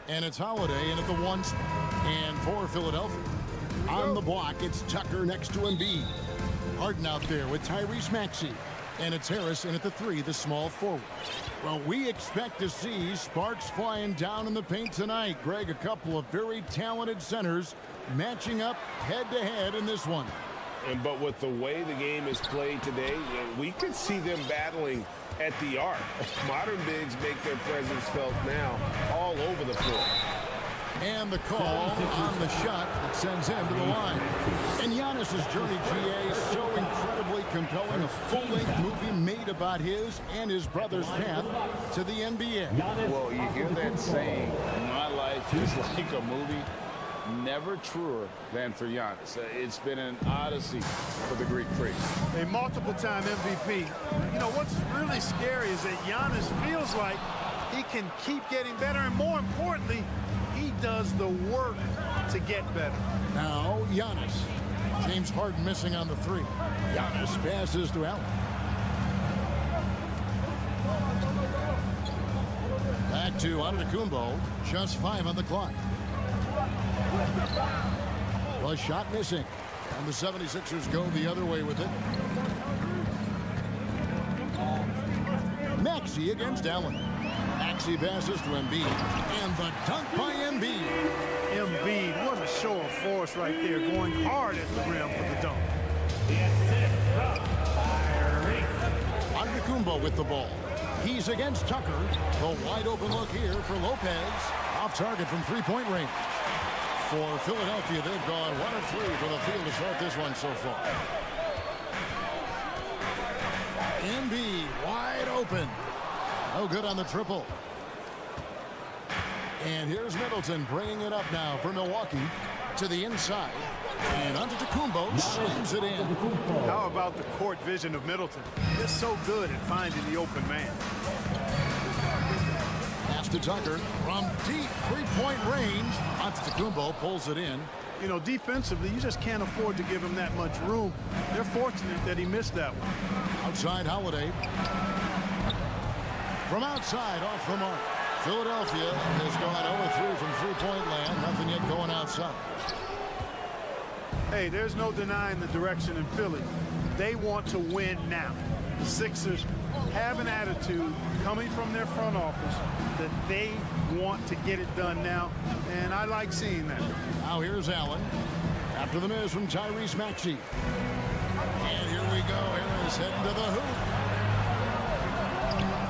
And it's Holiday in at the 1 spot. And for Philadelphia, on the block, it's Tucker next to Embiid. Harden out there with Tyrese Maxey. And it's Harris in at the 3, the small forward. Well, we expect to see sparks flying down in the paint tonight. Greg, a couple of very talented centers matching up head-to-head in this one. But with the way the game is played today, we could see them battling at the arc. Modern bigs make their presence felt now all over the floor. And the call on the shot that sends him to the line. And Giannis's journey, GA, is so incredibly compelling. A full-length movie made about his and his brother's path to the NBA. Well, you hear that saying, my life is like a movie. Never truer than for Giannis. It's been an odyssey for the Greek freak. A multiple-time MVP. You know, what's really scary is that Giannis feels like he can keep getting better, and more importantly, he does the work to get better. Now, Giannis. James Harden missing on the 3. Giannis passes to Allen. Back to Antetokounmpo. Just 5 on the clock. Well, shot missing. And the 76ers go the other way with it. Maxey against Allen. Maxey passes to Embiid. And the dunk by Embiid. Embiid, what a show of force right there, going hard at the rim for the dunk. Antetokounmpo with the ball. He's against Tucker. The wide open look here for Lopez. Off target from three-point range. For Philadelphia, they've gone 1 of 3 from the field to start this one so far. Embiid wide open. No good on the triple. And here's Middleton bringing it up now for Milwaukee to the inside. And Antetokounmpo slams it in. How about the court vision of Middleton? He's so good at finding the open man. Pass to Tucker from deep three-point range. Antetokounmpo pulls it in. You know, defensively, you just can't afford to give him that much room. They're fortunate that he missed that one. Outside Holiday. From outside, off the mark. Philadelphia has gone 0-3 from three-point land. Nothing yet going outside. Hey, there's no denying the direction in Philly. They want to win now. The Sixers have an attitude coming from their front office that they want to get it done now, and I like seeing that. Now here's Allen. After the miss from Tyrese Maxey. And here we go. Harris heading to the hoop.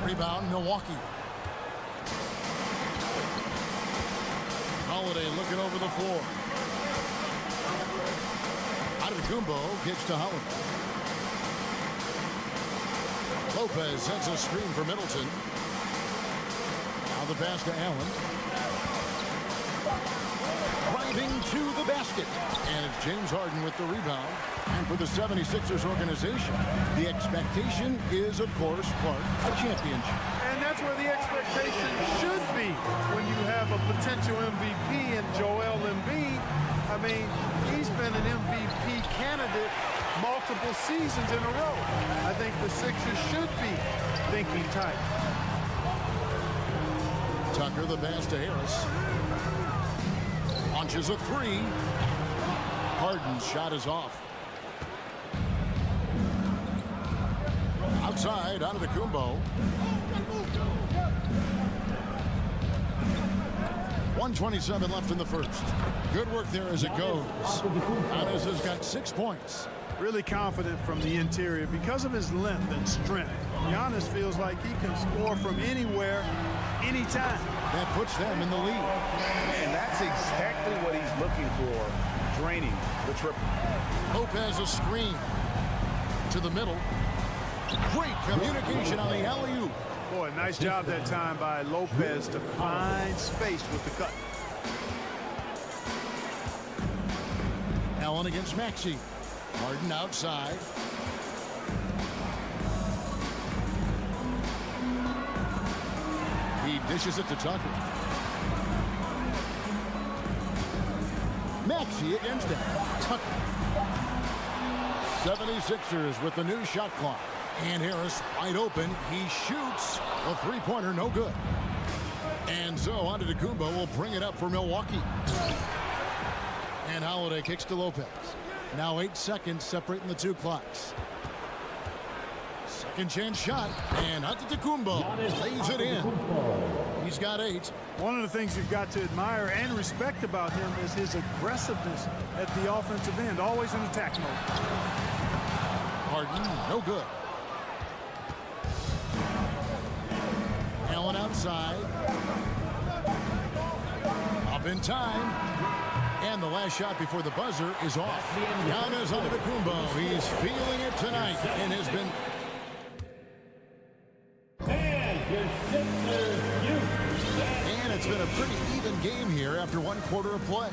Rebound, Milwaukee. Holiday looking over the floor. Antetokounmpo gets to Holiday. Lopez sets a screen for Middleton. Now the pass to Allen. Driving to the basket. And it's James Harden with the rebound. And for the 76ers organization, the expectation is, of course, Clark, a championship. And that's where the expectation should be when you have a potential MVP in Joel Embiid. I mean, he's been an MVP candidate multiple seasons in a row. I think the Sixers should be thinking tight. Tucker, the pass to Harris. Launches a 3. Harden's shot is off. Outside, Antetokounmpo. 1:27 left in the first. Good work there as it goes. Giannis has got 6 points. Really confident from the interior because of his length and strength. Giannis feels like he can score from anywhere, anytime. That puts them in the lead. And that's exactly what he's looking for, draining the triple. Lopez a screen to the middle. Great communication on the alley-oop. Boy, nice job that time by Lopez to find space with the cut. Allen against Maxey. Harden outside. He dishes it to Tucker. Maxey against him. Tucker. 76ers with the new shot clock. And Harris wide open. He shoots. A three-pointer, no good. And so Antetokounmpo will bring it up for Milwaukee. And Holiday kicks to Lopez. Now 8 seconds separating the two clocks. Second chance shot, and Antetokounmpo lays it in. He's got 8. One of the things you've got to admire and respect about him is his aggressiveness at the offensive end, always in attack mode. Harden, no good. Allen outside. Up in time. And the last shot before the buzzer is off. Giannis Antetokounmpo. He's feeling it tonight and has been... And it's been a pretty even game here after 1 quarter of play.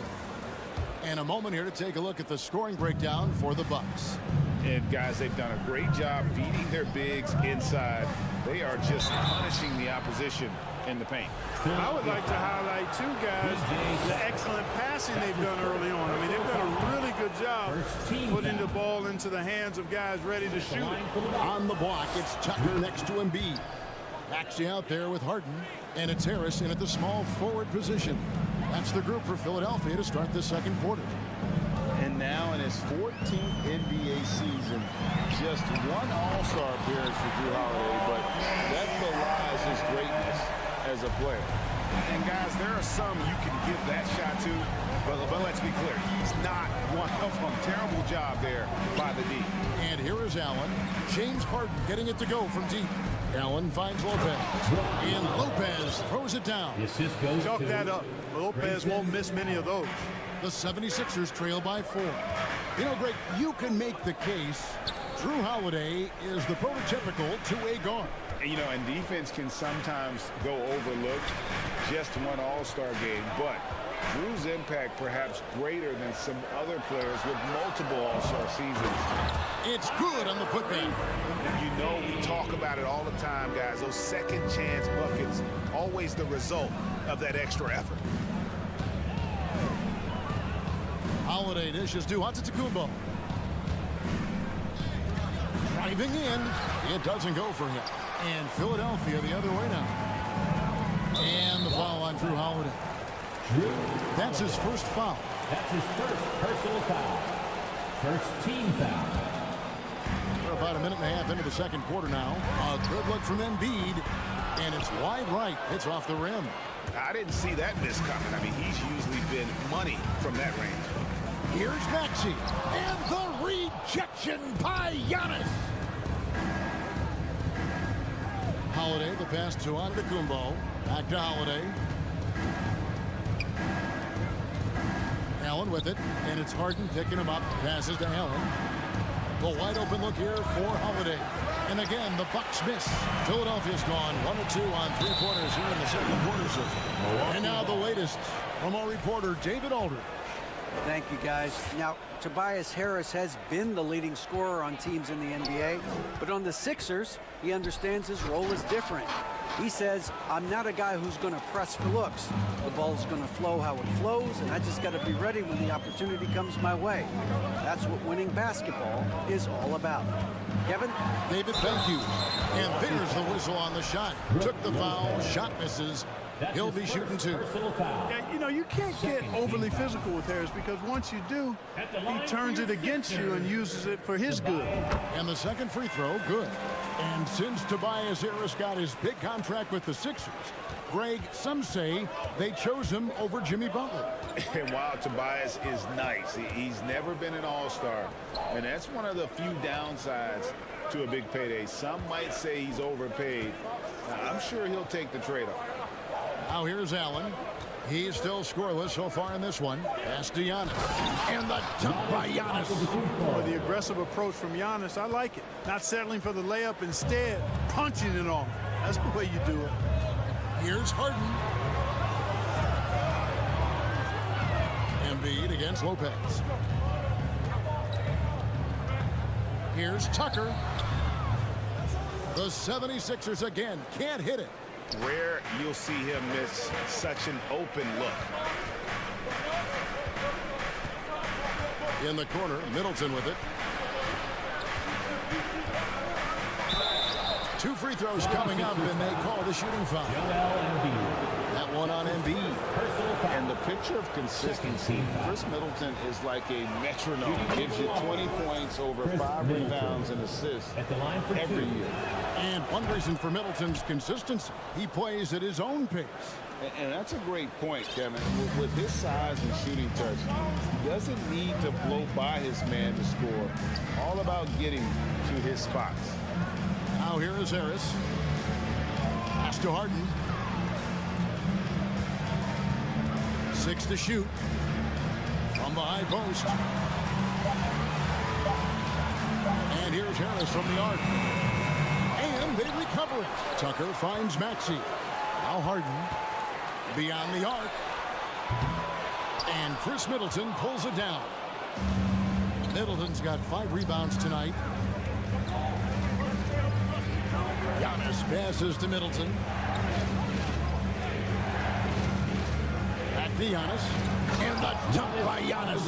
And a moment here to take a look at the scoring breakdown for the Bucks. And guys, they've done a great job feeding their bigs inside. They are just punishing the opposition in the paint. I would like to highlight, too, guys, the excellent passing they've done early on. I mean, they've done a really good job putting the ball into the hands of guys ready to shoot. On the block, it's Tucker next to Embiid. Maxey out there with Harden, and it's Harris in at the small forward position. That's the group for Philadelphia to start the second quarter. And now in his 14th NBA season, just 1 All-Star appearance for Jrue Holiday, but that belies his greatness as a player. And guys, there are some you can give that shot to, but let's be clear, he's not one of them. Terrible job there by the D. And here is Allen. James Harden getting it to go from deep. Allen finds Lopez. And Lopez throws it down. Chalk that up. Lopez won't miss many of those. The 76ers trail by 4. You know, Greg, you can make the case Jrue Holiday is the prototypical two-way guard. And, you know, and defense can sometimes go overlooked, just 1 All-Star game, but Jrue's impact perhaps greater than some other players with multiple All-Star seasons. It's good on the putback. You know, we talk about it all the time, guys. Those second chance buckets, always the result of that extra effort. Holiday dishes to Antetokounmpo. Driving in. It doesn't go for him. And Philadelphia the other way now. And the foul on Jrue Holiday. That's his first foul. That's his first personal foul. First team foul. We're about a minute and a half into the second quarter now. A good look from Embiid. And it's wide right. It's off the rim. I didn't see that miss coming. I mean, he's usually been money from that range. Here's Maxey. And the rejection by Giannis. Holiday, the pass to Antetokounmpo. Back to Holiday. Allen with it. And it's Harden picking him up. Passes to Allen. The wide open look here for Holiday. And again, the Bucks miss. Philadelphia's gone 1 or 2 on 3 quarters here in the second quarter. And now the latest from our reporter, David Aldridge. Thank you, guys. Now, Tobias Harris has been the leading scorer on teams in the NBA, but on the Sixers, he understands his role is different. He says, I'm not a guy who's going to press for looks. The ball's going to flow how it flows, and I just got to be ready when the opportunity comes my way. That's what winning basketball is all about. Kevin? David, thank you. And there's the whistle on the shot. Took the foul, shot misses. He'll be shooting 2. Yeah, you know, you can't get overly physical with Harris because once you do, he turns it against you and uses it for his good. And the second free throw, good. And since Tobias Harris got his big contract with the Sixers, Greg, some say they chose him over Jimmy Butler. And while Tobias is nice, he's never been an all-star. And that's one of the few downsides to a big payday. Some might say he's overpaid. Now, I'm sure he'll take the trade-off. Now here's Allen. He's still scoreless so far in this one. Pass to Giannis. And the dunk by Giannis. Boy, the aggressive approach from Giannis, I like it. Not settling for the layup, instead punching it on. That's the way you do it. Here's Harden. Embiid against Lopez. Here's Tucker. The 76ers again can't hit it. Rare you'll see him miss such an open look. In the corner, Middleton with it. 2 free throws coming up, and they call the shooting foul. That one on Embiid. And the picture of consistency, Chris Middleton is like a metronome. He gives you 20 points, over 5 rebounds and assists every year. And one reason for Middleton's consistency, he plays at his own pace. And that's a great point, Kevin. With his size and shooting touch, he doesn't need to blow by his man to score. All about getting to his spots. Now here is Harris. Pass to Harden. 6 to shoot. From the high post. And here's Harris from the arc. And they recover it. Tucker finds Maxey. Now Harden. Beyond the arc. And Chris Middleton pulls it down. Middleton's got 5 rebounds tonight. Giannis passes to Middleton. Back to Giannis. And the jump by Giannis.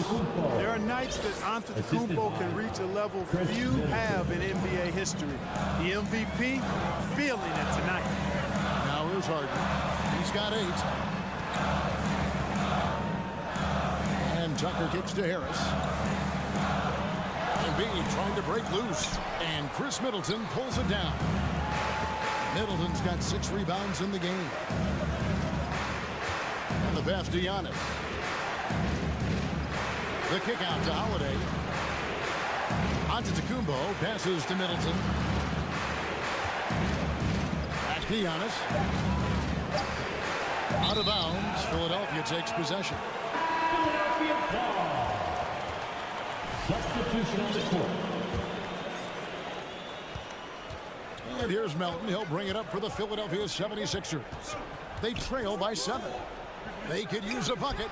There are nights that Antetokounmpo can reach a level few have in NBA history. The MVP feeling it tonight. Now here's Harden. He's got 8. And Tucker kicks to Harris. Embiid trying to break loose. And Chris Middleton pulls it down. Middleton's got 6 rebounds in the game. And the pass to Giannis. The kick out to Holiday. Antetokounmpo passes to Middleton. Back to Giannis. Out of bounds. Philadelphia takes possession. Philadelphia ball. Substitution on the court. And here's Melton. He'll bring it up for the Philadelphia 76ers. They trail by 7. They could use a bucket.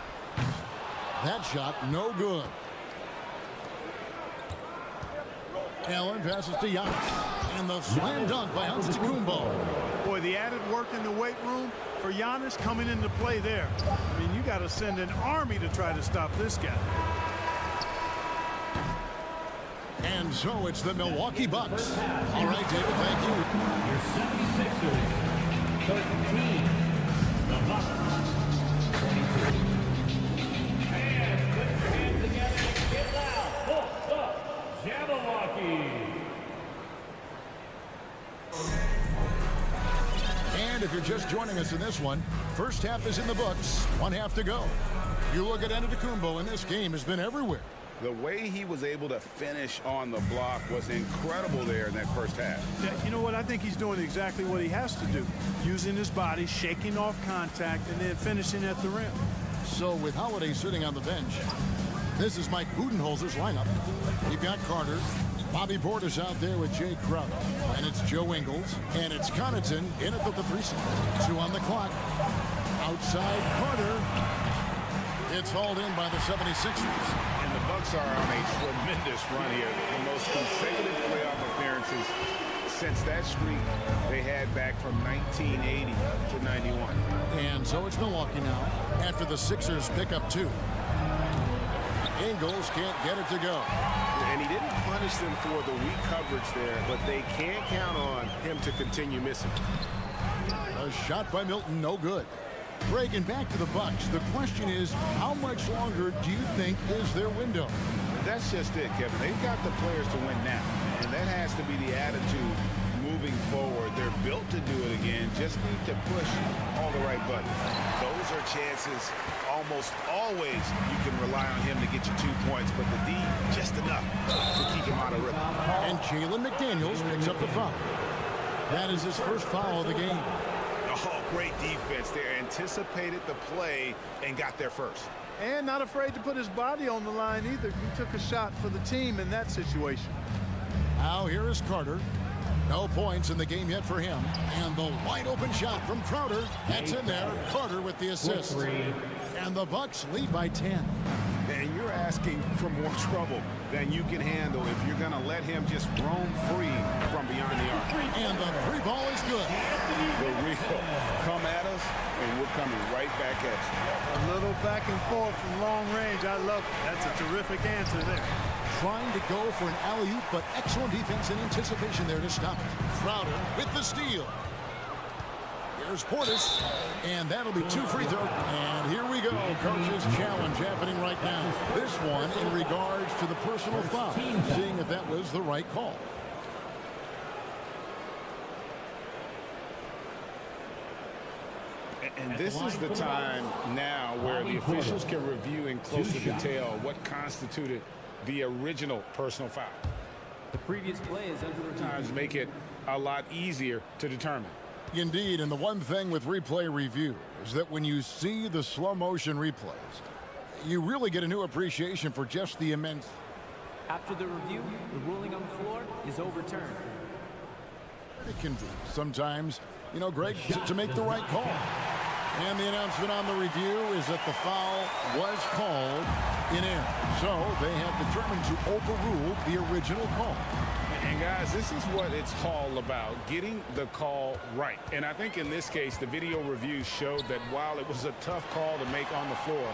That shot, no good. Allen passes to Giannis. And the slam dunk by Antetokounmpo. Boy, the added work in the weight room for Giannis coming into play there. I mean, you got to send an army to try to stop this guy. And so it's the Milwaukee Bucks. All right, David, thank you. Your 76ers, 13. The Bucks, 22. And put your hands together and get loud. Full up, Jabberwocky. And if you're just joining us in this one, first half is in the books. 1 half to go. You look at Antetokounmpo, and this game has been everywhere. The way he was able to finish on the block was incredible there in that first half. Yeah, you know what? I think he's doing exactly what he has to do. Using his body, shaking off contact, and then finishing at the rim. So with Holiday sitting on the bench, this is Mike Budenholzer's lineup. You've got Carter. Bobby Portis out there with Jay Crowder. And it's Joe Ingles. And it's Connaughton in at the 3 seconds. 2 on the clock. Outside Carter. It's hauled in by the 76ers. And the Bucks are on a tremendous run here. The most consecutive playoff appearances since that streak they had back from 1980 to 91. And so it's Milwaukee now after the Sixers pick up 2. Ingles can't get it to go. And he didn't punish them for the weak coverage there, but they can't count on him to continue missing. A shot by Milton, no good. Breaking back to the Bucks, the question is, how much longer do you think is their window? That's just it, Kevin. They've got the players to win now, and that has to be the attitude moving forward. They're built to do it again, just need to push all the right buttons. Those are chances almost always you can rely on him to get you 2 points, but the D, just enough to keep him out of rhythm. And Jalen McDaniels picks up the foul. That is his first foul of the game. Oh, great defense there. Anticipated the play and got there first. And not afraid to put his body on the line either. He took a shot for the team in that situation. Now here is Carter. No points in the game yet for him. And the wide open shot from Crowder. That's in there. Carter with the assist. And the Bucks lead by 10. And you're asking for more trouble than you can handle if you're going to let him just roam free from beyond the arc. And the 3 ball is good. The real come at us, and we're coming right back at you. A little back and forth from long range. I love it. That's a terrific answer there. Trying to go for an alley-oop, but excellent defense and anticipation there to stop it. Crowder with the steal. There's Portis, and that'll be 2 free throws. And here we go. Coach's challenge happening right now. This one in regards to the personal foul, seeing if that was the right call. And this is the time now where the officials can review in closer detail what constituted the original personal foul. The previous play is under review. Sometimes make it a lot easier to determine. Indeed, and the one thing with replay review is that when you see the slow motion replays, you really get a new appreciation for just the immense. After the review, the ruling on the floor is overturned. It can be sometimes, you know, Greg, to make the right call. And the announcement on the review is that the foul was called in error. So they have determined to overrule the original call. And guys, this is what it's all about, getting the call right. And I think in this case, the video review showed that while it was a tough call to make on the floor,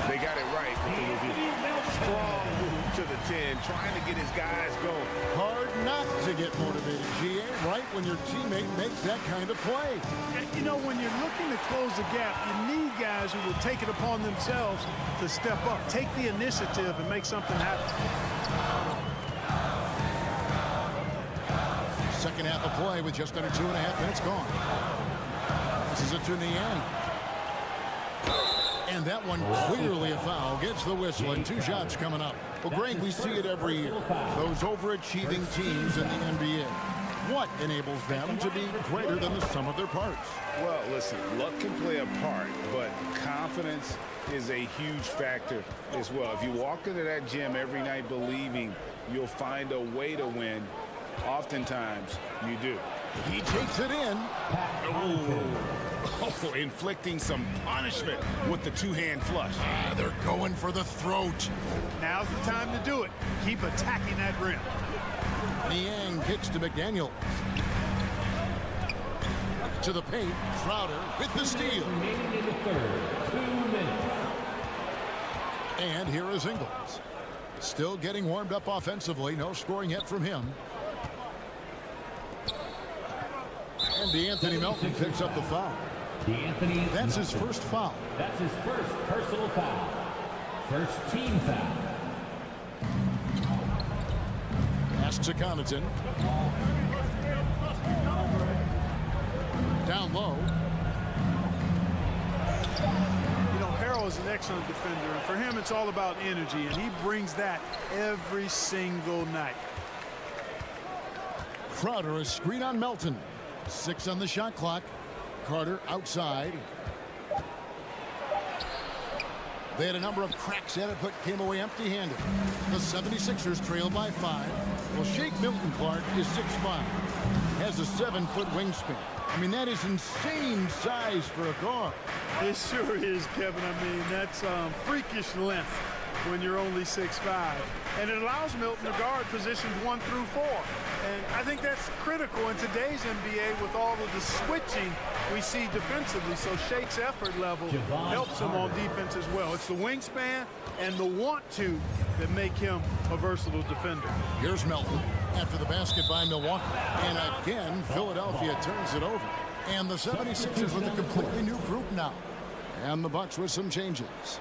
they got it right with the review. Strong move to the 10, trying to get his guys going. Hard not to get motivated, GA, right when your teammate makes that kind of play. You know, when you're looking to close the gap, you need guys who will take it upon themselves to step up, take the initiative, and make something happen. Second half of play with just under 2.5 minutes gone. This is it to Niang. And that one clearly a foul. Gets the whistle and 2 shots coming up. Well, Greg, we see it every year. Those overachieving teams in the NBA. What enables them to be greater than the sum of their parts? Well, listen, luck can play a part, but confidence is a huge factor as well. If you walk into that gym every night believing you'll find a way to win, oftentimes you do. He takes it in. Oh, inflicting some punishment with the 2-hand flush. They're going for the throat. Now's the time to do it. Keep attacking that rim. Niang kicks to McDaniel. To the paint, Crowder with the steal. Remaining in the third, 2 minutes. And here is Ingles. Still getting warmed up offensively. No scoring yet from him. And DeAnthony Melton picks up the foul. That's his first foul. That's his first personal foul. First team foul. Pass to Connaughton. Down low. You know, Harrell is an excellent defender, and for him, it's all about energy, and he brings that every single night. Crowder, a screen on Melton. 6 on the shot clock. Carter outside. They had a number of cracks at it, but came away empty-handed. The 76ers trail by 5. Well, Shake Milton Clark is 6'5". Has a 7-foot wingspan. I mean, that is insane size for a guard. It sure is, Kevin. I mean, that's freakish length when you're only 6'5". And it allows Milton to guard positions 1 through 4. And I think that's critical in today's NBA with all of the switching we see defensively. So Shake's effort level helps him on defense as well. It's the wingspan and the want-to that make him a versatile defender. Here's Melton after the basket by Milwaukee. And again, Philadelphia turns it over. And the 76ers with a completely new group now. And the Bucks with some changes.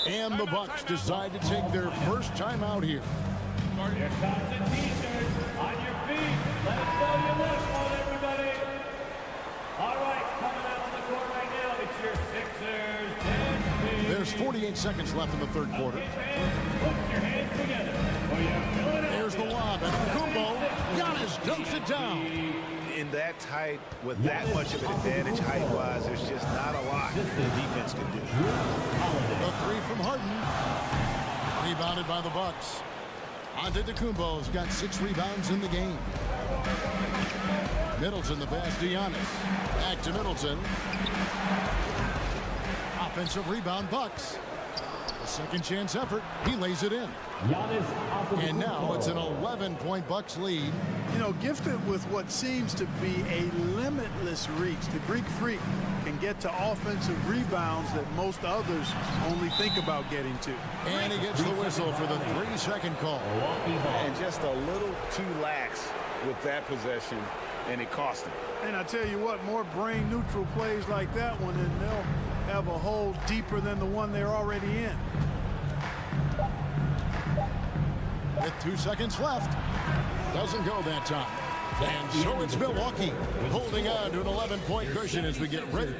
And the Bucks decide to take their first time out here. Here comes the T-shirt. On your feet. Let us know you left one, everybody. All right, coming out on the court right now, it's your Sixers. There's 48 seconds left in the third quarter. Put your hands together. There's the lob, and Kumbo, Giannis dunks it down. In that tight, with that much of an advantage height-wise, there's just not a lot the defense can do. The 3 from Harden. Rebounded by the Bucks. Antetokounmpo's got 6 rebounds in the game. Middleton the pass to Giannis. Back to Middleton. Offensive rebound, Bucks. A second chance effort. He lays it in. And now it's an 11-point Bucks lead. You know, gifted with what seems to be a limitless reach, the Greek Freak can get to offensive rebounds that most others only think about getting to. And he gets the whistle for the 3-second call. And just a little too lax with that possession. and it cost him. And I tell you what, more brain-neutral plays like that one, and they'll have a hole deeper than the one they're already in. With 2 seconds left. Doesn't go that time. And so it's Milwaukee holding on to an 11-point cushion as we get ready.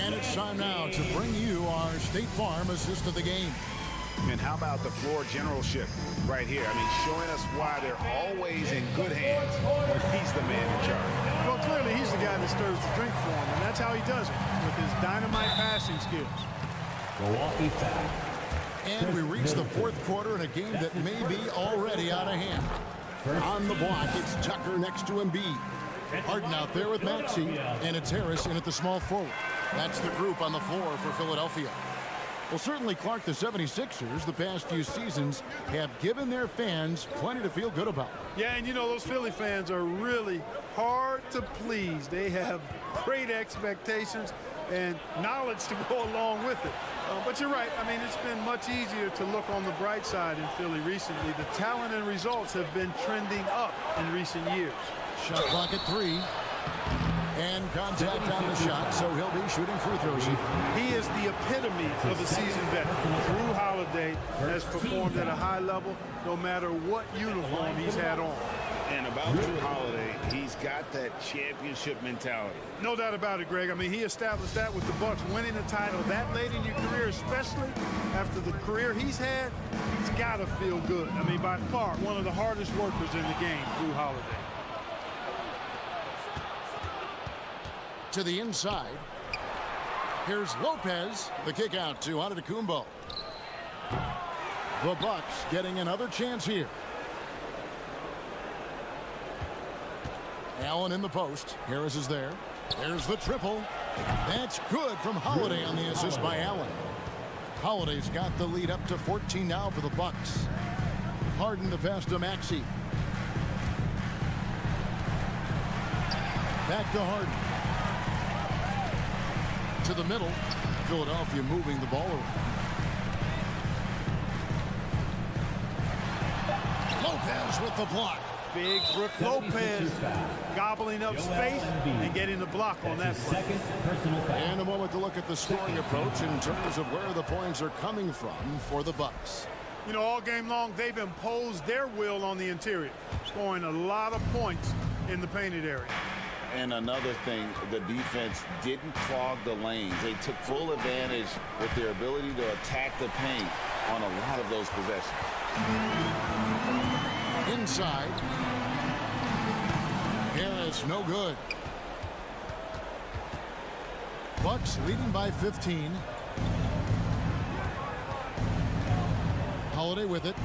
And it's time now to bring you our State Farm assist of the game. And how about the floor generalship right here? I mean, showing us why they're always in good hands when he's the man in charge. Well, clearly he's the guy that stirs the drink for him, and that's how he does it, with his dynamite passing skills. Milwaukee foul. And we reach the fourth quarter in a game that may be already out of hand. On the block, it's Tucker next to Embiid. Harden out there with Maxey, and it's Harris in at the small forward. That's the group on the floor for Philadelphia. Well, certainly, Clark, the 76ers, the past few seasons, have given their fans plenty to feel good about. Yeah, and you know, those Philly fans are really hard to please. They have great expectations and knowledge to go along with it. But you're right. I mean, it's been much easier to look on the bright side in Philly recently. The talent and results have been trending up in recent years. Shot clock at 3. And contact on the shot, so he'll be shooting free throws. He is the epitome of a seasoned veteran. Drew Holiday has performed at a high level no matter what uniform he's had on. And about Drew Holiday, he's got that championship mentality. No doubt about it, Greg. I mean, he established that with the Bucks winning the title that late in your career, especially after the career he's had. He's got to feel good. I mean, by far, one of the hardest workers in the game, Drew Holiday. To the inside. Here's Lopez. The kick out to Antetokounmpo. The Bucks getting another chance here. Allen in the post. Harris is there. There's the triple. That's good from Holiday on the assist by Allen. Holiday's got the lead up to 14 now for the Bucks. Harden the pass to Maxey. Back to Harden. To the middle. Philadelphia moving the ball around. Lopez with the block. Big Brook Lopez gobbling up space and getting the block on that play. And a moment to look at the scoring approach in terms of where the points are coming from for the Bucks. You know, all game long, they've imposed their will on the interior, scoring a lot of points in the painted area. And another thing, the defense didn't clog the lanes. They took full advantage with their ability to attack the paint on a lot of those possessions. Inside. Harris, no good. Bucks leading by 15. Holiday with it.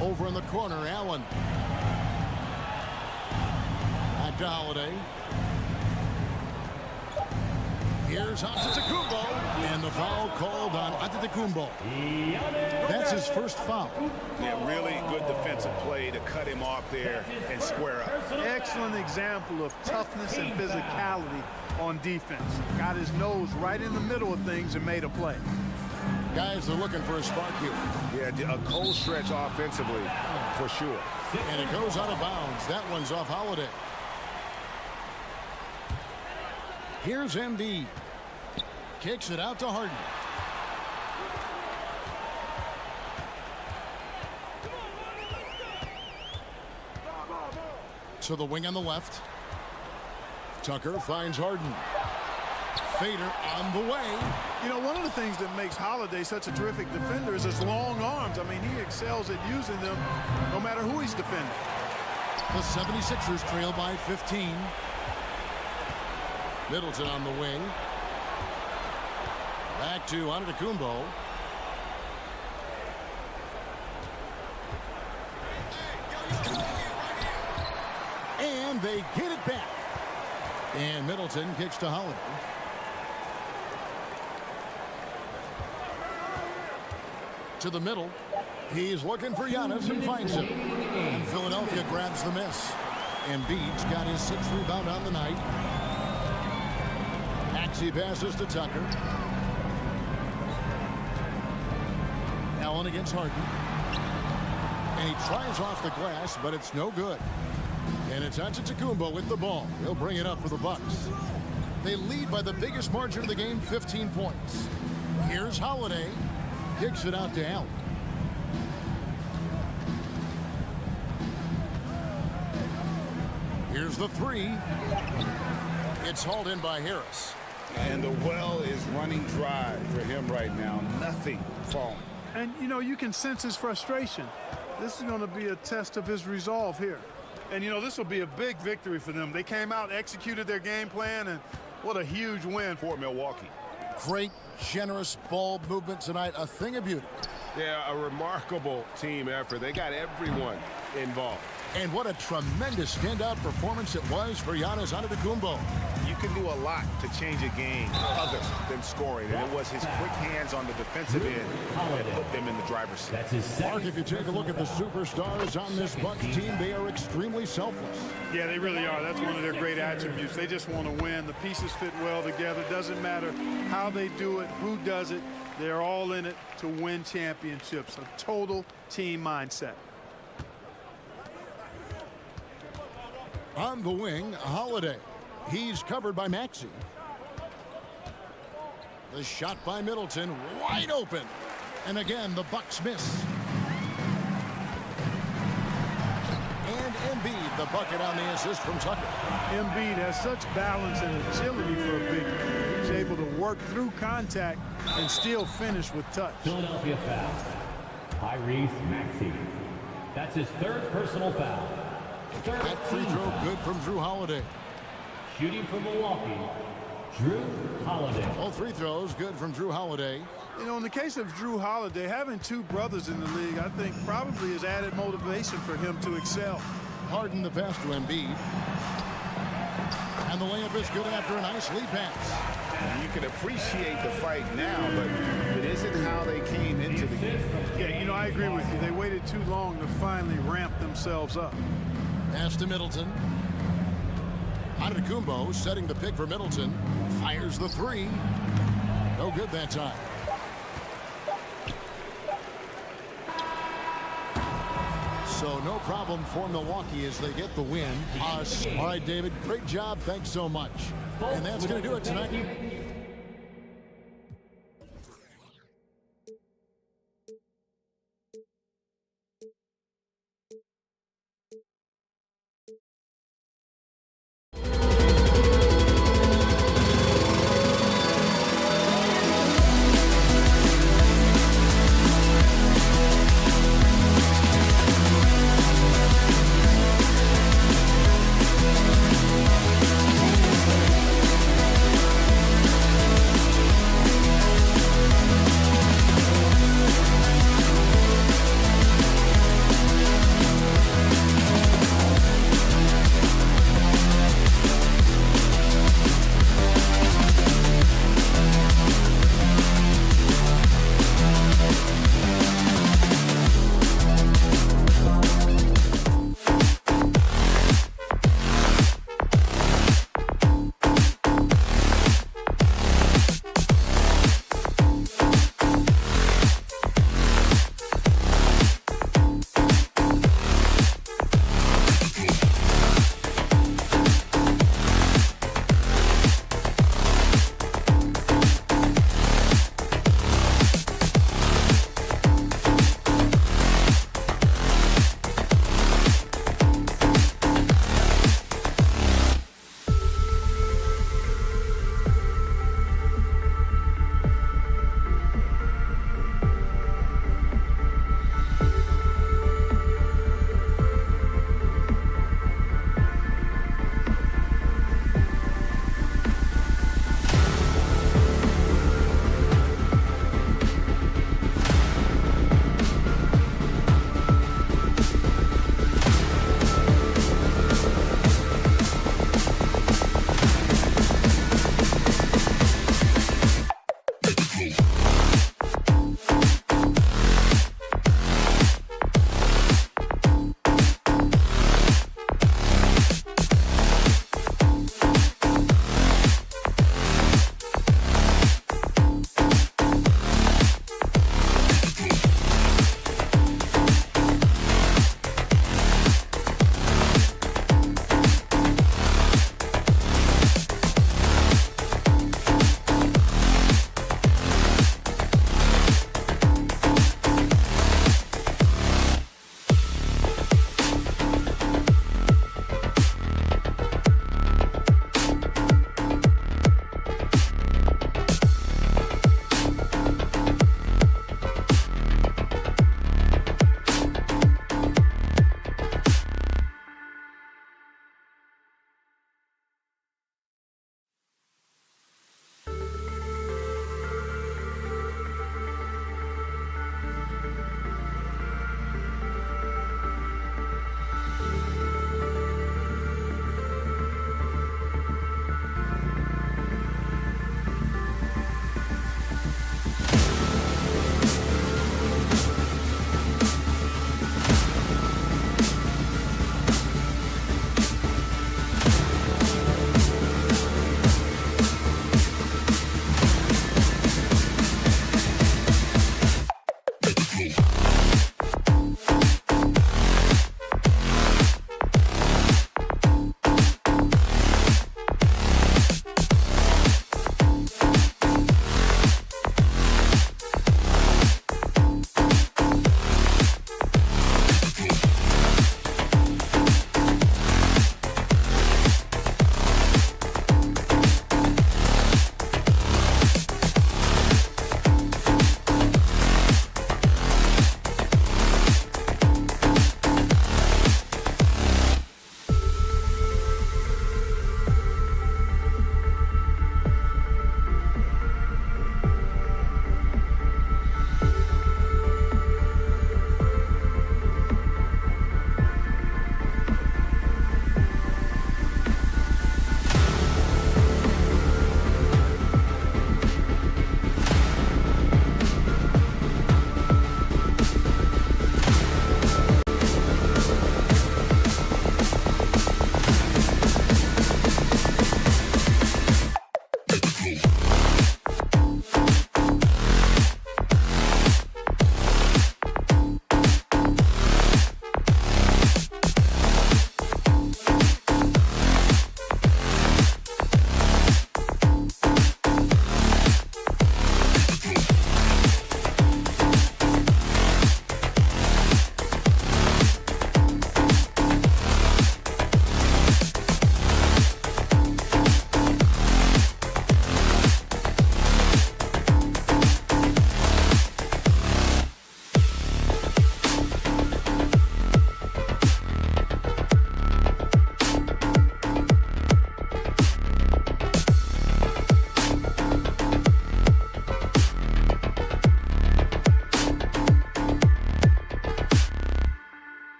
Over in the corner, Allen. Back to Holiday. Here's Antetokounmpo, and the foul called on Antetokounmpo. That's his first foul. Yeah, really good defensive play to cut him off there and square up. Excellent example of toughness and physicality on defense. Got his nose right in the middle of things and made a play. Guys are looking for a spark here. Yeah, a cold stretch offensively for sure. And it goes out of bounds. That one's off Holiday. Here's Embiid. Kicks it out to Harden. To the wing on the left. Tucker finds Harden. Fader on the way. You know, one of the things that makes Holiday such a terrific defender is his long arms. I mean, he excels at using them no matter who he's defending. The 76ers trail by 15. Middleton on the wing. Back to Antetokounmpo. And they get it back. And Middleton kicks to Holiday. To the middle. He's looking for Giannis and finds him. And Philadelphia grabs the miss. Embiid's got his 6th rebound on the night. Maxey passes to Tucker. Allen against Harden. And he tries off the glass, but it's no good. And it's Antetokounmpo with the ball. He'll bring it up for the Bucks. They lead by the biggest margin of the game, 15 points. Here's Holiday. Kicks it out to Allen. Here's the three. It's hauled in by Harris. And the well is running dry for him right now. Nothing falling. And, you know, you can sense his frustration. This is going to be a test of his resolve here. And, you know, this will be a big victory for them. They came out, executed their game plan, and what a huge win for Milwaukee. Great, generous ball movement tonight. A thing of beauty. Yeah, a remarkable team effort. They got everyone involved. And what a tremendous standout performance it was for Giannis Antetokounmpo. You can do a lot to change a game other than scoring, and it was his quick hands on the defensive end that put them in the driver's seat. That's his second. Mark, if you take a look at the superstars on this Bucks team, they are extremely selfless. Yeah, they really are. That's one of their great attributes. They just want to win. The pieces fit well together. Doesn't matter how they do it, who does it. They're all in it to win championships. A total team mindset. On the wing, Holiday. He's covered by Maxey. The shot by Middleton, wide open. And again, the Bucks miss. And Embiid, the bucket on the assist from Tucker. Embiid has such balance and agility for a big man. He's able to work through contact and still finish with touch. Philadelphia foul. Tyrese Maxey. That's his third personal foul. That free throw good from Drew Holiday. Shooting for Milwaukee, Drew Holiday. All three throws good from Drew Holiday. You know, in the case of Drew Holiday, having two brothers in the league, I think probably has added motivation for him to excel. Harden the pass to Embiid. And the layup is good after a nice lead pass. You can appreciate the fight now, but it isn't how they came into the game. Yeah, you know, I agree with you. They waited too long to finally ramp themselves up. Pass to Middleton. Antetokounmpo setting the pick for Middleton. Fires the three. No good that time. So no problem for Milwaukee as they get the win. All right, David, great job. Thanks so much. And that's going to do it tonight.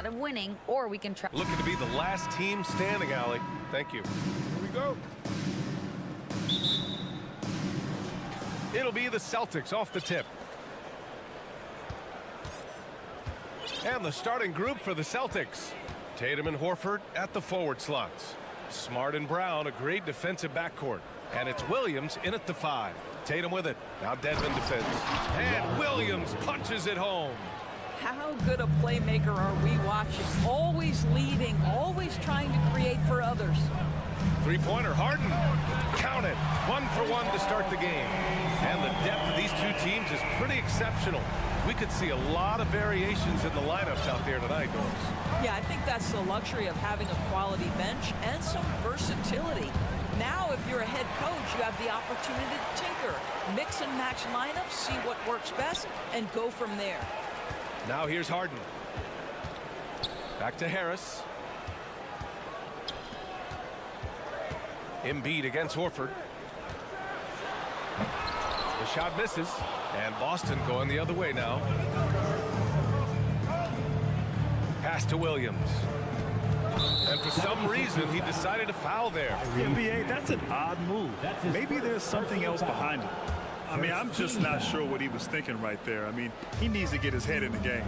shot of winning, or we can try. Looking to be the last team standing, Allie. Thank you. Here we go. It'll be the Celtics off the tip. And the starting group for the Celtics. Tatum and Horford at the forward slots. Smart and Brown, a great defensive backcourt. And it's Williams in at the 5. Tatum with it. Now Dedmon defends. And Williams punches it home. How good a playmaker are we watching? Always leading, always trying to create for others. Three-pointer, Harden. Count it. 1 for 1 to start the game. And the depth of these two teams is pretty exceptional. We could see a lot of variations in the lineups out there tonight, Doris. Yeah, I think that's the luxury of having a quality bench and some versatility. Now, if you're a head coach, you have the opportunity to tinker, mix and match lineups, see what works best, and go from there. Now here's Harden. Back to Harris. Embiid against Horford. The shot misses, and Boston going the other way now. Pass to Williams. And for some reason, he decided to foul there. NBA, that's an odd move. Maybe there's something else behind it. I mean, I'm just not sure what he was thinking right there. I mean, he needs to get his head in the game.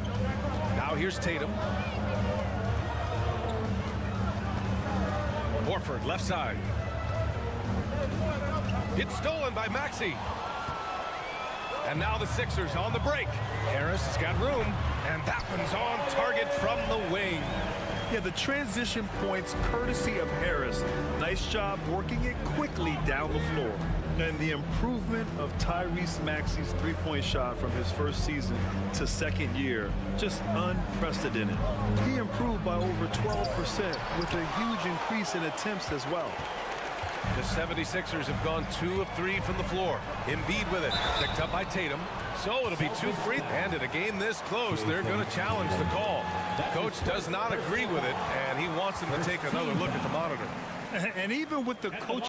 Now here's Tatum. Horford, left side. It's stolen by Maxey. And now the Sixers on the break. Harris has got room, and that one's on target from the wing. Yeah, the transition points courtesy of Harris. Nice job working it quickly down the floor. And the improvement of Tyrese Maxey's three-point shot from his first season to second year, just unprecedented. He improved by over 12% with a huge increase in attempts as well. The 76ers have gone 2 of 3 from the floor. Embiid with it, picked up by Tatum. So it'll be 2 free. And in a game this close, they're going to challenge the call. The coach does not agree with it, and he wants them to take another look at the monitor. And even with the coach's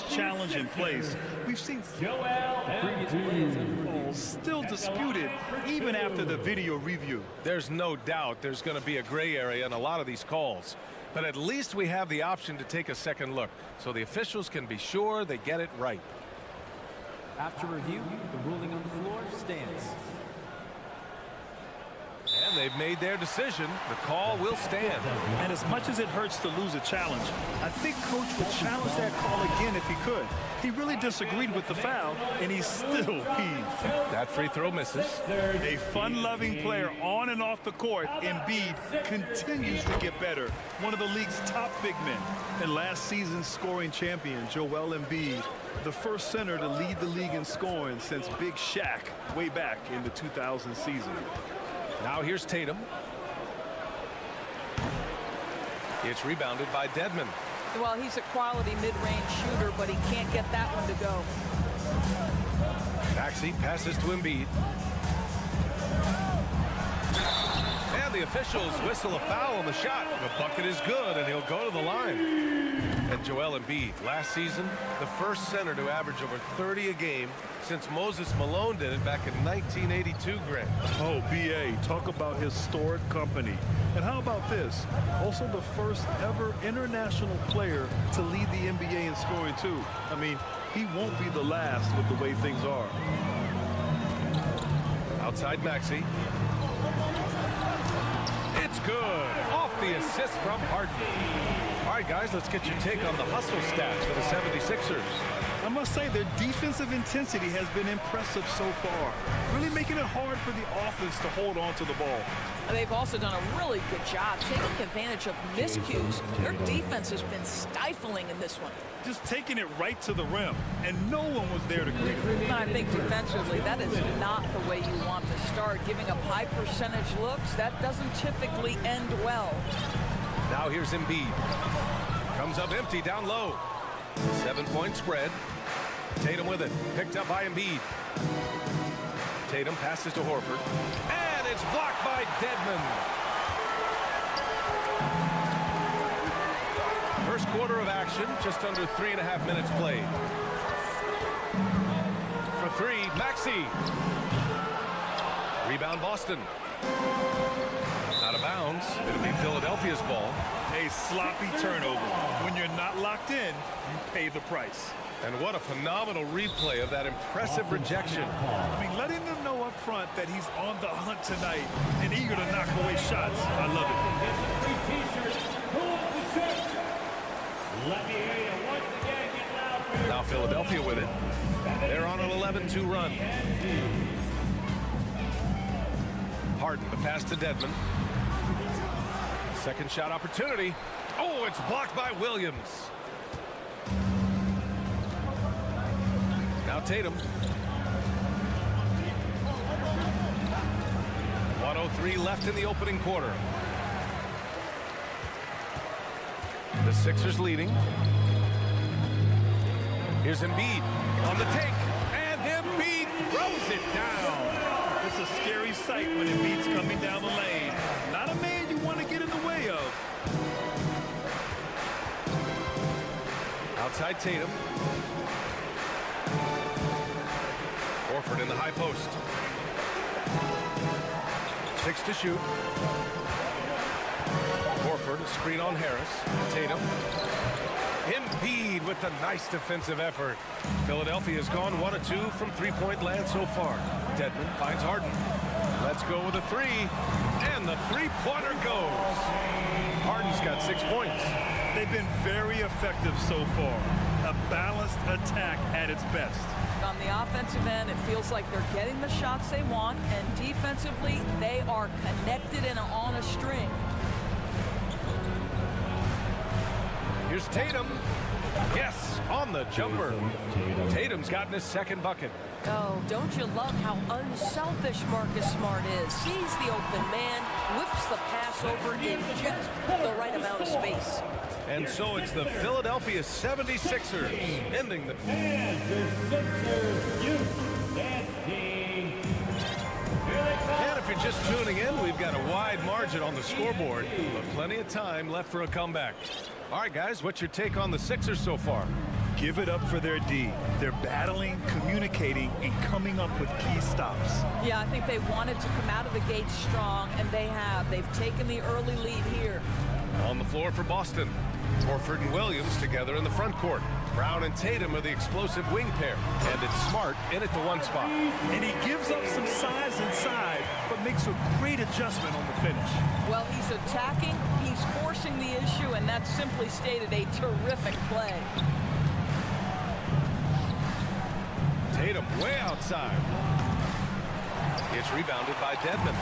challenge in place, we've seen still disputed even after the video review. There's no doubt there's going to be a gray area in a lot of these calls. But at least we have the option to take a second look, so the officials can be sure they get it right. After review, the ruling on the floor stands. And they've made their decision. The call will stand. And as much as it hurts to lose a challenge, I think Coach would challenge that call again if he could. He really disagreed with the foul, and he's still peeved. That free throw misses. A fun-loving player on and off the court, Embiid continues to get better. One of the league's top big men. And last season's scoring champion, Joel Embiid, the first center to lead the league in scoring since Big Shaq way back in the 2000 season. Now here's Tatum. It's rebounded by Dedmon. Well, he's a quality mid-range shooter, but he can't get that one to go. Maxey passes to Embiid. And the officials whistle a foul on the shot. The bucket is good, and he'll go to the line. And Joel Embiid, last season, the first center to average over 30 a game since Moses Malone did it back in 1982, Greg. Oh, B.A., talk about historic company. And how about this? Also the first ever international player to lead the NBA in scoring, too. I mean, he won't be the last with the way things are. Outside Maxey. It's good. Off the assist from Harden. All right, guys, let's get your take on the hustle stats for the 76ers. I must say their defensive intensity has been impressive so far, really making it hard for the offense to hold on to the ball. They've also done a really good job taking advantage of miscues. Their defense has been stifling in this one. Just taking it right to the rim, and no one was there to greet him. I think defensively, that is not the way you want to start. Giving up high percentage looks, that doesn't typically end well. Now here's Embiid. Comes up empty down low. 7-point spread. Tatum with it. Picked up by Embiid. Tatum passes to Horford. And it's blocked by Dedmon. First quarter of action, just under 3.5 minutes played. For three, Maxey. Rebound Boston. Out of bounds. It'll be Philadelphia's ball. A sloppy turnover. When you're not locked in, you pay the price. And what a phenomenal replay of that impressive rejection. I mean, letting them know up front that he's on the hunt tonight and eager to knock away shots. I love it. Let me hear you once again. Get loud for your Now Philadelphia with it. They're on an 11-2 run. Harden, the pass to Dedmon. Second shot opportunity. Oh, it's blocked by Williams. Now Tatum. 1:03 left in the opening quarter. The Sixers leading. Here's Embiid on the take, and Embiid throws it down. It's a scary sight when Embiid's coming down the lane. Not a man you want to get in the way of. Outside Tatum. Horford in the high post. 6 to shoot. Horford, a screen on Harris. Tatum. Embiid with the nice defensive effort. Philadelphia has gone 1 of 2 from three-point land so far. Dedmon finds Harden. Let's go with a three. And the three-pointer goes. Harden's got 6 points. They've been very effective so far. A balanced attack at its best. On the offensive end, it feels like they're getting the shots they want, and defensively, they are connected and on a string. Here's Tatum. Yes, on the jumper. Tatum's gotten his second bucket. Oh, don't you love how unselfish Marcus Smart is? Sees the open man, whips the pass over in just the right amount of space. And so it's the Philadelphia 76ers ending the... And the Sixers youth and team. And if you're just tuning in, we've got a wide margin on the scoreboard, but plenty of time left for a comeback. All right, guys, what's your take on the Sixers so far? Give it up for their D. They're battling, communicating, and coming up with key stops. Yeah, I think they wanted to come out of the gate strong, and they have. They've taken the early lead here. On the floor for Boston. Horford and Williams together in the front court. Brown and Tatum are the explosive wing pair. And it's Smart in at the one spot. And he gives up some size inside, but makes a great adjustment on the finish. Well, he's attacking, he's forcing the issue, and that's simply stated a terrific play. Tatum way outside. It's rebounded by Dedmon.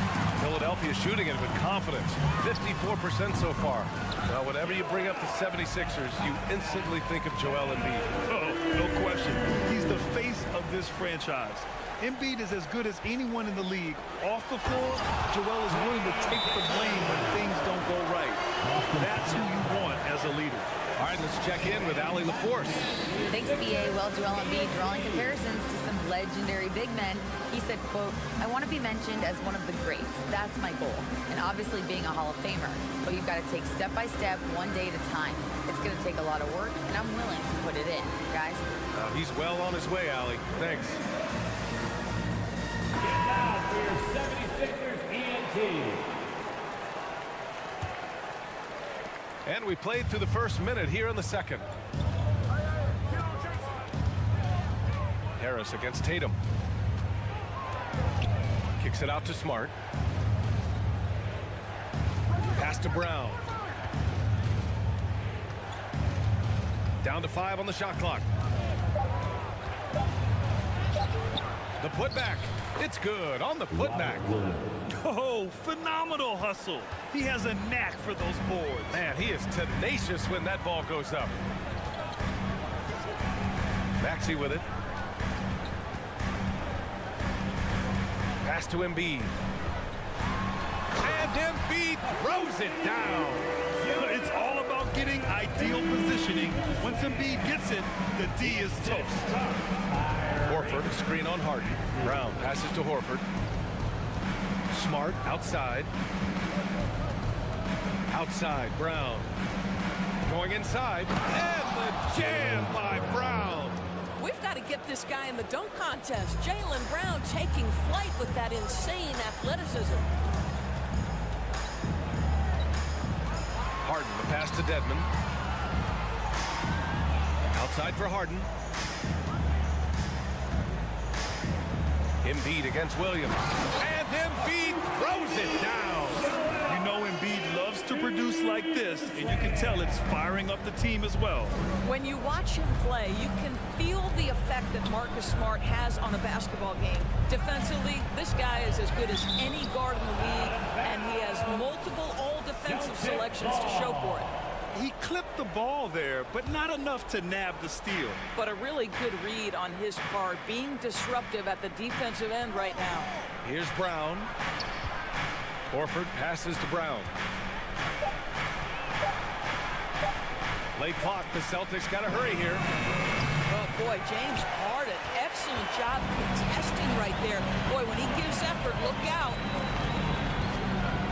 Philadelphia shooting it with confidence. 54% so far. Well, whenever you bring up the 76ers, you instantly think of Joel Embiid. Oh, no question. He's the face of this franchise. Embiid is as good as anyone in the league. Off the floor, Joel is willing to take the blame when things don't go right. That's who you want as a leader. All right, let's check in with Allie LaForce. Thanks, B.A. Well, Joel Embiid drawing comparisons to some legendary big men. He said, quote, "I want to be mentioned as one of the greats. That's my goal. And obviously being a Hall of Famer. But you've got to take step by step, one day at a time. It's going to take a lot of work, and I'm willing to put it in, guys." He's well on his way, Allie. Thanks. Get down for your 76ers ENT. And we played through the first minute here in the second. Harris against Tatum. Kicks it out to Smart. Pass to Brown. Down to 5 on the shot clock. The putback. It's good on the putback. Oh, phenomenal hustle. He has a knack for those boards. Man, he is tenacious when that ball goes up. Maxey with it. Pass to Embiid. And Embiid throws it down. It's all about getting ideal positioning. Once Embiid gets it, the D is toast. Horford, a screen on Harden. Brown passes to Horford. Smart outside. Outside, Brown. Going inside. And the jam by Brown. We've got to get this guy in the dunk contest. Jaylen Brown taking flight with that insane athleticism. Harden, the pass to Dedmon. Outside for Harden. Embiid against Williams. And Embiid throws it down. You know Embiid loves to produce like this, and you can tell it's firing up the team as well. When you watch him play, you can feel the effect that Marcus Smart has on a basketball game. Defensively, this guy is as good as any guard in the league, and he has multiple all-defensive selections to show for it. He clipped the ball there, but not enough to nab the steal. But a really good read on his part, being disruptive at the defensive end right now. Here's Brown. Horford passes to Brown. Late clock, the Celtics got to hurry here. Oh, boy, James Harden, excellent job contesting right there. Boy, when he gives effort, look out.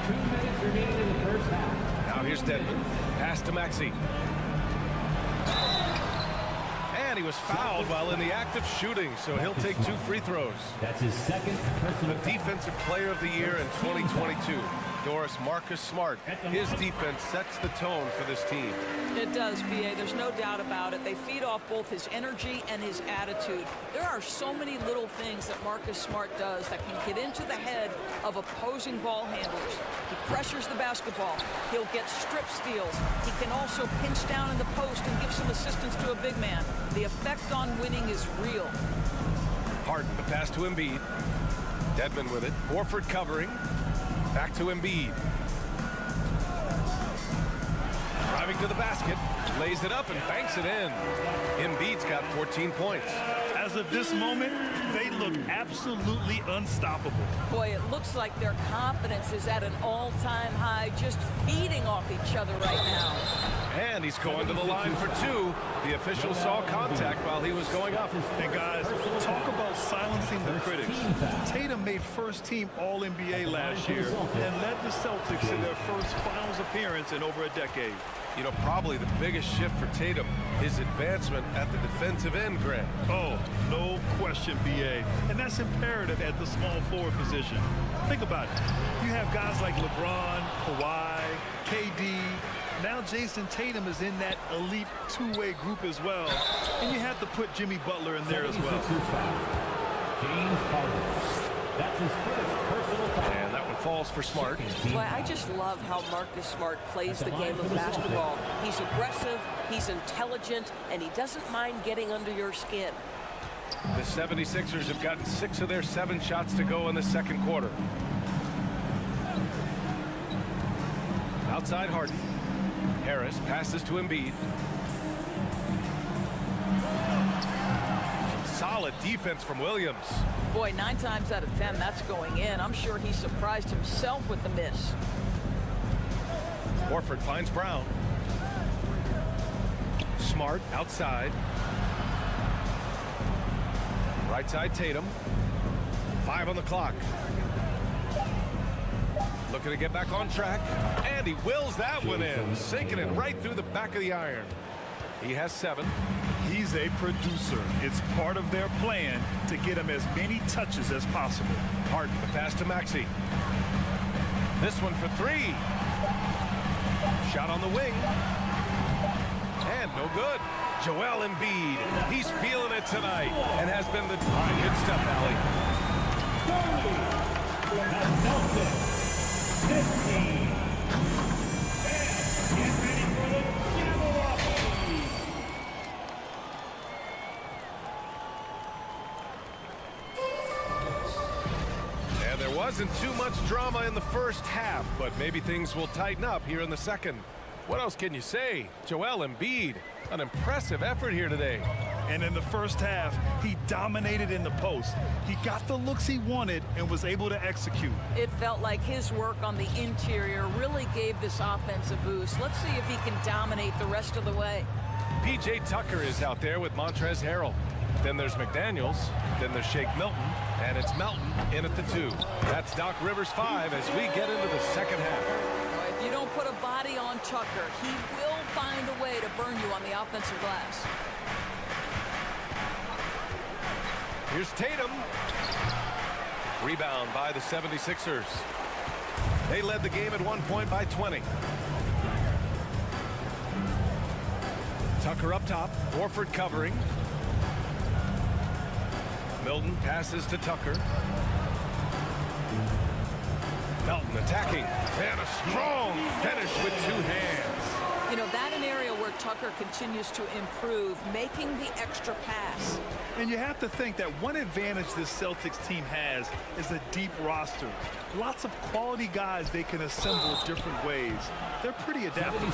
2 minutes remaining in the first half. Now here's Dedmon. Pass to Maxey. And he was fouled while in the act of shooting, so he'll take 2 free throws. That's his second personal The Defensive Player of the Year in 2022. Doris Marcus Smart. His defense sets the tone for this team. It does, B.A. There's no doubt about it. They feed off both his energy and his attitude. There are so many little things that Marcus Smart does that can get into the head of opposing ball handlers. He pressures the basketball. He'll get strip steals. He can also pinch down in the post and give some assistance to a big man. The effect on winning is real. Harden, the pass to Embiid. Dedmon with it. Horford covering. Back to Embiid. Driving to the basket. Lays it up and banks it in. Embiid's got 14 points. As of this moment, they look absolutely unstoppable. Boy, it looks like their confidence is at an all-time high, just feeding off each other right now. And he's going to the line for 2. The official saw contact while he was going up. And guys, talk about silencing the critics. Tatum made first-team All-NBA last year and led the Celtics in their first finals appearance in over a decade. You know, probably the biggest shift for Tatum, his advancement at the defensive end, Greg. Oh, no question, B.A. And that's imperative at the small forward position. Think about it. You have guys like LeBron, Kawhi, KD. Now Jason Tatum is in that elite two-way group as well. And you have to put Jimmy Butler in there as well. James Harden. That's his first personal foul. And that one falls for Smart. Boy, I just love how Marcus Smart plays the game of basketball. He's aggressive, he's intelligent, and he doesn't mind getting under your skin. The 76ers have gotten 6 of their 7 shots to go in the second quarter. Outside Harden. Harris passes to Embiid. Solid defense from Williams. Boy, 9 times out of 10, that's going in. I'm sure he surprised himself with the miss. Horford finds Brown. Smart outside. Right side Tatum. 5 on the clock. Looking to get back on track. And he wills that one in. Sinking it right through the back of the iron. He has 7. He's a producer. It's part of their plan to get him as many touches as possible. Harden, the pass to Maxey. This one for 3. Shot on the wing. And no good. Joel Embiid. He's feeling it tonight and has been the good stuff, Allie. 15. Get ready for the And there wasn't too much drama in the first half, but maybe things will tighten up here in the second. What else can you say? Joel Embiid, an impressive effort here today. And in the first half, he dominated in the post. He got the looks he wanted and was able to execute. It felt like his work on the interior really gave this offense a boost. Let's see if he can dominate the rest of the way. P.J. Tucker is out there with Montrezl Harrell. Then there's McDaniels. Then there's Shake Milton. And it's Melton in at the 2. That's Doc Rivers 5 as we get into the second half. If you don't put a body on Tucker, he will find a way to burn you on the offensive glass. Here's Tatum. Rebound by the 76ers. They led the game at one point by 20. Tucker up top. Horford covering. Milton passes to Tucker. Melton attacking. And a strong finish with 2 hands. You know, that an area where Tucker continues to improve, making the extra pass. And you have to think that one advantage this Celtics team has is a deep roster. Lots of quality guys they can assemble different ways. They're pretty adaptable.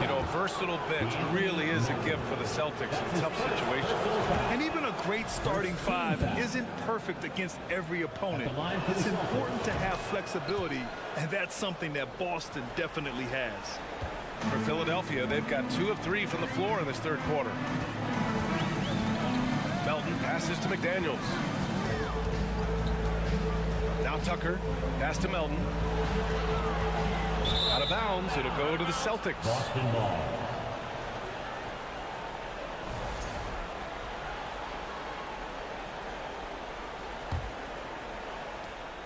You know, a versatile bench really is a gift for the Celtics in tough situations. And even a great starting 5 isn't perfect against every opponent. It's important to have flexibility, and that's something that Boston definitely has. For Philadelphia, they've got 2 of 3 from the floor in this third quarter. Melton passes to McDaniels. Now Tucker, pass to Melton. Out of bounds, it'll go to the Celtics. Boston ball.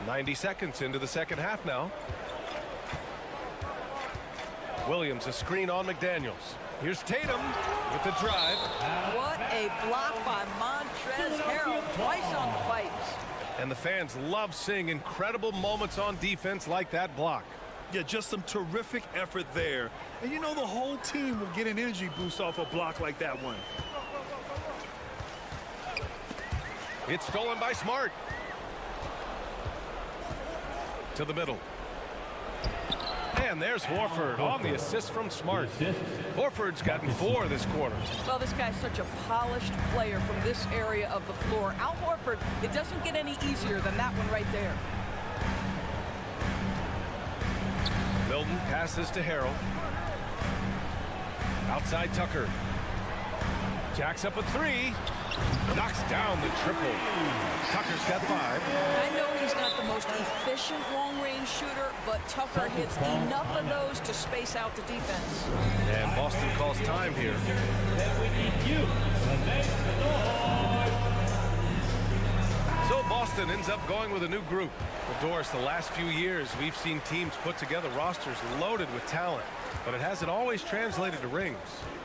.90 seconds into the second half now. Williams, a screen on McDaniels. Here's Tatum with the drive. What a block by Montrezl Harrell, twice on the pipes. And the fans love seeing incredible moments on defense like that block. Yeah, just some terrific effort there. And you know the whole team will get an energy boost off a block like that one. It's stolen by Smart. To the middle. And there's Horford on the assist from Smart. Horford's gotten 4 this quarter. Well, this guy's such a polished player from this area of the floor. Al Horford, it doesn't get any easier than that one right there. Milton passes to Harrell. Outside Tucker. Jacks up a 3. Knocks down the triple. Tucker's got 5. I know he's not the most efficient long-range shooter, but Tucker hits enough of those to space out the defense. And Boston calls time here. So Boston ends up going with a new group. Well, Doris, the last few years, we've seen teams put together rosters loaded with talent, but it hasn't always translated to rings.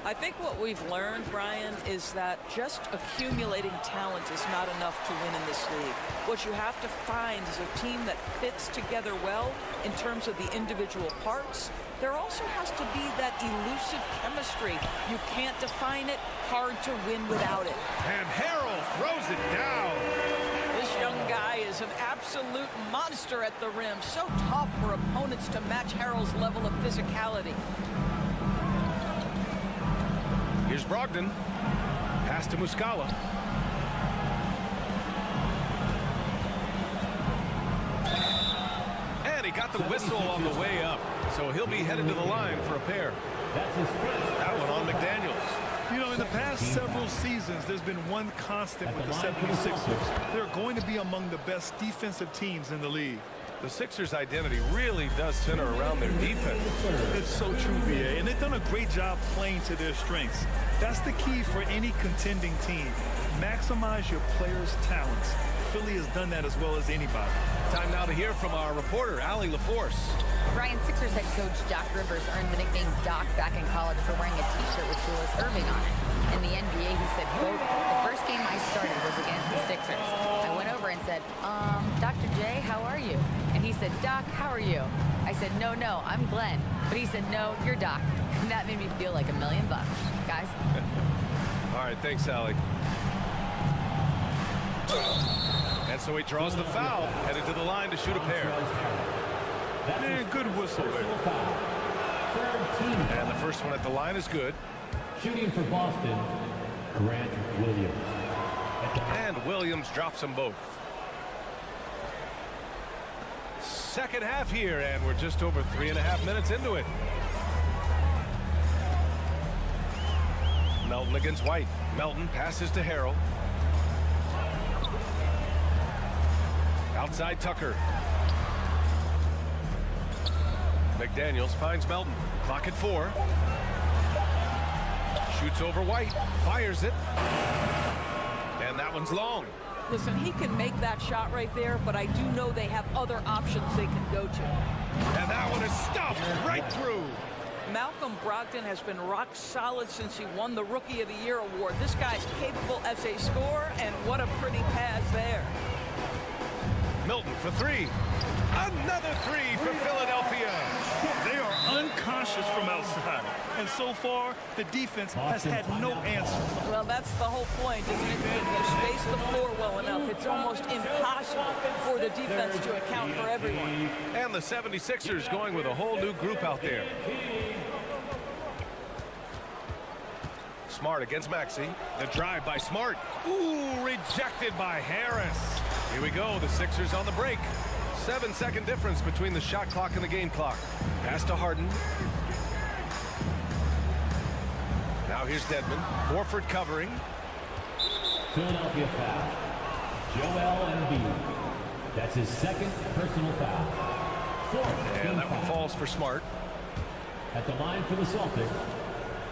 I think what we've learned, Brian, is that just accumulating talent is not enough to win in this league. What you have to find is a team that fits together well in terms of the individual parts. There also has to be that elusive chemistry. You can't define it, hard to win without it. And Harrell throws it down. This young guy is an absolute monster at the rim. So tough for opponents to match Harrell's level of physicality. Here's Brogdon. Pass to Muscala. And he got the whistle on the way up. So he'll be headed to the line for a pair. That one on McDaniels. You know, in the past several seasons, there's been one constant with the 76ers. They're going to be among the best defensive teams in the league. The Sixers' identity really does center around their defense. It's so true, B.A., and they've done a great job playing to their strengths. That's the key for any contending team. Maximize your players' talents. Philly has done that as well as anybody. Time now to hear from our reporter, Allie LaForce. Brian, Sixers head coach Doc Rivers earned the nickname Doc back in college for wearing a T-shirt with Julius Erving on it. In the NBA, he said, quote, "The first game I started was against the Sixers. I went over and said, Dr. J, how are you?" And he said, "Doc, how are you?" I said, no, I'm Glenn." But he said, "No, you're Doc." And that made me feel like $1 million, guys. All right, thanks, Allie. And so he draws the foul, headed to the line to shoot a pair. Yeah, good whistle there. And the first one at the line is good. Shooting for Boston, Grant Williams. And Williams drops them both. Second half here, and we're just over 3.5 minutes into it. Melton against White. Melton passes to Harrell. Outside Tucker. McDaniels finds Melton. Clock at 4. Shoots over White. Fires it. And that one's long. Listen, he can make that shot right there, but I do know they have other options they can go to. And that one is stuffed right through. Malcolm Brogdon has been rock solid since he won the Rookie of the Year award. This guy's capable as a scorer, and what a pretty pass there. Milton for three. Another three for Philadelphia. They are unconscious from outside. And so far, the defense has had no answer. Well, that's the whole point, isn't it? If you space the floor well enough, it's almost impossible for the defense to account for everyone. And the 76ers going with a whole new group out there. Smart against Maxey. The drive by Smart. Ooh, rejected by Harris. Here we go, the Sixers on the break. 7-second difference between the shot clock and the game clock. Pass to Harden. Now here's Dedmon. Horford covering. Philadelphia foul. Joel Embiid. That's his second personal foul. Fourth. And that one falls for Smart. At the line for the Celtics,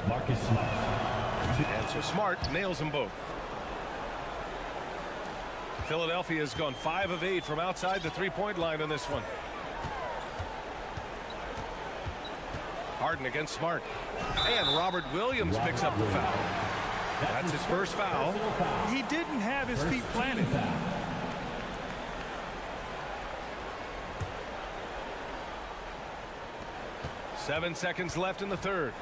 Marcus Smart. And so Smart nails them both. Philadelphia has gone 5 of 8 from outside the three-point line on this one. Harden against Smart. And Robert Williams picks up the foul. That's his first foul. He didn't have his feet planted. 7 seconds left in the third.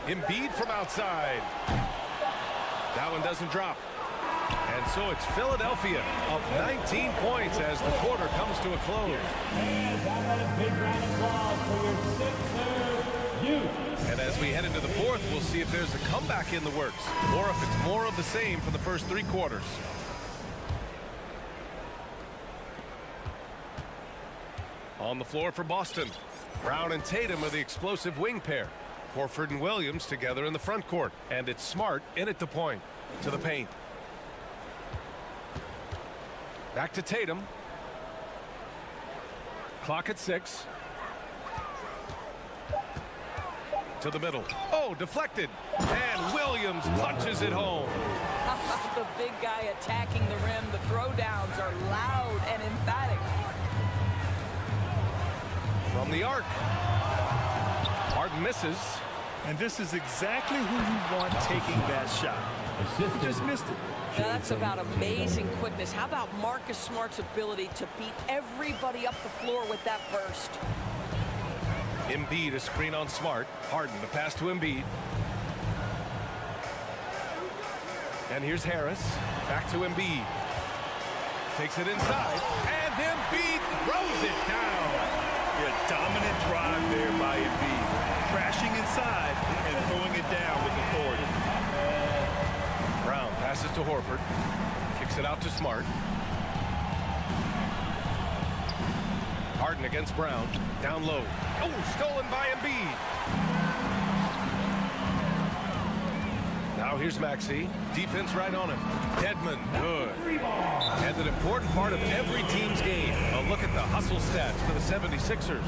Embiid from outside. That one doesn't drop. And so it's Philadelphia up 19 points as the quarter comes to a close. And a big round of applause for your Sixers. And as we head into the fourth, we'll see if there's a comeback in the works or if it's more of the same for the first 3 quarters. On the floor for Boston. Brown and Tatum are the explosive wing pair. Horford and Williams together in the front court. And it's Smart in at the point. To the paint. Back to Tatum. Clock at 6. To the middle. Oh, deflected. And Williams punches it home. The big guy attacking the rim. The throwdowns are loud and emphatic. From the arc. Harden misses. And this is exactly who you want taking that shot. He just missed it. Now that's about amazing quickness. How about Marcus Smart's ability to beat everybody up the floor with that burst? Embiid a screen on Smart. Harden the pass to Embiid. And here's Harris. Back to Embiid. Takes it inside. And Embiid throws it down. Yeah, dominant drive there by Embiid. Crashing inside and throwing it down with authority. Brown passes to Horford. Kicks it out to Smart. Harden against Brown. Down low. Oh, stolen by Embiid. Now here's Maxey. Defense right on him. Dedmon, good. And an important part of every team's game. A look at the hustle stats for the 76ers.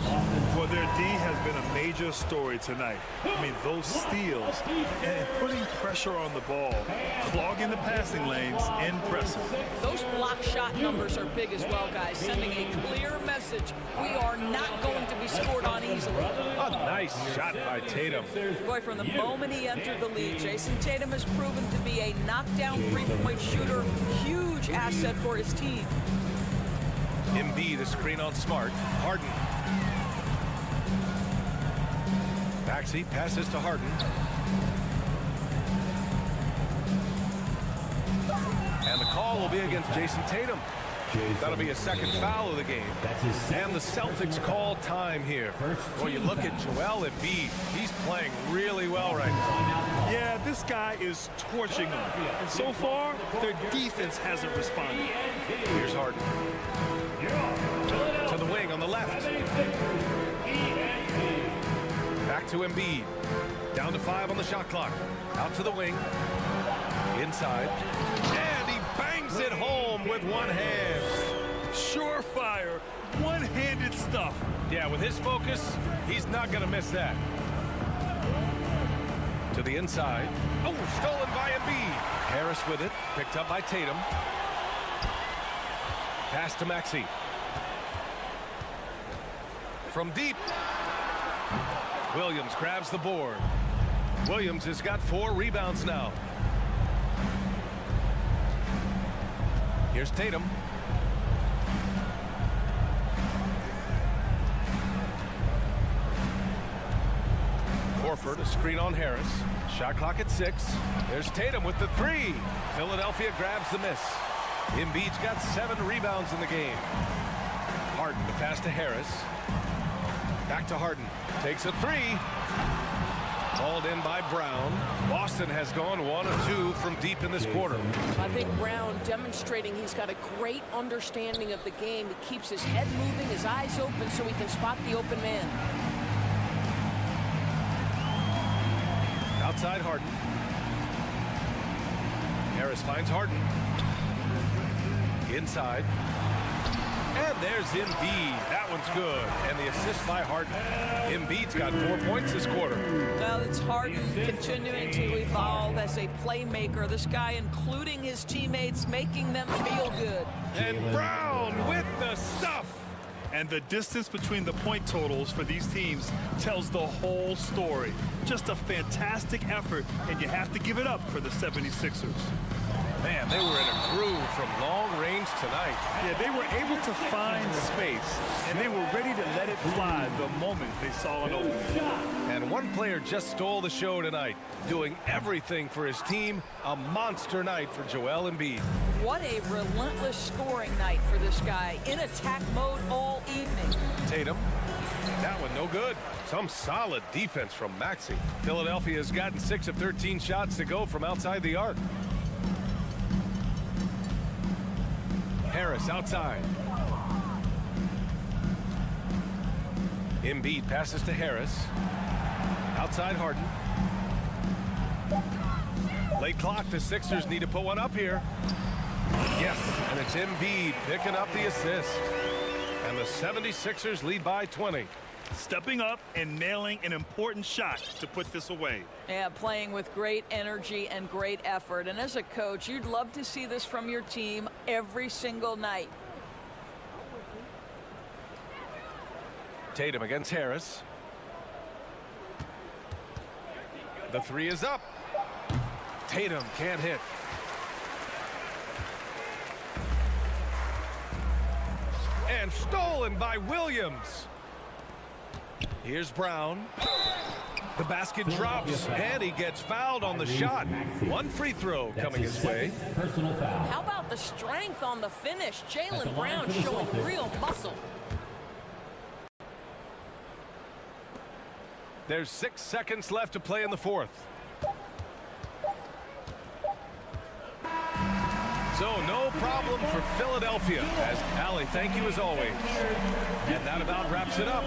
Well, their D has been a major story tonight. I mean, those steals and putting pressure on the ball, clogging the passing lanes, impressive. Those block shot numbers are big as well, guys, sending a clear message. We are not going to be scored on easily. A nice shot by Tatum. Boy, from the moment he entered the league, Jason Tatum has proven to be a knockdown three-point shooter. Huge asset for his team. Embiid a screen on Smart. Harden. Maxey passes to Harden. And the call will be against Jason Tatum. That'll be a second foul of the game. And the Celtics call time here. Well, you look at Joel Embiid. He's playing really well right now. Yeah, this guy is torching them. And so far, their defense hasn't responded. Here's Harden. To the wing on the left. Back to Embiid. Down to 5 on the shot clock. Out to the wing. Inside. And he bangs it home with one hand. Surefire, one-handed stuff. Yeah, with his focus, he's not going to miss that. To the inside. Oh, stolen by Embiid. Harris with it. Picked up by Tatum. Pass to Maxey. From deep. Williams grabs the board. Williams has got 4 rebounds now. Here's Tatum. Horford, a screen on Harris. Shot clock at 6. There's Tatum with the 3. Philadelphia grabs the miss. Embiid's got 7 rebounds in the game. Harden to pass to Harris. Back to Harden. Takes a 3. Called in by Brown. Boston has gone 1 of 2 from deep in this quarter. I think Brown demonstrating he's got a great understanding of the game. He keeps his head moving, his eyes open so he can spot the open man. Outside Harden. Harris finds Harden. Inside. And there's Embiid. That one's good. And the assist by Harden. Embiid's got 4 points this quarter. Well, it's Harden continuing to evolve as a playmaker. This guy, including his teammates, making them feel good. And Brown with the stuff. And the distance between the point totals for these teams tells the whole story. Just a fantastic effort, and you have to give it up for the 76ers. Man, they were in a groove from long range tonight. Yeah, they were able to find space, and they were ready to let it fly the moment they saw an opening. And one player just stole the show tonight, doing everything for his team. A monster night for Joel Embiid. What a relentless scoring night for this guy. In attack mode all evening. Tatum. That one no good. Some solid defense from Maxey. Philadelphia has gotten 6 of 13 shots to go from outside the arc. Harris outside. Embiid passes to Harris. Outside Harden. Late clock. The Sixers need to put one up here. Yes, and it's Embiid picking up the assist. And the 76ers lead by 20. Stepping up and nailing an important shot to put this away. Yeah, playing with great energy and great effort. And as a coach, you'd love to see this from your team every single night. Tatum against Harris. The 3 is up. Tatum can't hit. And stolen by Williams. Here's Brown. The basket drops, and he gets fouled on the shot. 1 free throw coming his way. How about the strength on the finish? Jaylen Brown showing real muscle. There's 6 seconds left to play in the 4th. So no problem for Philadelphia. As Allie, thank you as always. And that about wraps it up.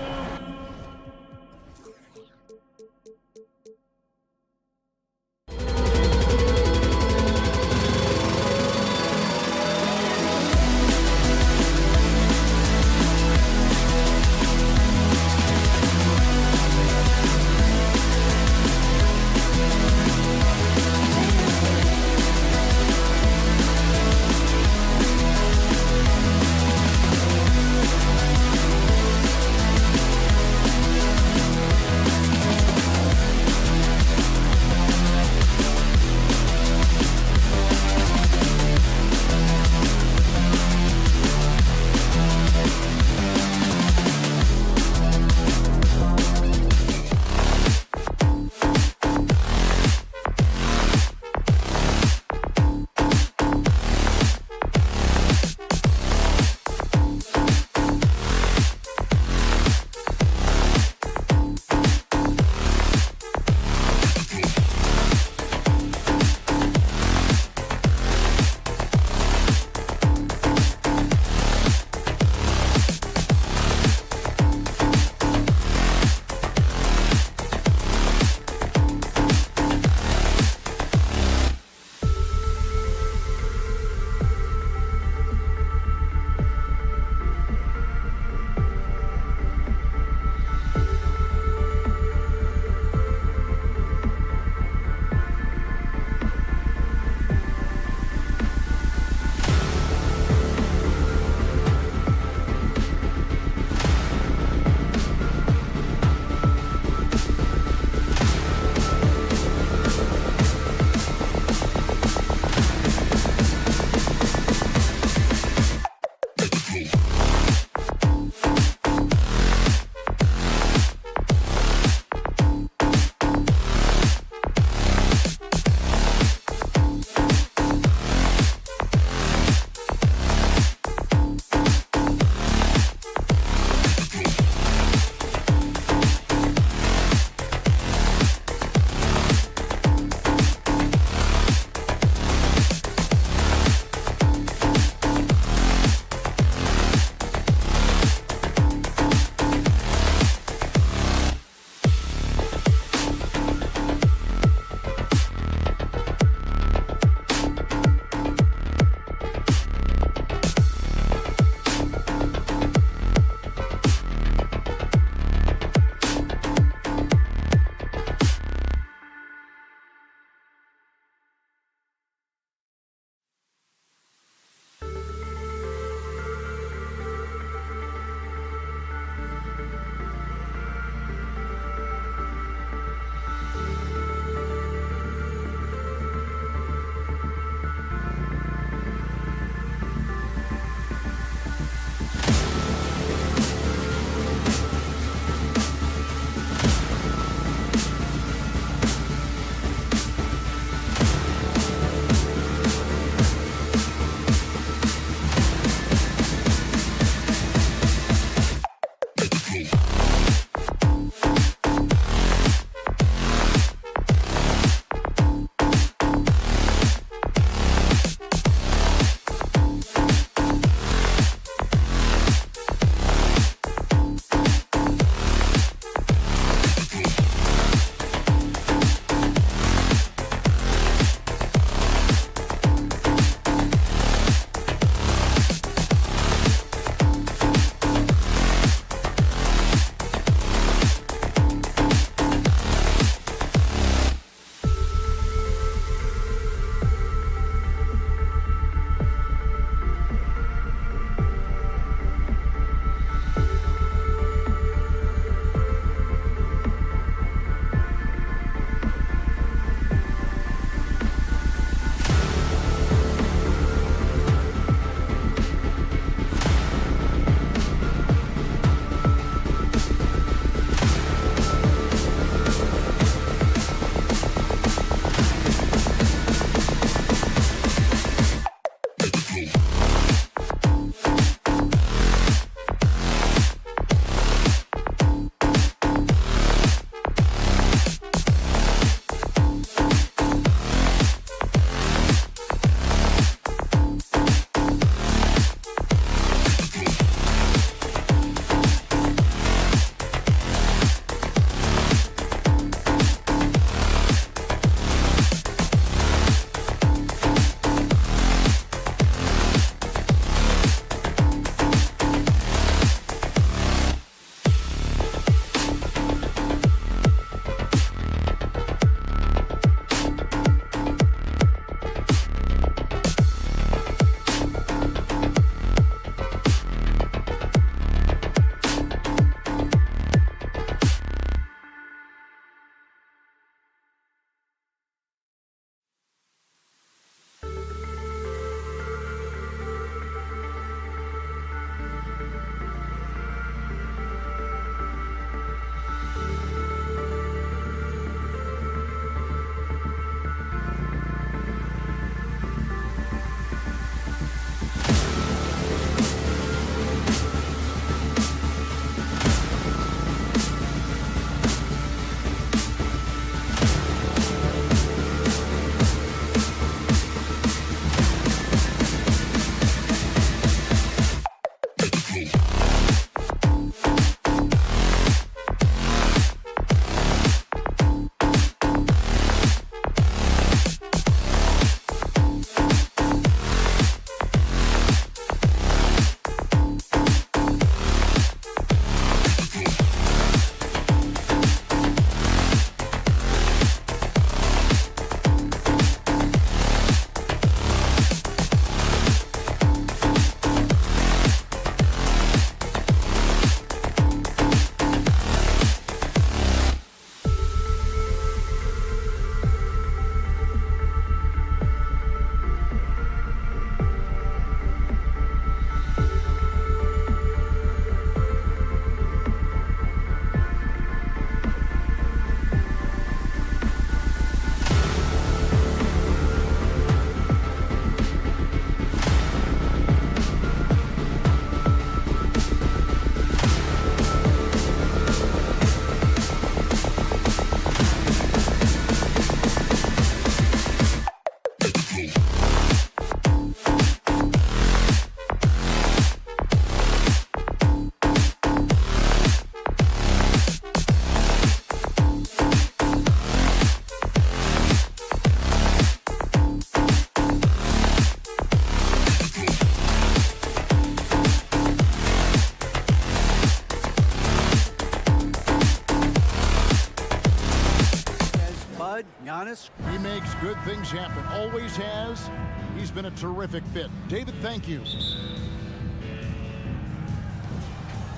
Giannis. He makes good things happen. Always has. He's been a terrific fit. David, thank you.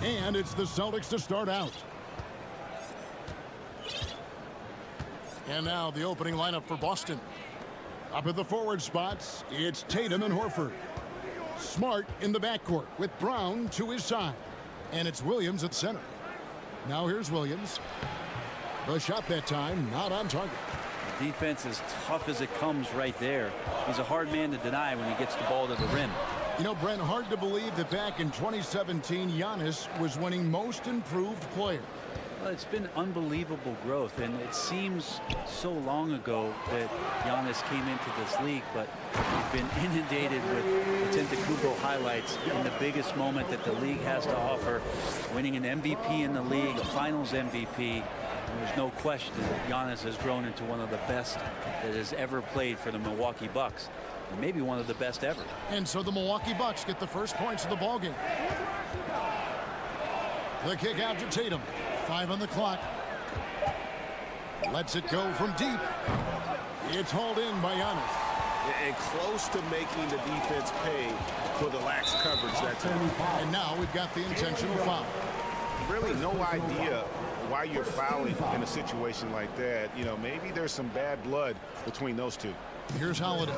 And it's the Celtics to start out. And now the opening lineup for Boston. Up at the forward spots, it's Tatum and Horford. Smart in the backcourt with Brown to his side. And it's Williams at center. Now here's Williams. The shot that time, not on target. Defense as tough as it comes right there. He's a hard man to deny when he gets the ball to the rim. You know, Brent, hard to believe that back in 2017, Giannis was winning Most Improved Player. Well, it's been unbelievable growth, and it seems so long ago that Giannis came into this league, but we've been inundated with Antetokounmpo highlights in the biggest moment that the league has to offer, winning an MVP in the league, a Finals MVP. And there's no question that Giannis has grown into one of the best that has ever played for the Milwaukee Bucks, and maybe one of the best ever. And so the Milwaukee Bucks get the first points of the ballgame. The kick out to Tatum. 5 on the clock. Lets it go from deep. It's hauled in by Giannis. And close to making the defense pay for the lax coverage that time. And now we've got the intentional foul. Really no idea why you're fouling in a situation like that. You know, maybe there's some bad blood between those two. Here's Holiday.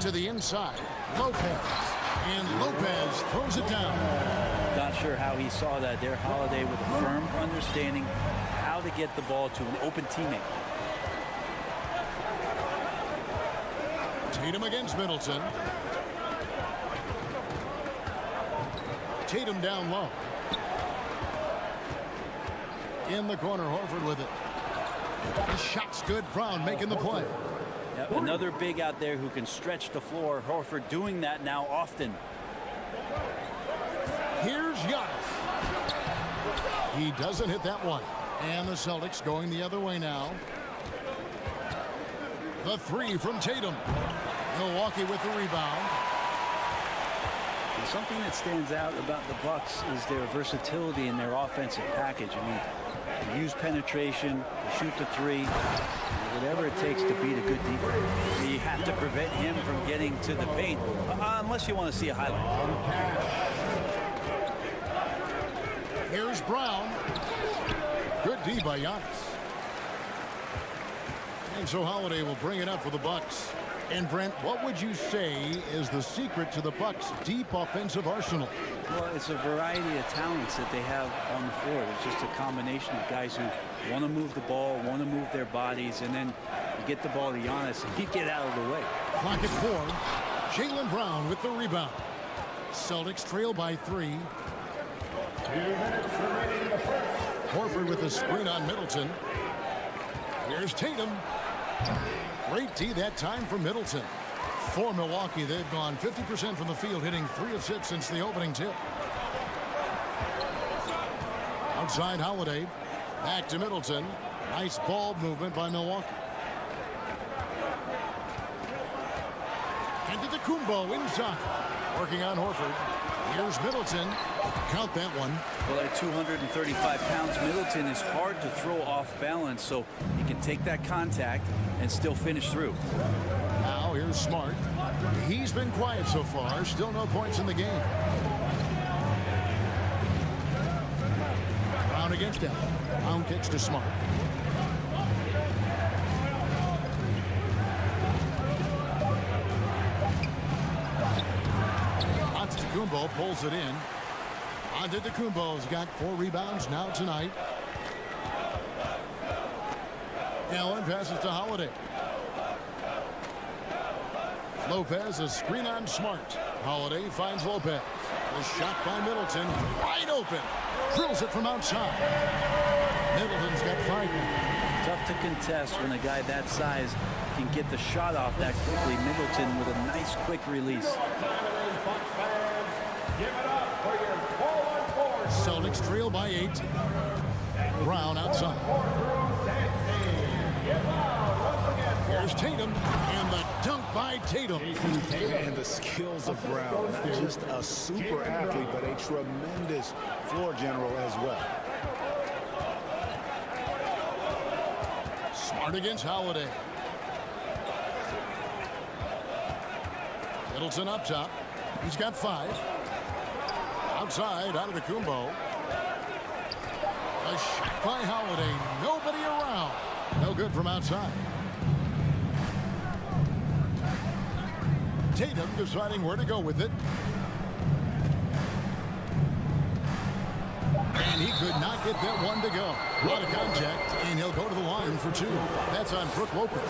To the inside, Lopez, and Lopez throws it down. Not sure how he saw that there. Holiday with a firm understanding how to get the ball to an open teammate. Tatum against Middleton. Tatum down low. In the corner, Horford with it. The shot's good. Brown making the play. Yep, another big out there who can stretch the floor. Horford doing that now often. Here's Giannis. He doesn't hit that one. And the Celtics going the other way now. The three from Tatum. Milwaukee with the rebound. And something that stands out about the Bucks is their versatility in their offensive package. I mean, they use penetration, they shoot the three, whatever it takes to beat a good defense. You have to prevent him from getting to the paint, unless you want to see a highlight. Here's Brown. Good D by Giannis. And so Holiday will bring it up for the Bucks. And Brent, what would you say is the secret to the Bucks' deep offensive arsenal? Well, it's a variety of talents that they have on the floor. It's just a combination of guys who want to move the ball, want to move their bodies, and then you get the ball to Giannis and you get out of the way. Clock at 4. Jaylen Brown with the rebound. Celtics trail by 3. 2 minutes remaining in the first. Horford with the screen on Middleton. Here's Tatum. Great D that time for Middleton. For Milwaukee, they've gone 50% from the field, hitting 3 of 6 since the opening tip. Outside Holiday. Back to Middleton. Nice ball movement by Milwaukee. And to the Kumbo inside. Working on Horford. Here's Middleton. Count that one. Well, at 235 pounds, Middleton is hard to throw off balance, so he can take that contact and still finish through. Now here's Smart. He's been quiet so far. Still no points in the game. Brown against him. Brown kicks to Smart. Antetokounmpo pulls it in. Antetokounmpo's got 4 rebounds now tonight. Allen passes to Holiday. Lopez, a screen on Smart. Holiday finds Lopez. The shot by Middleton, wide open. Drills it from outside. Middleton's got 5 now. Tough to contest when a guy that size can get the shot off that quickly. Middleton with a nice quick release. Celtics trail by 8. Brown outside. Here's Tatum, and the dunk by Tatum. And the skills of Brown, not just a super athlete, but a tremendous floor general as well. Smart against Holiday. Middleton up top. He's got 5. Outside, Antetokounmpo. A shot by Holiday. Nobody around. No good from outside. Tatum deciding where to go with it. And And he could not get that one to go. A lot of contact, and he'll go to the line for 2. That's on Brook Lopez.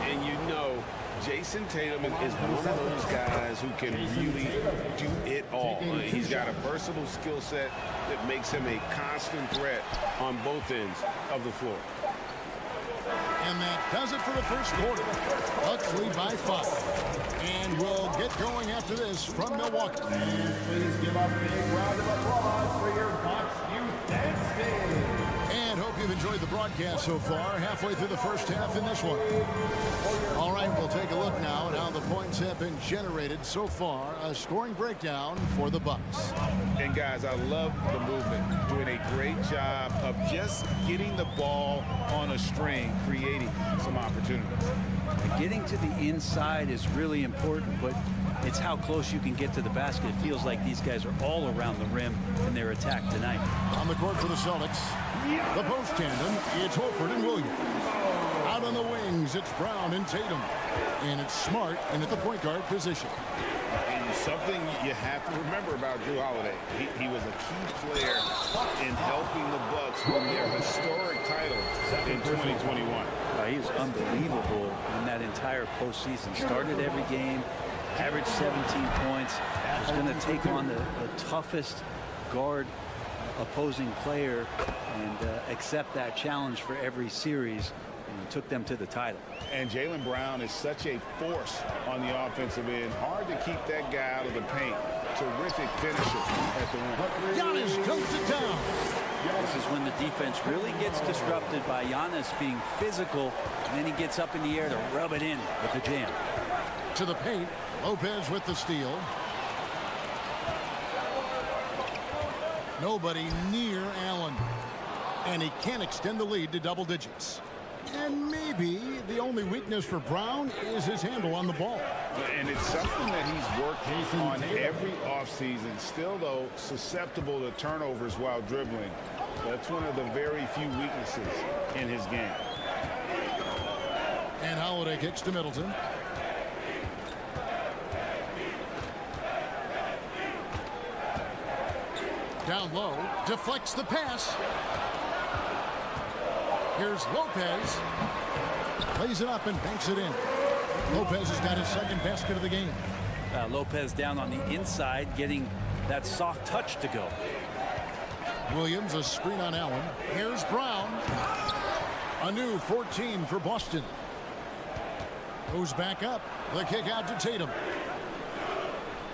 And you know, Jason Tatum is one of those guys who can really do it all. He's got a versatile skill set that makes him a constant threat on both ends of the floor. And that does it for the first quarter. Bucks lead by 5. And we'll get going after this from Milwaukee. And please give a big round of applause for your Bucks Youth Dance Team. And hope you've enjoyed the broadcast so far, halfway through the first half in this one. All right, we'll take a look now at how the points have been generated so far. A scoring breakdown for the Bucks. And guys, I love the movement. Doing a great job of just getting the ball on a string, creating some opportunities. Getting to the inside is really important, but it's how close you can get to the basket. It feels like these guys are all around the rim in their attack tonight. On the court for the Celtics, the post tandem, it's Horford and Williams. Out on the wings, it's Brown and Tatum. And it's Smart in at the point guard position. And something you have to remember about Jrue Holiday, he was a key player in helping the Bucks win their historic title in 2021. He was unbelievable in that entire postseason. Started every game, averaged 17 points. Was going to take on the toughest guard opposing player and accept that challenge for every series, and took them to the title. And Jaylen Brown is such a force on the offensive end. Hard to keep that guy out of the paint. Terrific finisher at the rim. Giannis comes to town. This is when the defense really gets disrupted by Giannis being physical, and then he gets up in the air to rub it in with the jam. To the paint, Lopez with the steal. Nobody near Allen. And he can't extend the lead to double digits. And maybe the only weakness for Brown is his handle on the ball. And it's something that he's worked on every offseason. Still, though, susceptible to turnovers while dribbling. That's one of the very few weaknesses in his game. And Holiday kicks to Middleton. Down low, deflects the pass. Here's Lopez. Plays it up and banks it in. Lopez has got his second basket of the game. Lopez down on the inside, getting that soft touch to go. Williams, a screen on Allen. Here's Brown. A new 14 for Boston. Goes back up. The kick out to Tatum.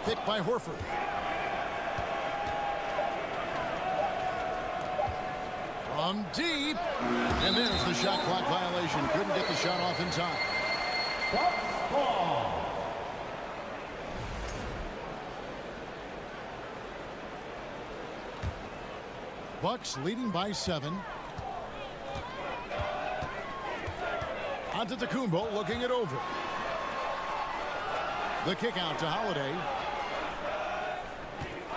Picked by Horford. From deep. And there's the shot clock violation. Couldn't get the shot off in time. Bucks leading by 7. Antetokounmpo looking it over. The kick out to Holiday.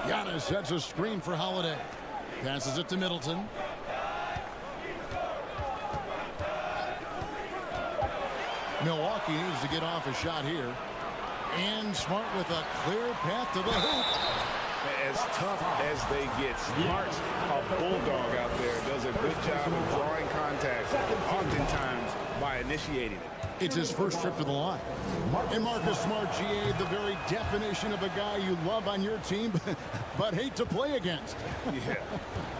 Giannis sets a screen for Holiday. Passes it to Middleton. Milwaukee needs to get off a shot here. And Smart with a clear path to the hoop. As tough as they get, Smart's a bulldog out there. Does a good job of drawing contact, oftentimes by initiating it. It's his first trip to the line. And Marcus Smart, GA, the very definition of a guy you love on your team, but hate to play against. Yeah,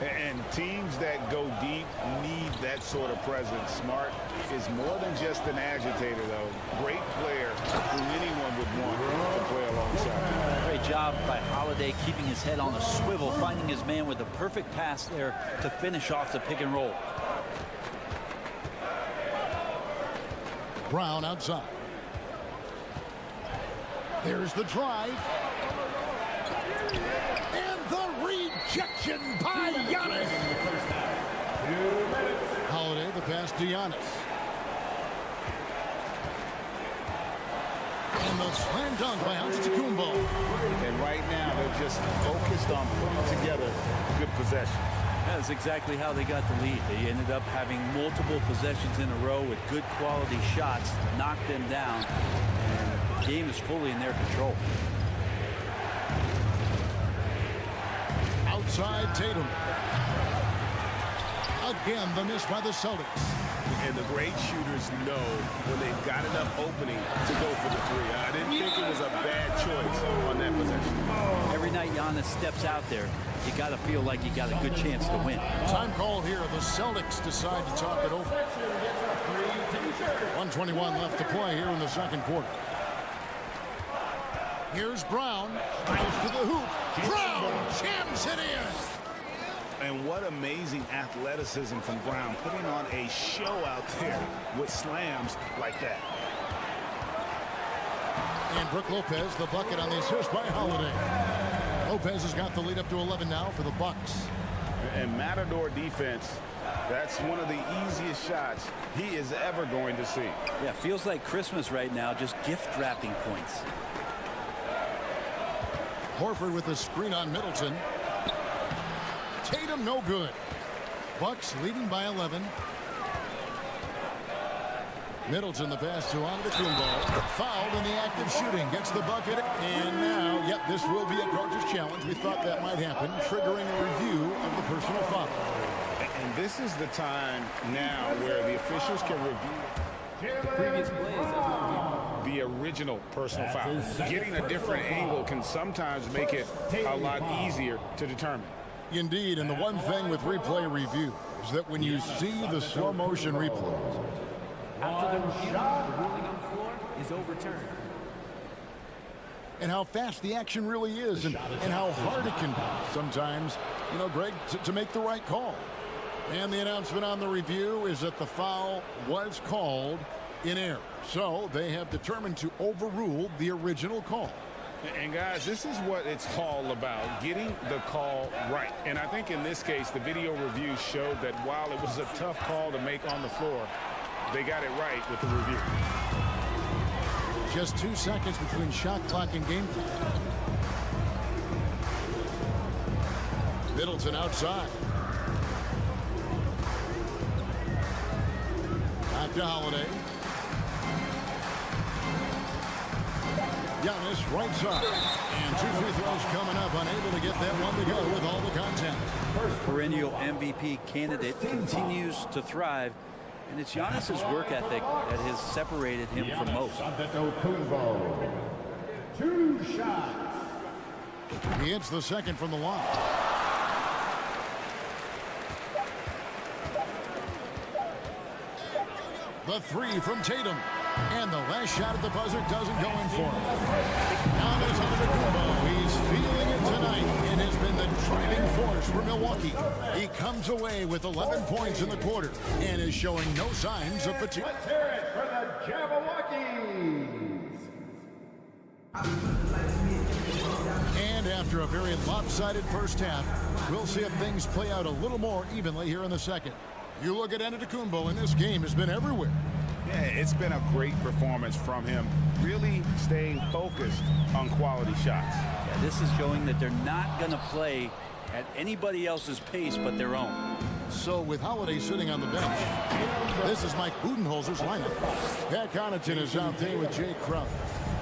and teams that go deep need that sort of presence. Smart is more than just an agitator, though. Great player who anyone would want to play alongside. Great job by Holiday keeping his head on a swivel, finding his man with the perfect pass there to finish off the pick and roll. Brown outside. There's the drive. And the rejection by Giannis. Holiday, the pass to Giannis. And the slam dunk by Antetokounmpo. And right now, they're just focused on putting together good possession. That's exactly how they got the lead. They ended up having multiple possessions in a row with good quality shots, knocked them down, and the game is fully in their control. Out outside Tatum. Again, the miss by the Celtics. And the great shooters know when they've got enough opening to go for the three. I didn't think it was a bad choice on that possession. Every night Giannis steps out there, you got to feel like you got a good chance to win. Time called here. The Celtics decide to talk it over. 1:21 left to play here in the second quarter. Here's Brown. Goes to the hoop. Brown jams it in. And what amazing athleticism from Brown, putting on a show out there with slams like that. And Brook Lopez, the bucket on the assist by Holiday. Lopez has got the lead up to 11 now for the Bucks. And Matador defense, that's one of the easiest shots he is ever going to see. Yeah, feels like Christmas right now, just gift wrapping points. Horford with the screen on Middleton. Tatum no good. Bucks leading by 11. Middleton the pass to Antetokounmpo. Fouled in the act of shooting. Gets the bucket. And now, yep, this will be a coach's challenge. We thought that might happen, triggering a review of the personal foul. And this is the time now where the officials can review Previous plays the original personal foul. Getting a different angle can sometimes make it a lot easier to determine. Indeed, and the one thing with replay review is that when you see the slow motion replays, after the review, the ruling on the floor is overturned. and how fast the action really is, and how hard it can be sometimes, you know, Greg, to make the right call. And the announcement on the review is that the foul was called in error. So they have determined to overrule the original call. And guys, this is what it's all about, getting the call right. And I think in this case, the video review showed that while it was a tough call to make on the floor, they got it right with the review. Just 2 seconds between shot clock and game clock. Middleton outside. Back to Holiday. Giannis right side. And 2 free throws coming up. Unable to get that one to go with all the contact. Perennial MVP candidate continues to thrive. And it's Giannis's work ethic that has separated him from most. 2 shots. He hits the second from the line. The 3 from Tatum. And the last shot at the buzzer doesn't go in for him. Now there's Antetokounmpo. He's feeling it tonight and has been the driving force for Milwaukee. He comes away with 11 points in the quarter and is showing no signs of fatigue. Let's hear it for the Jabberwockies. And after a very lopsided first half, we'll see if things play out a little more evenly here in the second. You look at Antetokounmpo, and this game has been everywhere. Yeah, it's been a great performance from him, really staying focused on quality shots. Yeah, this is showing that they're not going to play at anybody else's pace but their own. So with Holiday sitting on the bench, this is Mike Budenholzer's lineup. Pat Connaughton is out there with Jay Crowder.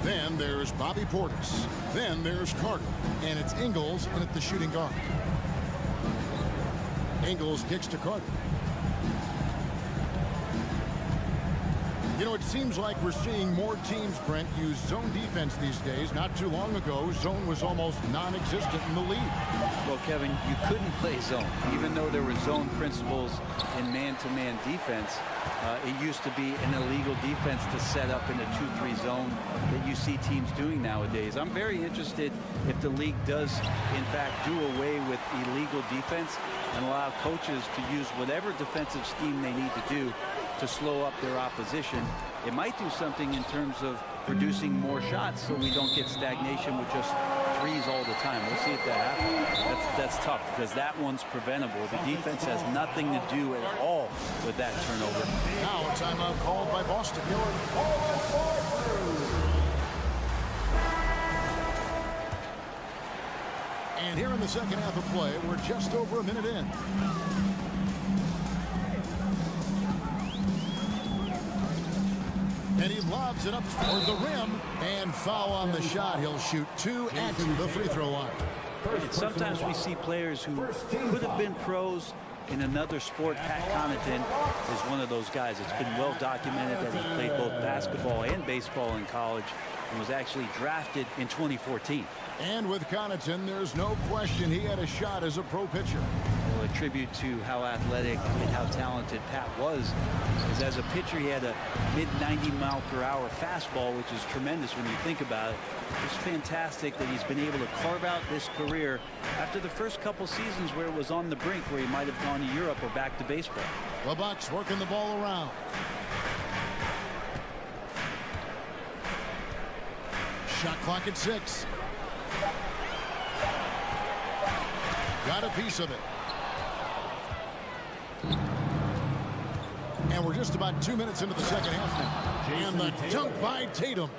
Then there's Bobby Portis. Then there's Carter. And it's Ingles in at the shooting guard. Ingles kicks to Carter. You know, it seems like we're seeing more teams, Brent, use zone defense these days. Not too long ago, zone was almost non-existent in the league. Well, Kevin, you couldn't play zone. Even though there were zone principles in man-to-man defense, it used to be an illegal defense to set up in a 2-3 zone that you see teams doing nowadays. I'm very interested if the league does, in fact, do away with illegal defense and allow coaches to use whatever defensive scheme they need to do to slow up their opposition. It might do something in terms of producing more shots so we don't get stagnation with just threes all the time. We'll see if that happens. That's tough because that one's preventable. The defense has nothing to do at all with that turnover. Now a timeout called by Boston. And here in the second half of play, we're just over a minute in. And he lobs it up toward the rim. And foul on the shot. He'll shoot 2 at the free throw line. And sometimes we see players who could have been pros in another sport. Pat Connaughton is one of those guys. It's been well documented that he played both basketball and baseball in college and was actually drafted in 2014. And with Connaughton, there's no question he had a shot as a pro pitcher. Well, a tribute to how athletic and how talented Pat was is as a pitcher, he had a mid-90-mile-per-hour fastball, which is tremendous when you think about it. It's fantastic that he's been able to carve out this career after the first couple seasons where it was on the brink, where he might have gone to Europe or back to baseball. The Bucks working the ball around. Shot clock at 6. Got a piece of it. And we're just about 2 minutes into the second half now. And the dunk by Tatum.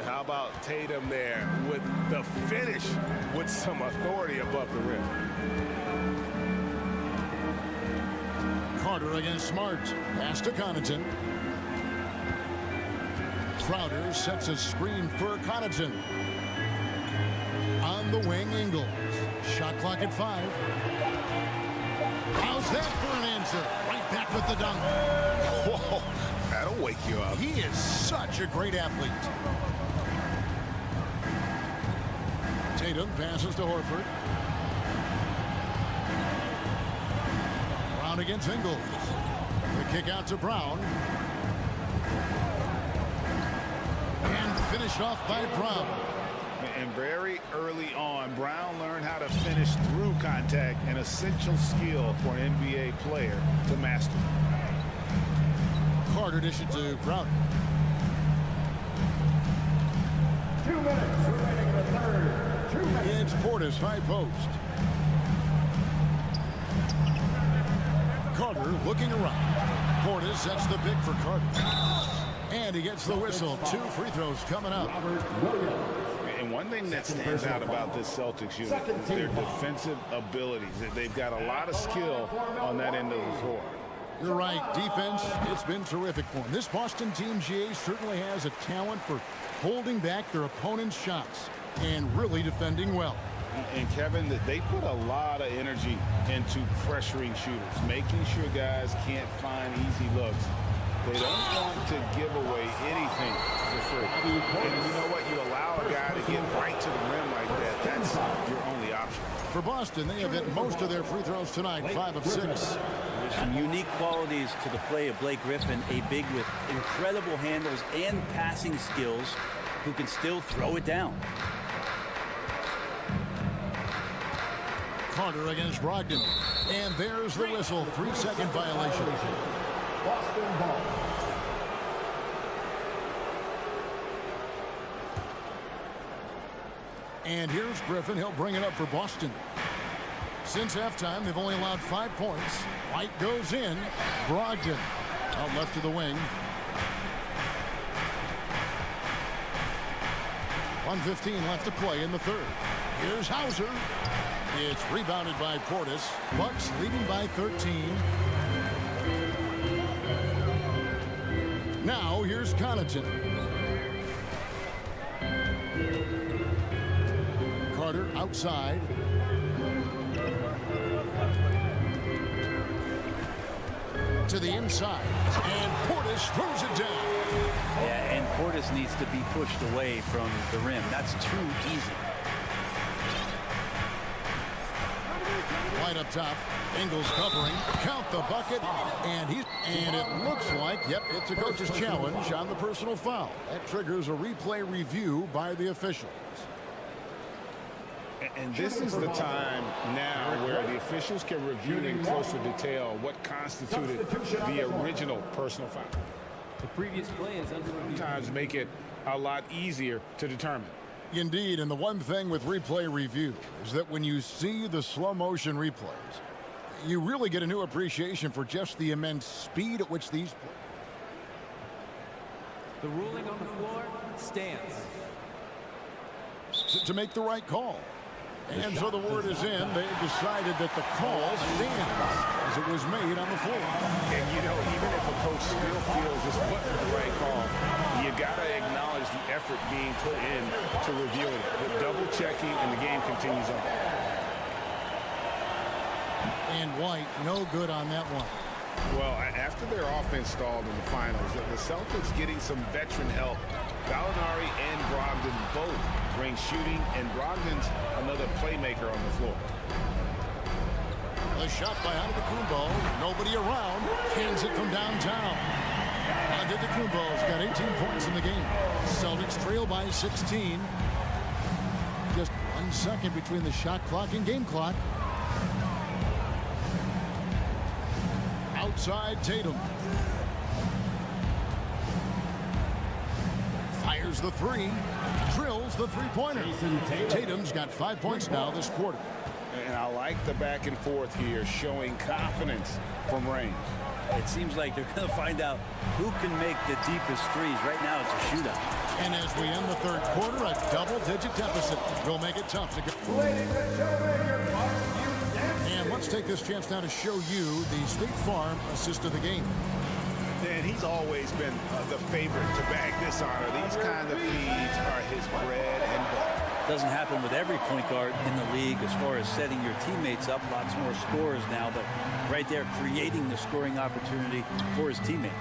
How about Tatum there with the finish with some authority above the rim. Carter against Smart. Pass to Connaughton. Crowder sets a screen for Connaughton. On the wing, Ingles. Shot clock at 5. How's that for an answer? Right back with the dunk. Whoa, that'll wake you up. He is such a great athlete. Tatum passes to Horford. Brown against Ingles. The kick out to Brown. And finished off by Brown. And very early on, Brown learned how to finish through contact, an essential skill for an NBA player to master. Carter dishes to Crowder. 2 minutes remaining in the third. 2 minutes. It's Portis, high post. Carter looking around. Portis sets the pick for Carter. And he gets the whistle. 2 free throws coming up. And one thing that stands out about this Celtics unit is their defensive abilities. They've got a lot of skill on that end of the floor. You're right. Defense, it's been terrific for them. This Boston team, GA, certainly has a talent for holding back their opponent's shots and really defending well. And Kevin, they put a lot of energy into pressuring shooters, making sure guys can't find easy looks. They don't want to give away anything for free. And you know what? You allow a guy to get right to the rim like that. That's your only option. For Boston, they have hit most of their free throws tonight, 5 of 6. There's some unique qualities to the play of Blake Griffin, a big with incredible handles and passing skills who can still throw it down. Carter against Brogdon. And there's the whistle. 3-second violation. Boston ball. And here's Griffin. He'll bring it up for Boston. Since halftime, they've only allowed 5 points. White goes in. Brogdon out left of the wing. 1:15 left to play in the third. Here's Hauser. It's rebounded by Portis. Bucks leading by 13. Now here's Connaughton. Carter outside. To the inside. And Portis throws it down. Yeah, and Portis needs to be pushed away from the rim. That's too easy. White up top. Ingles covering. Count the bucket. And it looks like, yep, it's a coach's challenge on the personal foul. That triggers a replay review by the officials. And this is the time now where the officials can review in closer detail what constituted the original personal foul. The previous play is under review. Sometimes make it a lot easier to determine. Indeed, and the one thing with replay review is that when you see the slow motion replays, you really get a new appreciation for just the immense speed at which these play. The ruling on the floor stands. To make the right call. And so the word is in. They've decided that the call stands as it was made on the floor. And, you know, even if a coach still feels this wasn't the right call, you got to acknowledge the effort being put in to reviewing it. But double-checking, and the game continues on. And White, no good on that one. Well, after their offense stalled in the finals, the Celtics getting some veteran help. Gallinari and Brogdon both bring shooting, and Brogdon's another playmaker on the floor. A shot by Antetokounmpo. Nobody around. Hands it from downtown. Antetokounmpo's got 18 points in the game. Celtics trail by 16. Just 1 second between the shot clock and game clock. Outside Tatum. Fires the three. Drills the three-pointer. Tatum's got 5 points now this quarter. And I like the back and forth here, showing confidence from range. It seems like they're going to find out who can make the deepest threes. Right now it's a shootout. And as we end the third quarter, a double-digit deficit will make it tough to get. And let's take this chance now to show you the State Farm assist of the game. And he's always been the favorite to bag this honor. These kind of feeds are his bread and butter. Doesn't happen with every point guard in the league as far as setting your teammates up. Lots more scorers now, but right there creating the scoring opportunity for his teammate.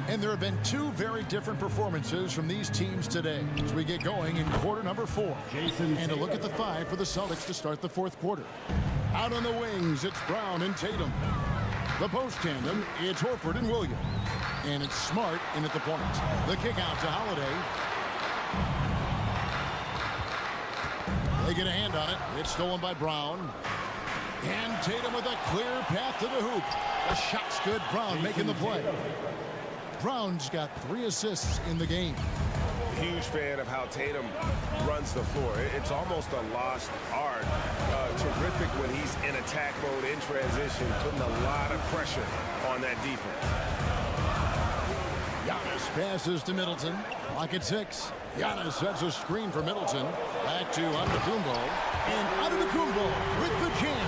And there have been two very different performances from these teams today as we get going in quarter number 4. And a look at the 5 for the Celtics to start the fourth quarter. Out on the wings, it's Brown and Tatum. The post tandem, it's Horford and Williams. And it's Smart in at the point. The kick out to Holiday. They get a hand on it. It's stolen by Brown. And Tatum with a clear path to the hoop. The shot's good. Brown making the play. Brown's got 3 assists in the game. Huge fan of how Tatum runs the floor. It's almost a lost art. Terrific when he's in attack mode, in transition, putting a lot of pressure on that defense. Giannis passes to Middleton. Clock at 6. Giannis sets a screen for Middleton. Back to Antetokounmpo. And Antetokounmpo with the jam.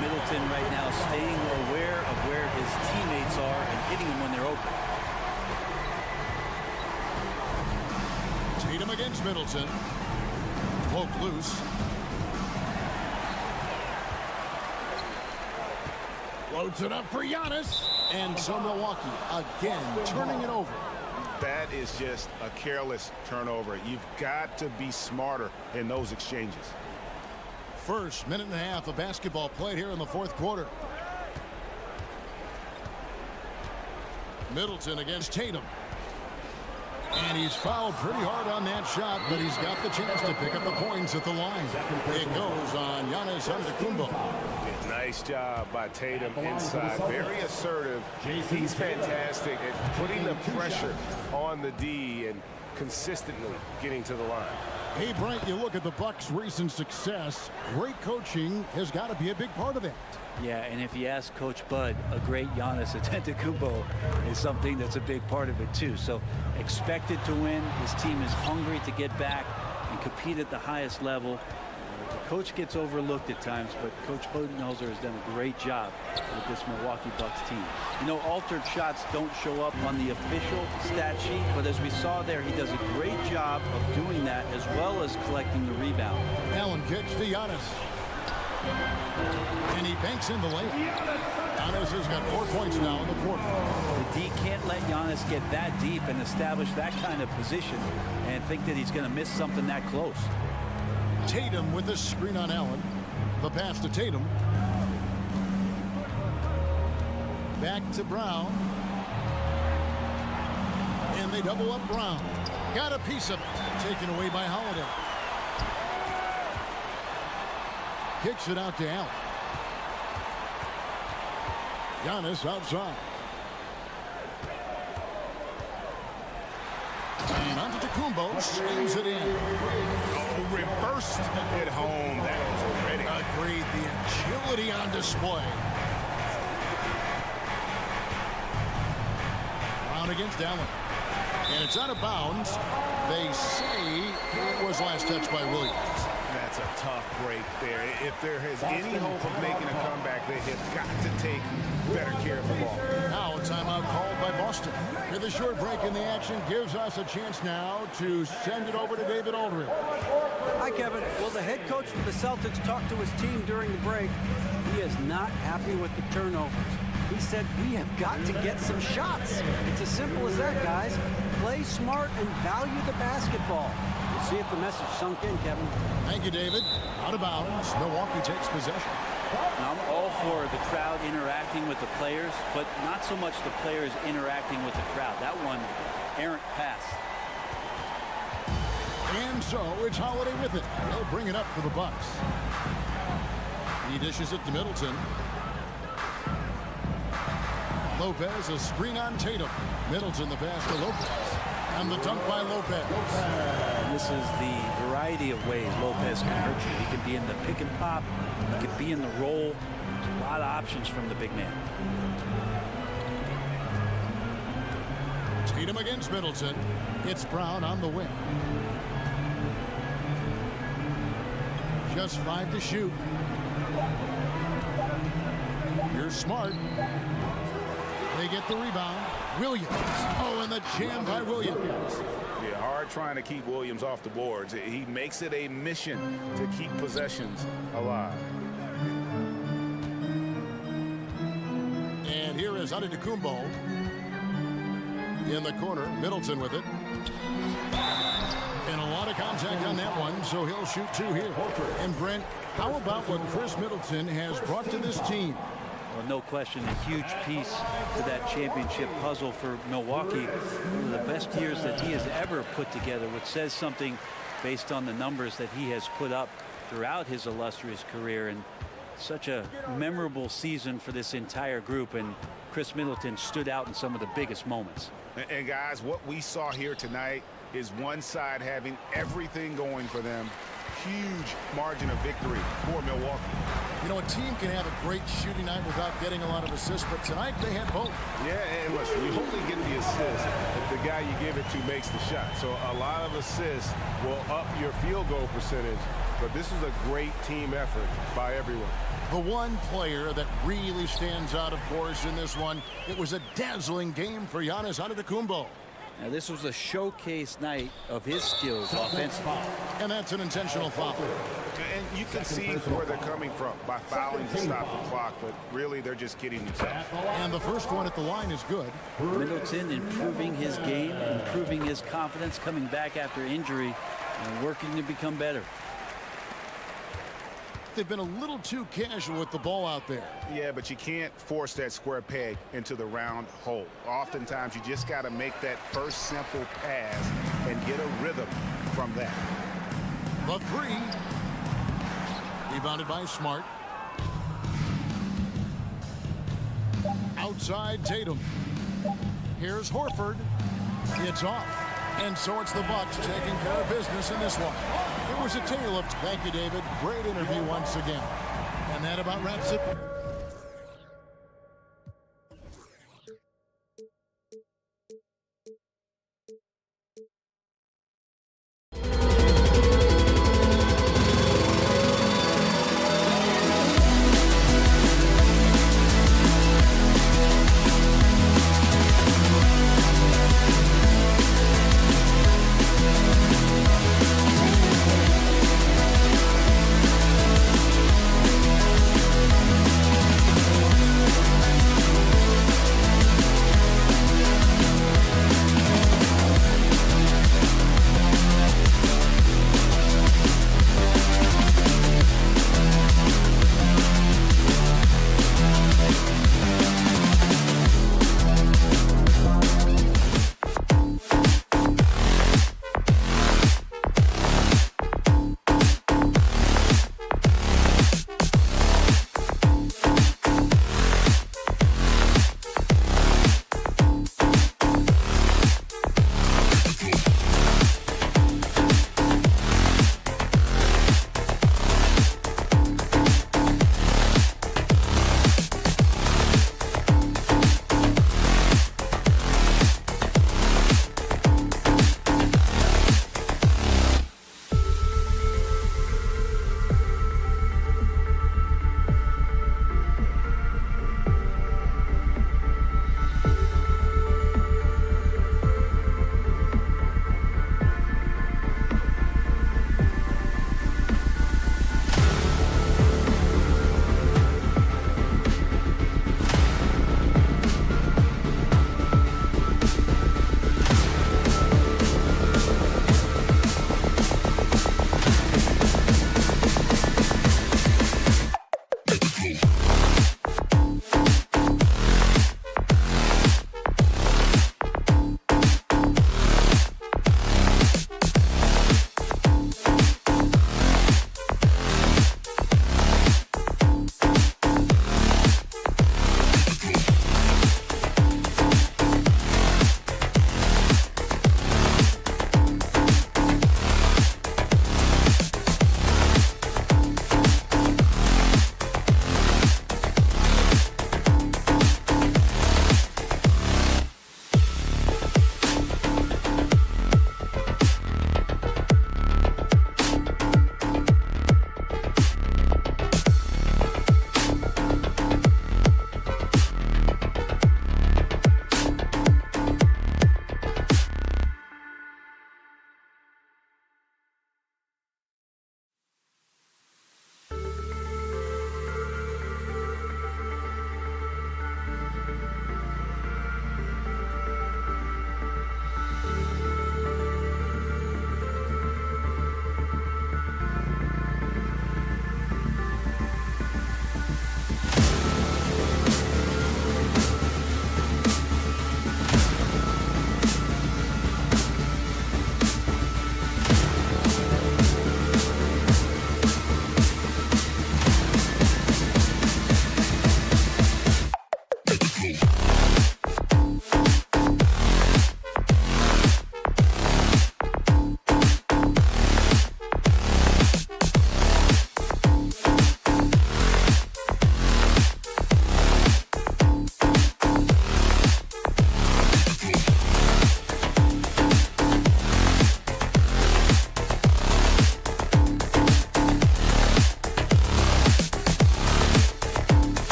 Middleton right now staying aware of where his teammates are and hitting them when they're open. Tatum against Middleton. Poke loose. Floats it up for Giannis. And so Milwaukee again turning it over. That is just a careless turnover. You've got to be smarter in those exchanges. First minute and a half of basketball played here in the fourth quarter. Middleton against Tatum. And he's fouled pretty hard on that shot, but he's got the chance to pick up the points at the line. It goes on Giannis Antetokounmpo. Nice job by Tatum inside. Very assertive. He's fantastic at putting the pressure on the D and consistently getting to the line. Hey, Brent, you look at the Bucks' recent success. Great coaching has got to be a big part of it. Yeah, and if you ask Coach Bud, a great Giannis Antetokounmpo is something that's a big part of it too. So expected to win. His team is hungry to get back and compete at the highest level. The coach gets overlooked at times, but Coach Budenholzer has done a great job with this Milwaukee Bucks team. You know, altered shots don't show up on the official stat sheet, but as we saw there, he does a great job of doing that as well as collecting the rebound. Allen kicks to Giannis. And he banks in the layup. Giannis has got 4 points now in the quarter. The D can't let Giannis get that deep and establish that kind of position and think that he's going to miss something that close. Tatum with the screen on Allen. The pass to Tatum. Back to Brown. And they double up Brown. Got a piece of it. Taken away by Holiday. Kicks it out to Allen. Giannis outside. And Antetokounmpo swings it in. Oh, reversed at home. That was already. Agreed. The agility on display. Brown against Allen. And it's out of bounds. They say it was last touched by Williams. That's a tough break there. If there is any hope of making a comeback, they have got to take better care of the ball. Now a timeout called by Boston. With a short break in the action gives us a chance now to send it over to David Aldridge. Hi, Kevin. Well, the head coach for the Celtics talked to his team during the break. He is not happy with the turnovers. He said, we have got to get some shots. It's as simple as that, guys. Play smart and value the basketball. We'll see if the message sunk in, Kevin. Thank you, David. Out of bounds. Milwaukee takes possession. Now, I'm all for the crowd interacting with the players, but not so much the players interacting with the crowd. That one, errant pass. And so it's Holiday with it. He'll bring it up for the Bucks. He dishes it to Middleton. Lopez, a screen on Tatum. Middleton, the pass to Lopez. And the dunk by Lopez. This is the variety of ways Lopez can hurt you. He can be in the pick and pop. He can be in the roll. A lot of options from the big man. Tatum against Middleton. It's Brown on the wing. Just 5 to shoot. Here's Smart. They get the rebound. Williams. Oh, and the jam by Williams. Yeah, hard trying to keep Williams off the boards. He makes it a mission to keep possessions alive. And here is Antetokounmpo in the corner. Middleton with it. And a lot of contact on that one, so he'll shoot 2 here. And Brent, how about what Chris Middleton has brought to this team? Well, no question, a huge piece to that championship puzzle for Milwaukee. One of the best years that he has ever put together, which says something based on the numbers that he has put up throughout his illustrious career. And such a memorable season for this entire group. And Chris Middleton stood out in some of the biggest moments. And guys, what we saw here tonight is one side having everything going for them. Huge margin of victory for Milwaukee. You know, a team can have a great shooting night without getting a lot of assists, but tonight they had both. Yeah, and listen, you only get the assist if the guy you give it to makes the shot. So a lot of assists will up your field goal percentage, but this is a great team effort by everyone. The one player that really stands out, of course, in this one, it was a dazzling game for Giannis Antetokounmpo. Now, this was a showcase night of his skills offensively. And that's an intentional foul. And you can see where they're coming from by fouling to stop the clock, but really they're just kidding themselves. And the first one at the line is good. Middleton improving his game, improving his confidence, coming back after injury, and working to become better. They've been a little too casual with the ball out there. Yeah, but you can't force that square peg into the round hole. Oftentimes, you just got to make that first simple pass and get a rhythm from that. The 3. Rebounded by Smart. Outside Tatum. Here's Horford. It's off. And so it's the Bucks taking care of business in this one. It was a tale of... Thank you, David. Great interview once again. And that about wraps it.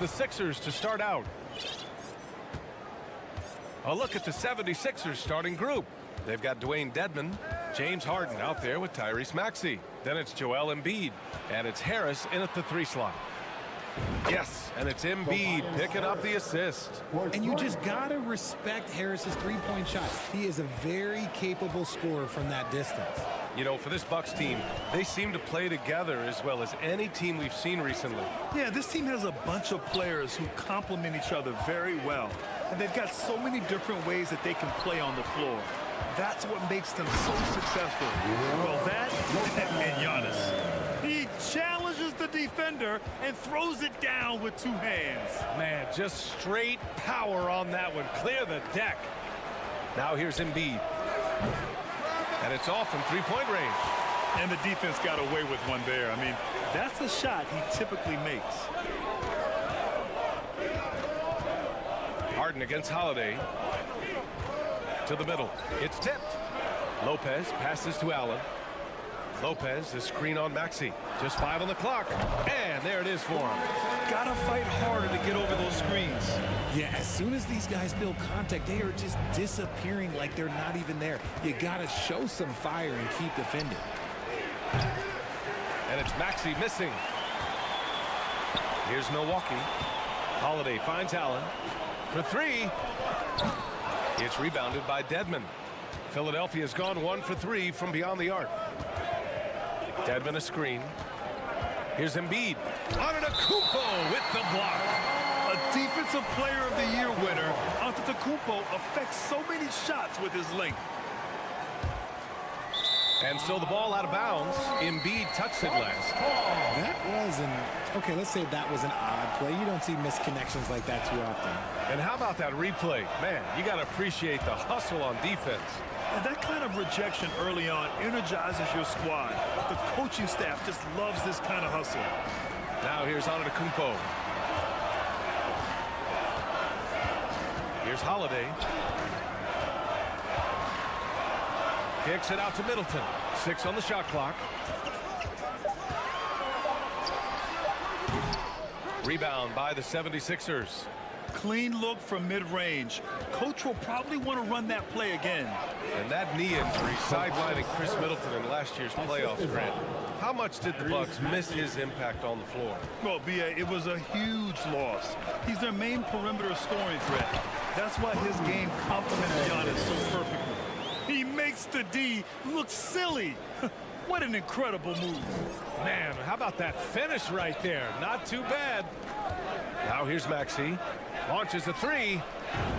the Sixers to start out. A look at the 76ers starting group. They've got Dwayne Dedmon, James Harden out there with Tyrese Maxey. Then it's Joel Embiid, and it's Harris in at the 3 slot. Yes, and it's Embiid picking up the assist. And you just gotta respect Harris's three-point shot. He is a very capable scorer from that distance. You know, for this Bucks team, they seem to play together as well as any team we've seen recently. Yeah, this team has a bunch of players who complement each other very well. And they've got so many different ways that they can play on the floor. That's what makes them so successful. Well, that and Giannis. He challenges the defender and throws it down with 2 hands. Man, just straight power on that one. Clear the deck. Now here's Embiid. And it's off from 3-point range. And the defense got away with one there. I mean, that's a shot he typically makes. Harden against Holiday. To the middle. It's tipped. Lopez passes to Allen. Lopez, the screen on Maxey. Just 5 on the clock. And there it is for him. Gotta fight harder to get over those screens. Yeah, as soon as these guys feel contact, they are just disappearing like they're not even there. You gotta show some fire and keep defending. And it's Maxey missing. Here's Milwaukee. Holiday finds Allen for 3. It's rebounded by Dedmon. Philadelphia's gone 1 for 3 from beyond the arc. Dedmon a screen. Here's Embiid. Antetokounmpo with the block. A Defensive Player of the Year winner, Antetokounmpo affects so many shots with his length. And so the ball out of bounds. Embiid touched it last. That was okay, let's say that was an odd play. You don't see misconnections like that too often. And how about that replay? Man, you got to appreciate the hustle on defense. And that kind of rejection early on energizes your squad. The coaching staff just loves this kind of hustle. Now here's Antetokounmpo. Here's Holiday. Kicks it out to Middleton. 6 on the shot clock. Rebound by the 76ers. Clean look from mid-range. Coach will probably want to run that play again. And that knee injury sidelining Chris Middleton in last year's playoffs, Grant. How much did the Bucks miss his impact on the floor? Well, B.A., it was a huge loss. He's their main perimeter scoring threat. That's why his game complements Giannis so perfectly. He makes the D look silly. What an incredible move. Man, how about that finish right there? Not too bad. Now here's Maxey. Launches a 3.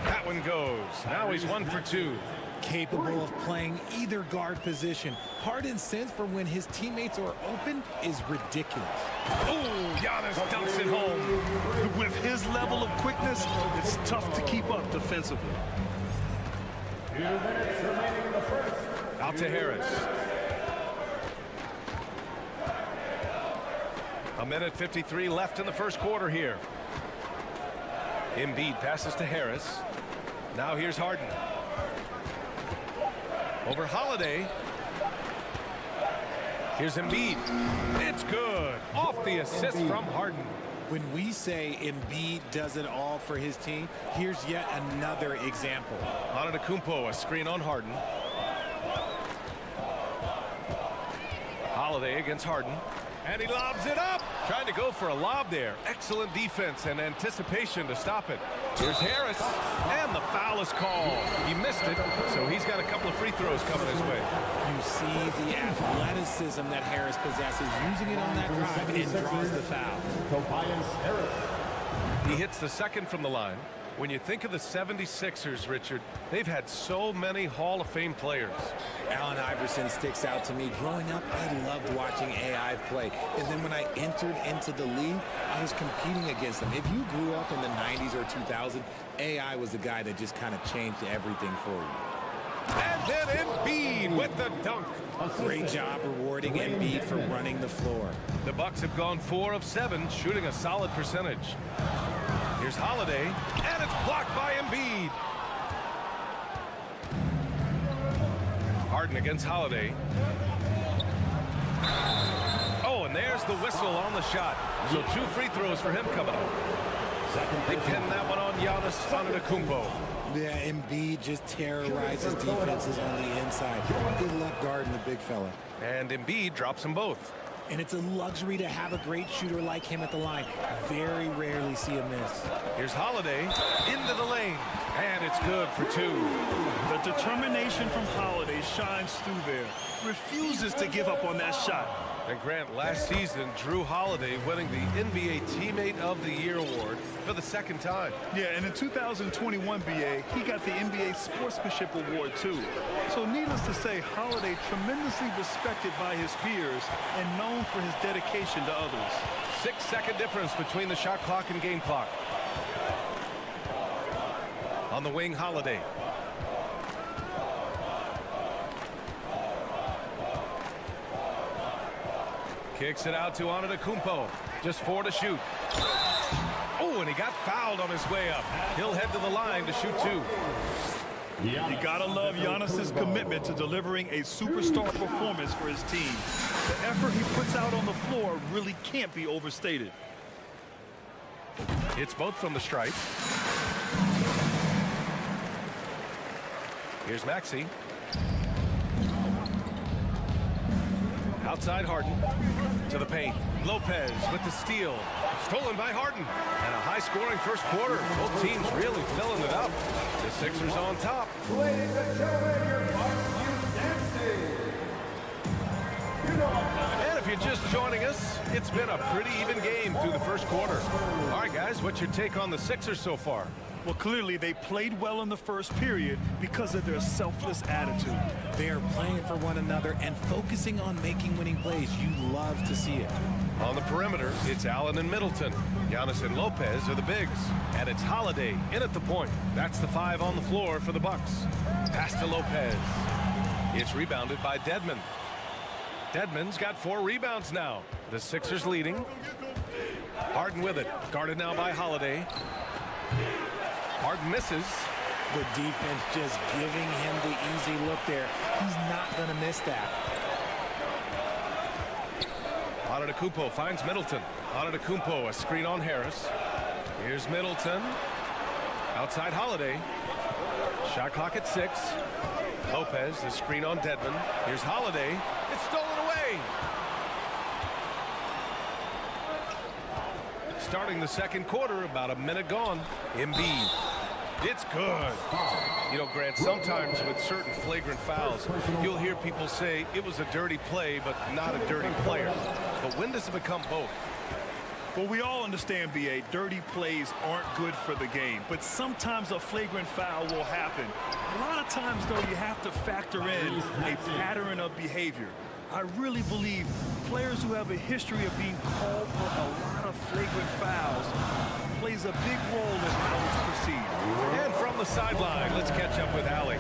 That one goes. Now he's 1 for 2. Capable of playing either guard position. Harden's sense for when his teammates are open is ridiculous. Ooh, Giannis dunks it home. With his level of quickness, it's tough to keep up defensively. Out to Harris. A minute 53 left in the first quarter here. Embiid passes to Harris. Now here's Harden. Over Holiday. Here's Embiid. It's good. Off the assist from Harden. When we say Embiid does it all for his team, here's yet another example. Antetokounmpo, a screen on Harden. Holiday against Harden. And he lobs it up. Trying to go for a lob there. Excellent defense and anticipation to stop it. Here's Harris. And the foul is called. He missed it, so he's got a couple of free throws coming his way. You see the athleticism that Harris possesses, using it on that drive and draws the foul. He hits the second from the line. When you think of the 76ers, Richard, they've had so many Hall of Fame players. Allen Iverson sticks out to me. Growing up, I loved watching AI play. And then when I entered into the league, I was competing against them. If you grew up in the 90s or 2000, AI was the guy that just kind of changed everything for you. And then Embiid with the dunk. Great job rewarding Embiid for running the floor. The Bucks have gone 4 of 7, shooting a solid percentage. Here's Holiday, and it's blocked by Embiid. Harden against Holiday. Oh, and there's the whistle on the shot. So 2 free throws for him coming up. They pin that one on Giannis Antetokounmpo. Yeah, Embiid just terrorizes defenses on the inside. Good luck guarding the big fella. And Embiid drops them both. And it's a luxury to have a great shooter like him at the line. Very rarely see a miss. Here's Holiday into the lane. And it's good for 2. The determination from Holiday shines through there. Refuses to give up on that shot. And Grant, last season, Drew Holiday winning the NBA Teammate of the Year award for the 2nd time. Yeah, and in 2021, BA, he got the NBA Sportsmanship Award, too. So needless to say, Holiday tremendously respected by his peers and known for his dedication to others. 6-second difference between the shot clock and game clock. On the wing, Holiday. Kicks it out to Antetokounmpo. Just 4 to shoot. Oh, and he got fouled on his way up. He'll head to the line to shoot 2. You gotta love Giannis's commitment to delivering a superstar performance for his team. The effort he puts out on the floor really can't be overstated. It's both from the stripe. Here's Maxey. Outside Harden to the paint. Lopez with the steal. Stolen by Harden. And a high-scoring first quarter. Both teams really filling it up. The Sixers on top. Ladies and gentlemen, your dancing. And if you're just joining us, it's been a pretty even game through the first quarter. All right, guys, what's your take on the Sixers so far? Well, clearly they played well in the first period because of their selfless attitude. They are playing for one another and focusing on making winning plays. You love to see it. On the perimeter, it's Allen and Middleton. Giannis and Lopez are the bigs. And it's Holiday in at the point. That's the 5 on the floor for the Bucks. Pass to Lopez. It's rebounded by Dedmon. Dedmon's got 4 rebounds now. The Sixers leading. Harden with it. Guarded now by Holiday. Harden misses. The defense just giving him the easy look there. He's not going to miss that. Antetokounmpo finds Middleton. Antetokounmpo, a screen on Harris. Here's Middleton. Outside Holiday. Shot clock at 6. Lopez, the screen on Dedmon. Here's Holiday. It's stolen away. Starting the second quarter, about a minute gone. Embiid. It's good. You know, Grant, sometimes with certain flagrant fouls, you'll hear people say it was a dirty play, but not a dirty player. But when does it become both? Well, we all understand, B.A., dirty plays aren't good for the game, but sometimes a flagrant foul will happen. A lot of times, though, you have to factor in a pattern of behavior. I really believe players who have a history of being called for a lot of flagrant fouls plays a big role in how it's perceived. And from the sideline, let's catch up with Allie.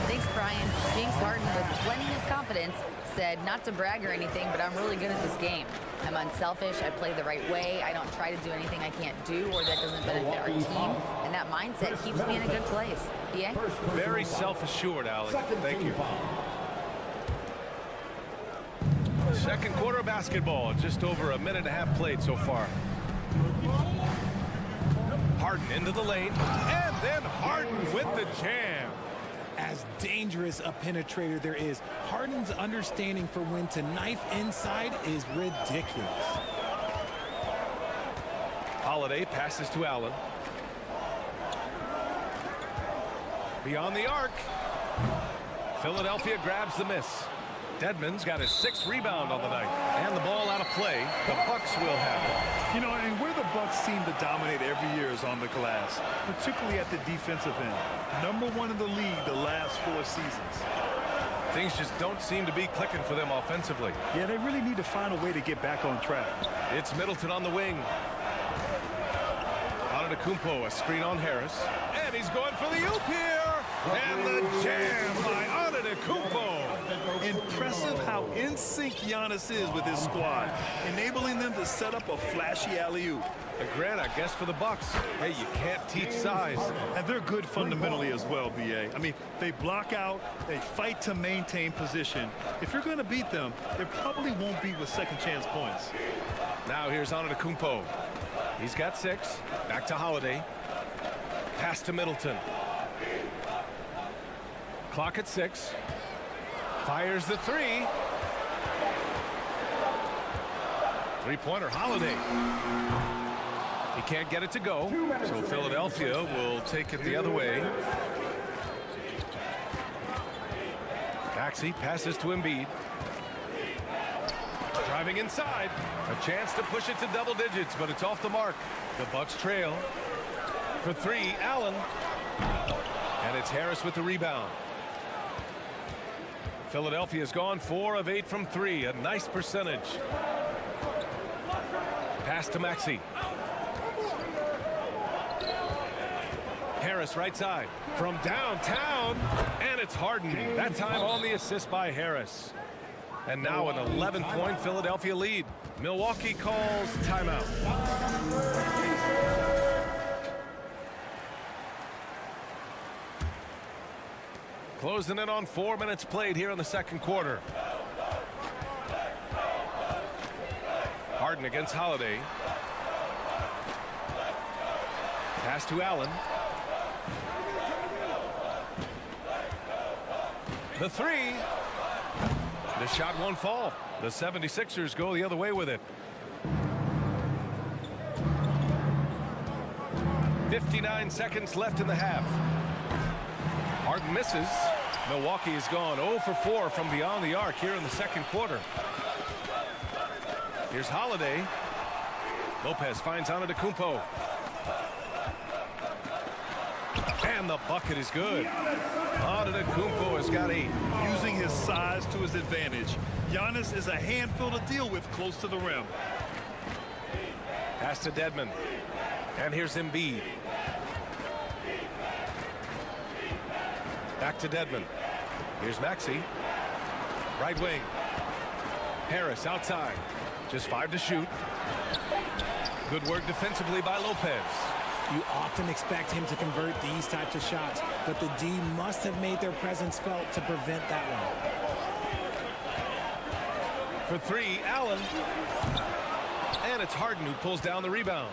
Thanks, Brian. James Harden, with plenty of confidence, said not to brag or anything, but I'm really good at this game. I'm unselfish. I play the right way. I don't try to do anything I can't do or that doesn't benefit our team. And that mindset keeps me in a good place. B.A.? Very self-assured, Allie. Thank you. Second quarter basketball, just over a minute and a half played so far. Harden into the lane, and then Harden with the jam. As dangerous a penetrator there is, Harden's understanding for when to knife inside is ridiculous. Holiday passes to Allen. Beyond the arc. Philadelphia grabs the miss. Dedmon's got his 6th rebound on the night. And the ball out of play. The Bucks will have it. You know, and where the Bucks seem to dominate every year is on the glass, particularly at the defensive end. #1 in the league the last 4 seasons. Things just don't seem to be clicking for them offensively. Yeah, they really need to find a way to get back on track. It's Middleton on the wing. Antetokounmpo, a screen on Harris. And he's going for the oop here. And the jam by Antetokounmpo. Impressive how in sync Giannis is with his squad, enabling them to set up a flashy alley-oop. And Grant, I guess for the Bucks, hey, you can't teach size. And they're good fundamentally as well, B.A. I mean, they block out, they fight to maintain position. If you're going to beat them, it probably won't be with second chance points. Now here's Antetokounmpo. He's got 6. Back to Holiday. Pass to Middleton. Clock at 6. Fires the 3. Three-pointer, Holiday. He can't get it to go, so Philadelphia will take it the other way. Maxey passes to Embiid. Driving inside. A chance to push it to double digits, but it's off the mark. The Bucks trail. For 3, Allen. And it's Harris with the rebound. Philadelphia's gone 4 of 8 from 3. A nice percentage. Pass to Maxey. Harris right side from downtown, and it's Harden. That time on the assist by Harris. And now an 11-point Philadelphia lead. Milwaukee calls timeout. Closing in on 4 minutes played here in the second quarter. Harden against Holiday. Pass to Allen. The 3. The shot won't fall. The 76ers go the other way with it. 59 seconds left in the half. Harden misses. Milwaukee has gone 0 for 4 from beyond the arc here in the second quarter. Here's Holiday. Lopez finds Antetokounmpo. And the bucket is good. Antetokounmpo has got 8. Using his size to his advantage. Giannis is a handful to deal with close to the rim. Pass to Dedmon. And here's Embiid. Back to Dedmon. Here's Maxey. Right wing. Harris outside. Just 5 to shoot. Good work defensively by Lopez. You often expect him to convert these types of shots, but the D must have made their presence felt to prevent that one. For 3, Allen. And it's Harden who pulls down the rebound.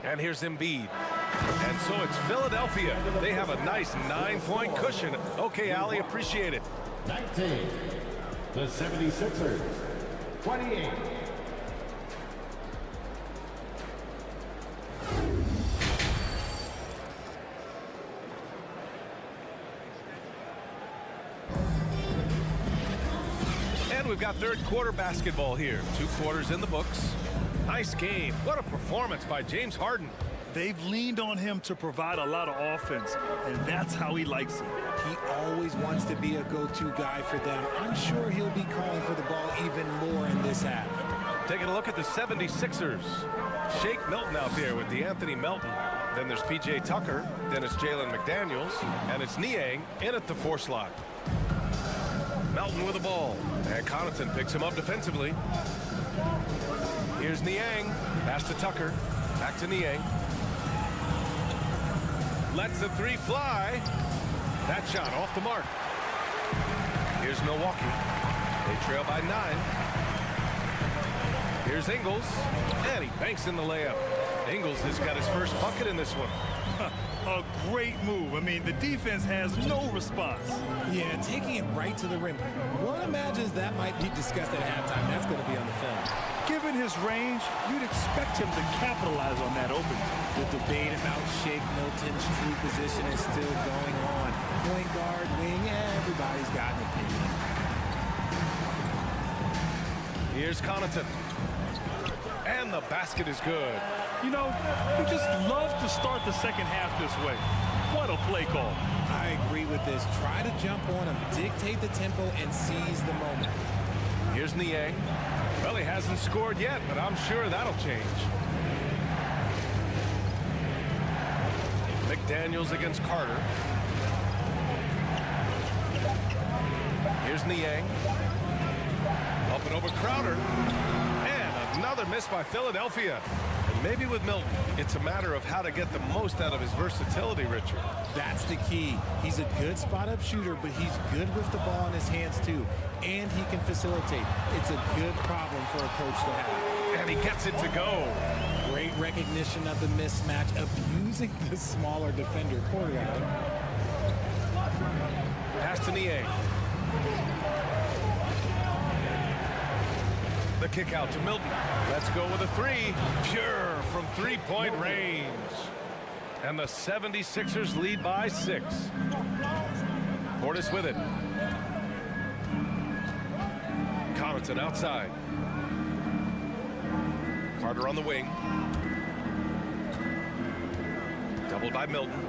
And here's Embiid. And so it's Philadelphia. They have a nice 9-point cushion. Okay, Ali, appreciate it. 19. The 76ers. 28. And we've got third quarter basketball here. 2 quarters in the books. Nice game. What a performance by James Harden. They've leaned on him to provide a lot of offense, and that's how he likes it. He always wants to be a go-to guy for them. I'm sure he'll be calling for the ball even more in this half. Taking a look at the 76ers. Shake Milton out there with DeAnthony Melton. Then there's P.J. Tucker. Then it's Jalen McDaniels. And it's Niang in at the 4 slot. Melton with the ball. And Connaughton picks him up defensively. Here's Niang. Pass to Tucker. Back to Niang. Lets the 3 fly. That shot off the mark. Here's Milwaukee. They trail by 9. Here's Ingles. And he banks in the layup. Ingles has got his first bucket in this one. A great move. I mean, the defense has no response. Yeah, taking it right to the rim. One imagines that might be discussed at halftime. That's going to be on the film. Given his range, you'd expect him to capitalize on that opening. The debate about Shake Milton's true position is still going on. Point guard, wing, everybody's got an opinion. Here's Connaughton. And the basket is good. You know, you just love to start the second half this way. What a play call. I agree with this. Try to jump on him, dictate the tempo, and seize the moment. Here's Niang. Well, he hasn't scored yet, but I'm sure that'll change. McDaniels against Carter. Here's Niang. Up and over Crowder. And another miss by Philadelphia. And Maybe with Milton, it's a matter of how to get the most out of his versatility, Richard. That's the key. He's a good spot-up shooter, but he's good with the ball in his hands, too. And he can facilitate. It's a good problem for a coach to have. And he gets it to go. Great recognition of the mismatch, abusing the smaller defender. Poor guy. Pass to Niang. The kick out to Milton. Let's go with a three. Pure from three-point range. And the 76ers lead by 6. Portis with it. Connaughton outside. Carter on the wing. Doubled by Milton.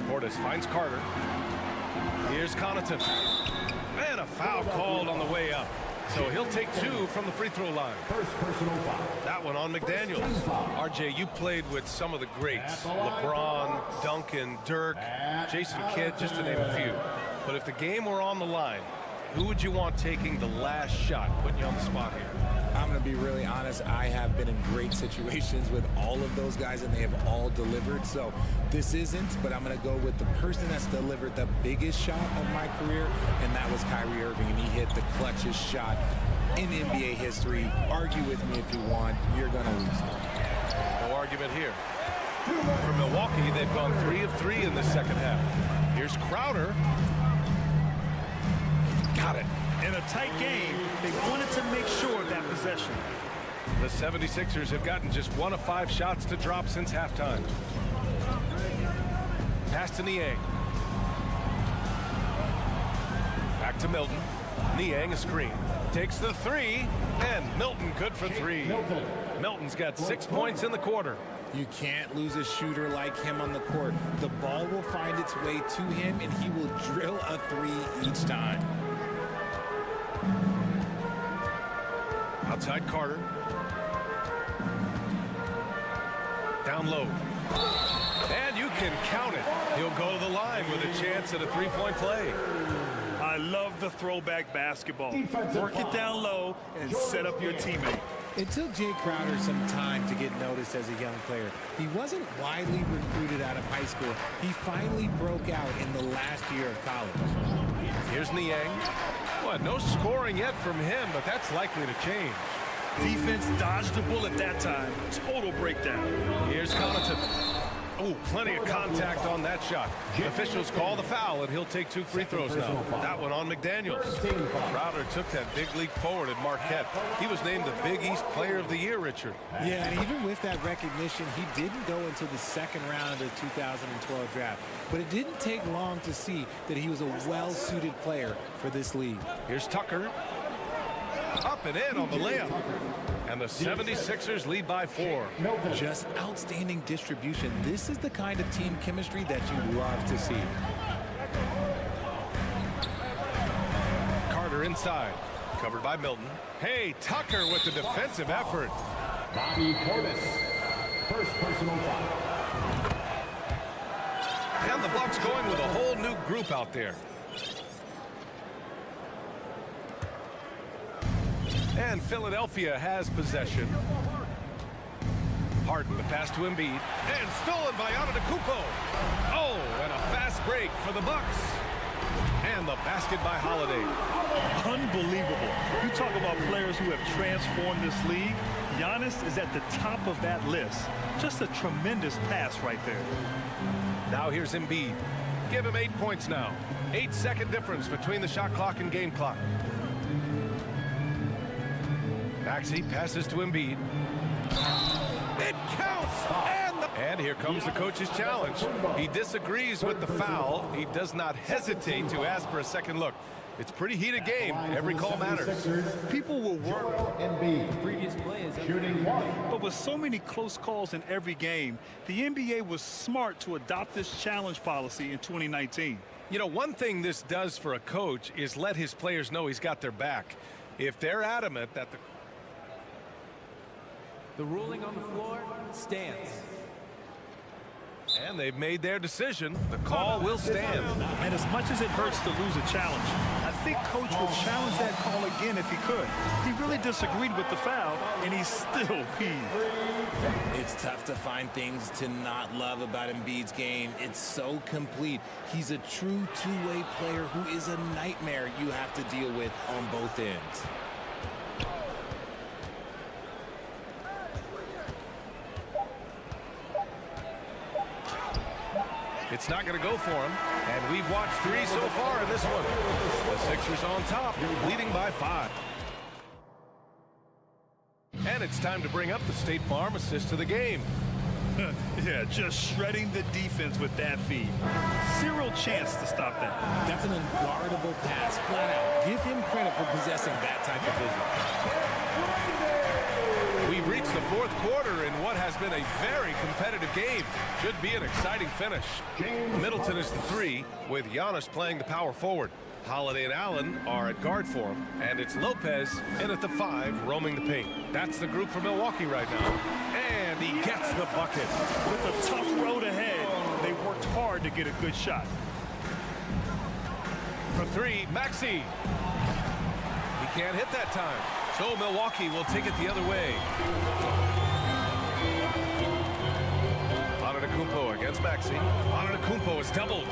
Portis finds Carter. Here's Connaughton. And a foul called on the way up. So he'll take 2 from the free throw line. First personal foul. That one on McDaniels. RJ, you played with some of the greats. LeBron, Duncan, Dirk, Jason Kidd, just to name a few. But if the game were on the line, who would you want taking the last shot? Putting you on the spot here. I'm going to be really honest. I have been in great situations with all of those guys, and they have all delivered. So this isn't, but I'm going to go with the person that's delivered the biggest shot of my career, and that was Kyrie Irving, and he hit the clutchest shot in NBA history. Argue with me if you want. You're going to lose. No argument here. For Milwaukee, they've gone 3 of 3 in the second half. Here's Crowder. Got it. In a tight game, they wanted to make sure of that possession. The 76ers have gotten just 1 of 5 shots to drop since halftime. Pass to Niang. Back to Milton. Niang a screen. Takes the 3, and Milton good for 3. Milton's got 6 points in the quarter. You can't lose a shooter like him on the court. The ball will find its way to him, and he will drill a 3 each time. Outside Carter. Down low. And you can count it. He'll go to the line with a chance at a 3-point play. I love the throwback basketball. Work it down low and set up your teammate. It took Jay Crowder some time to get noticed as a young player. He wasn't widely recruited out of high school. He finally broke out in the last year of college. Here's Niang. What, no scoring yet from him, but that's likely to change. Defense dodged the bullet that time. Total breakdown. Here's Connaughton. Oh, plenty of contact on that shot. Officials call the foul, and he'll take 2 free throws now. That one on McDaniels. Crowder took that big leap forward at Marquette. He was named the Big East Player of the Year, Richard. Yeah, and even with that recognition, he didn't go into the second round of the 2012 draft. But it didn't take long to see that he was a well-suited player for this league. Here's Tucker. Up and in on the layup. And the 76ers lead by 4. Just outstanding distribution. This is the kind of team chemistry that you love to see. Carter inside. Covered by Milton. Hey, Tucker with the defensive effort. Bobby Portis. First personal foul. And the Bucks going with a whole new group out there. And Philadelphia has possession. Harden, the pass to Embiid. And stolen by Antetokounmpo. Oh, and a fast break for the Bucks. And the basket by Holiday. Unbelievable. You talk about players who have transformed this league. Giannis is at the top of that list. Just a tremendous pass right there. Now here's Embiid. Give him 8 points now. 8-second difference between the shot clock and game clock. Maxey passes to Embiid. It counts! And here comes the coach's challenge. He disagrees with the foul. He does not hesitate to ask for a second look. It's a pretty heated game. Every call matters. People will work. Previous players Shooting 1. But with so many close calls in every game, the NBA was smart to adopt this challenge policy in 2019. You know, one thing this does for a coach is let his players know he's got their back. If they're adamant that The ruling on the floor stands. And they've made their decision. The call will stand. And as much as it hurts to lose a challenge, I think Coach would challenge that call again if he could. He really disagreed with the foul, and he's still peeved. It's tough to find things to not love about Embiid's game. It's so complete. He's a true two-way player who is a nightmare you have to deal with on both ends. It's not going to go for him, and we've watched 3 so far in this one. The Sixers on top, leading by 5. And it's time to bring up the State Farm assist to the game. Yeah, just shredding the defense with that feed. Zero chance to stop that. That's an unguardable pass, flat out. Give him credit for possessing that type of vision. We've reached the 4th quarter in what has been a very competitive game. Should be an exciting finish. Middleton is the 3, with Giannis playing the power forward. Holiday and Allen are at guard for him, and it's Lopez in at the 5, roaming the paint. That's the group for Milwaukee right now. And he gets the bucket. With a tough road ahead, they worked hard to get a good shot. For 3, Maxey. He can't hit that time. So Milwaukee will take it the other way. Antetokounmpo against Maxey. Antetokounmpo is doubled.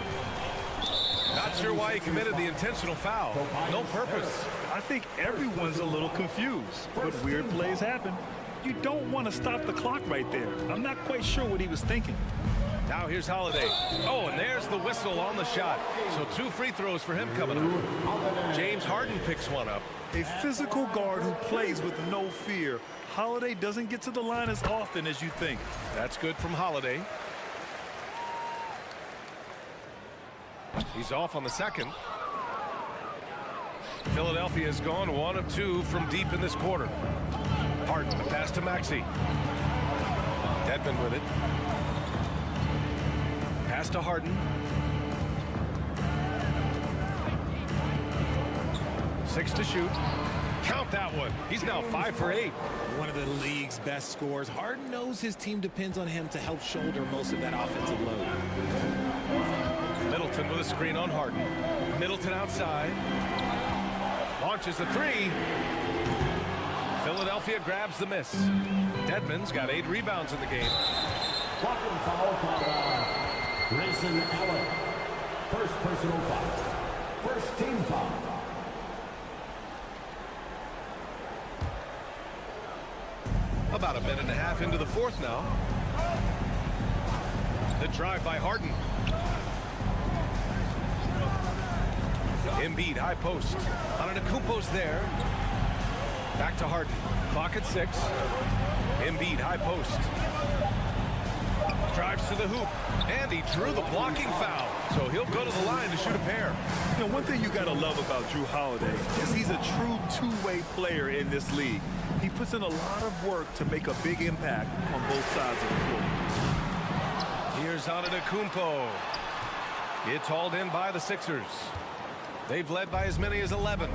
Not sure why he committed the intentional foul. No purpose. I think everyone's a little confused, but weird plays happen. You don't want to stop the clock right there. I'm not quite sure what he was thinking. Now here's Holiday. Oh, and there's the whistle on the shot. So 2 free throws for him coming up. James Harden picks one up. A physical guard who plays with no fear. Holiday doesn't get to the line as often as you think. That's good from Holiday. He's off on the second. Philadelphia has gone 1 of 2 from deep in this quarter. Harden, the pass to Maxey. Dedmon with it. Pass to Harden. 6 to shoot. Count that one. He's now 5 for 8. One of the league's best scorers. Harden knows his team depends on him to help shoulder most of that offensive load. Middleton with a screen on Harden. Middleton outside. Launches a 3. Philadelphia grabs the miss. Dedmon's got 8 rebounds in the game. Blocking foul called Grayson Allen. First personal foul. First team foul. About a minute and a half into the 4th now. The drive by Harden. Embiid, high post. Antetokounmpo's there. Back to Harden. Clock at 6. Embiid, high post. Drives to the hoop. And he drew the blocking foul. So he'll go to the line to shoot a pair. You know, one thing you got to love about Drew Holiday is he's a true two-way player in this league. He puts in a lot of work to make a big impact on both sides of the floor. Here's Antetokounmpo. It's hauled in by the Sixers. They've led by as many as 11.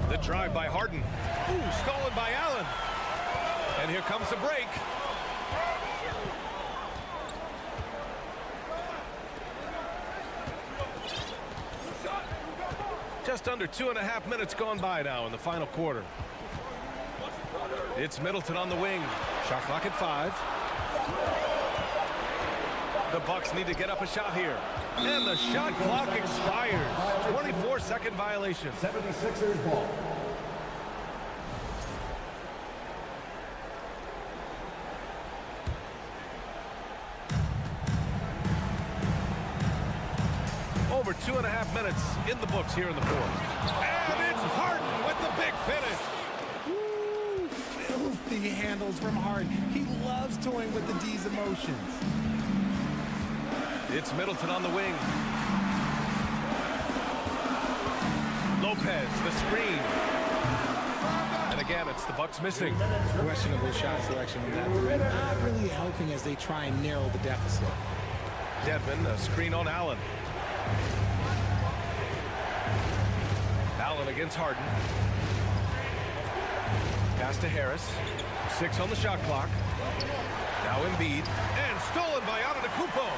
The drive by Harden. Ooh, stolen by Allen. And here comes the break. Just under 2.5 minutes gone by now in the final quarter. It's Middleton on the wing. Shot clock at 5. The Bucks need to get up a shot here. And the shot clock expires. 24-second violation. 76ers ball. Over 2.5 minutes in the books here in the 4th. And it's Harden with the big finish. Woo, filthy handles from Harden. He loves toying with the D's emotions. It's Middleton on the wing. Lopez, the screen. And again, it's the Bucks missing. Questionable shot selection on that 3. Not really helping as they try and narrow the deficit. Dedmon, a screen on Allen. Allen against Harden. Pass to Harris. 6 on the shot clock. Now Embiid. And stolen by Antetokounmpo.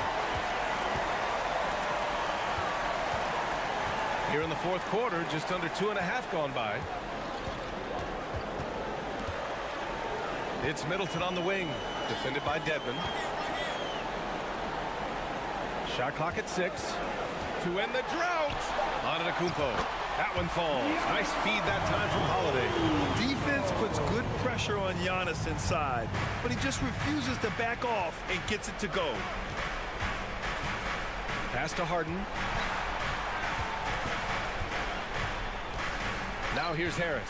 Here in the fourth quarter, just under 2.5 gone by. It's Middleton on the wing, defended by Dedmon. Shot clock at 6. To end the drought. Antetokounmpo. That one falls. Nice feed that time from Holiday. Defense puts good pressure on Giannis inside, but he just refuses to back off and gets it to go. Pass to Harden. Now here's Harris.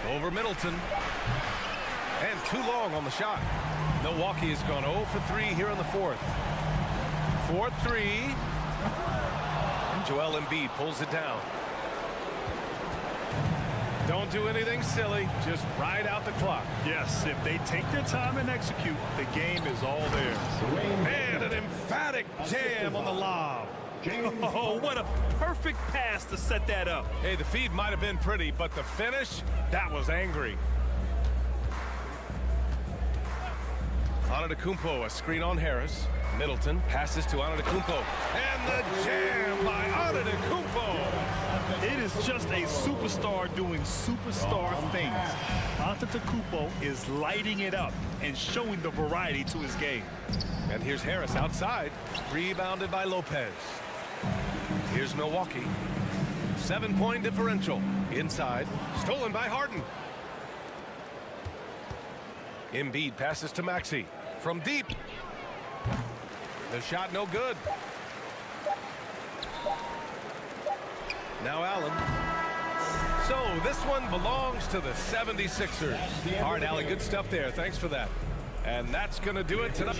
Over Middleton. And too long on the shot. Milwaukee has gone 0 for 3 here in the fourth. 4-3. And Joel Embiid pulls it down. Don't do anything silly. Just ride out the clock. Yes, if they take their time and execute, the game is all theirs. And an emphatic jam on the lob. Oh, what a perfect pass to set that up. Hey, the feed might have been pretty, but the finish, that was angry. Antetokounmpo, a screen on Harris. Middleton passes to Antetokounmpo. And the jam by Antetokounmpo. It is just a superstar doing superstar things. Antetokounmpo is lighting it up and showing the variety to his game. And here's Harris outside, rebounded by Lopez. Here's Milwaukee. 7-point differential. Inside, stolen by Harden. Embiid passes to Maxey from deep. The shot no good. Now Allen. So this one belongs to the 76ers. All right, Allen, good stuff there. Thanks for that. And that's going to do it tonight.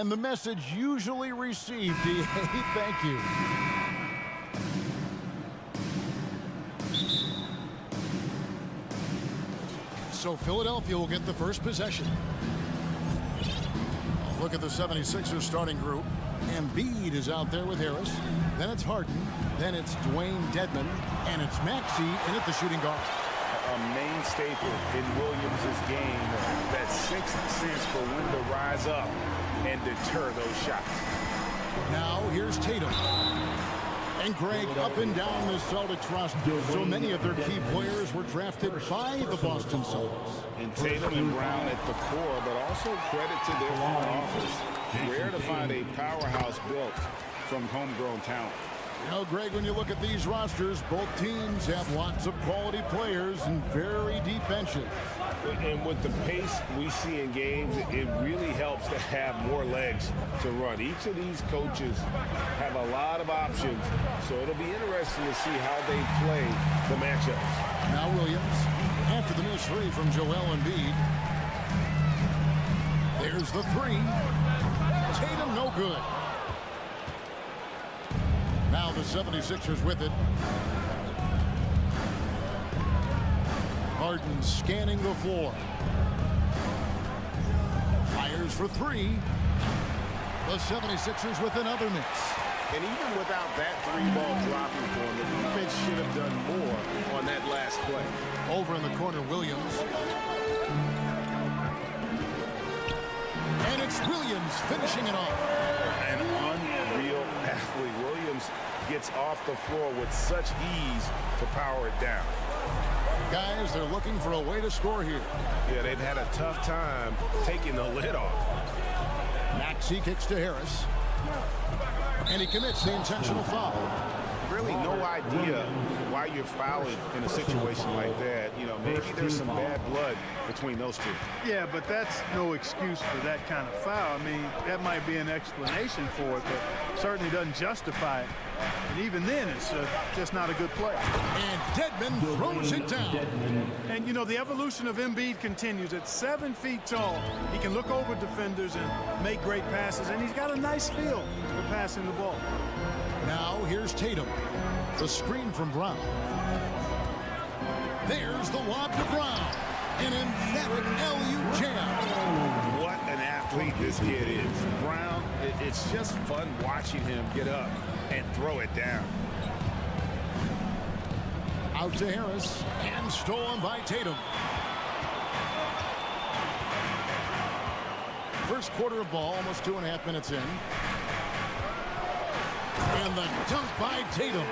And the message usually received, DA, thank you. So Philadelphia will get the first possession. Look at the 76ers starting group. Embiid is out there with Harris. Then it's Harden. Then it's Dwayne Dedmon. And it's Maxey in at the shooting guard. A main staple in Williams' game that sense for when to rise up and deter those shots. Now here's Tatum. And Greg, up and down the Celtics roster, so many of their key players were drafted by the Boston Celtics. And Tatum and Brown at the core, but also credit to their front office. Rare to find a powerhouse built from homegrown talent. You know, Greg, when you look at these rosters, both teams have lots of quality players and very deep benches. And with the pace we see in games, it really helps to have more legs to run. Each of these coaches have a lot of options, so it'll be interesting to see how they play the matchups. Now Williams, after the miss three from Joel Embiid. There's the three. Tatum, no good. Now the 76ers with it. Harden scanning the floor. Fires for three. The 76ers with another miss. And even without that three-ball dropping for him, the defense should have done more on that last play. Over in the corner, Williams. And it's Williams finishing it off. An unreal athlete. Williams gets off the floor with such ease to power it down. Guys, they're looking for a way to score here. Yeah, they've had a tough time taking the lid off. Maxey kicks to Harris. And he commits the intentional foul. Really no idea why you're fouling in a situation like that. You know, maybe there's some bad blood between those two. Yeah, but that's no excuse for that kind of foul. I mean, that might be an explanation for it, but certainly doesn't justify it. And even then, it's just not a good play. And Dedmon throws it down. And, you know, the evolution of Embiid continues. At 7 feet tall, he can look over defenders and make great passes, and he's got a nice feel for passing the ball. Now here's Tatum. The screen from Brown. There's the lob to Brown. An emphatic LU jam. What an athlete this kid is. Brown, it's just fun watching him get up and throw it down. Out to Harris. And stolen by Tatum. First quarter of ball, almost 2.5 minutes in. And the dunk by Tatum.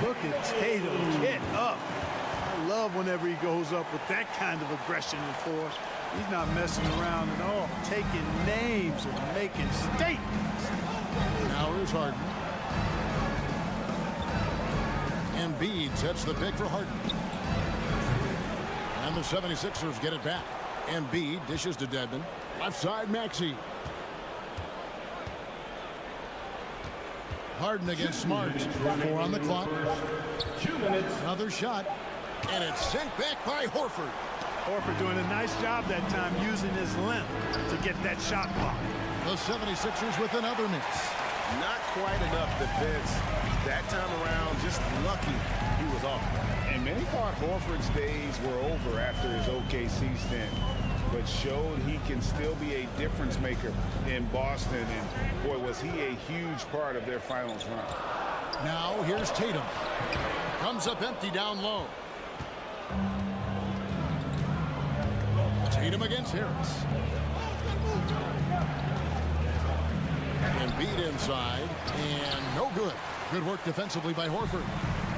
Look at Tatum get up. I love whenever he goes up with that kind of aggression and force. He's not messing around at all. Taking names and making statements. Now here's Harden. Embiid sets the pick for Harden. And the 76ers get it back. Embiid dishes to Dedmon. Left side, Maxey. Harden against Smart. 4 on the clock. 2 minutes. Another shot. And it's sent back by Horford. Horford doing a nice job that time using his length to get that shot block. The 76ers with another miss. Not quite enough defense that time around. Just lucky he was off. And many thought Horford's days were over after his OKC stint, but showed he can still be a difference maker in Boston. And boy, was he a huge part of their finals run. Now here's Tatum. Comes up empty down low. Tatum against Harris. Embiid inside, and no good. Good work defensively by Horford.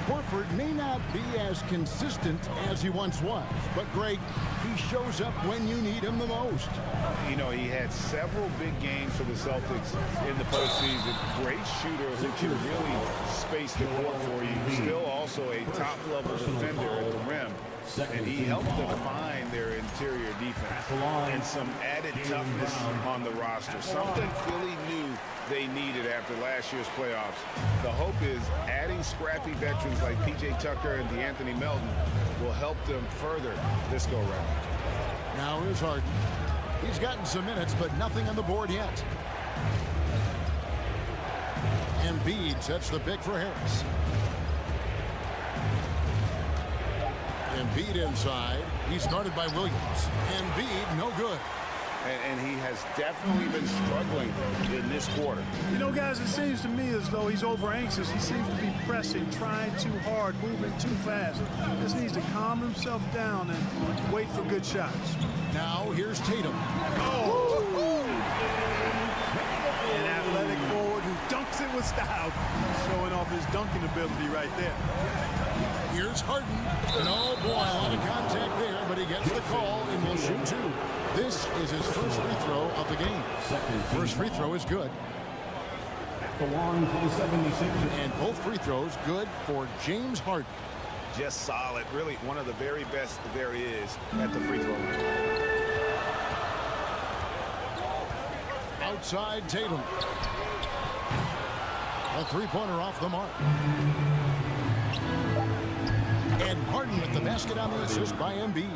Horford may not be as consistent as he once was, but Greg, he shows up when you need him the most. You know, he had several big games for the Celtics in the postseason. Great shooter who can really space the court for you. Still also a top-level defender at the rim. And he helped define their interior defense. And some added toughness on the roster. Something Philly knew they needed after last year's playoffs. The hope is adding scrappy veterans like P.J. Tucker and DeAnthony Melton will help them further this go-round. Now here's Harden. He's gotten some minutes, but nothing on the board yet. Embiid sets the pick for Harris. Embiid inside. He's guarded by Williams. Embiid, no good. and he has definitely been struggling in this quarter. You know, guys, it seems to me as though he's over anxious. He seems to be pressing, trying too hard, moving too fast. Just needs to calm himself down and wait for good shots. Now here's Tatum. Oh! An athletic forward who dunks it with style, showing off his dunking ability right there. Here's Harden. And oh boy, a lot of contact there, but he gets the call and will shoot two. This is his first free throw of the game. First free throw is good. The one for the 76ers. And both free throws good for James Harden. Just solid. Really one of the very best there is at the free throw line. Outside Tatum. A three-pointer off the mark. And Harden with the basket on the assist by Embiid.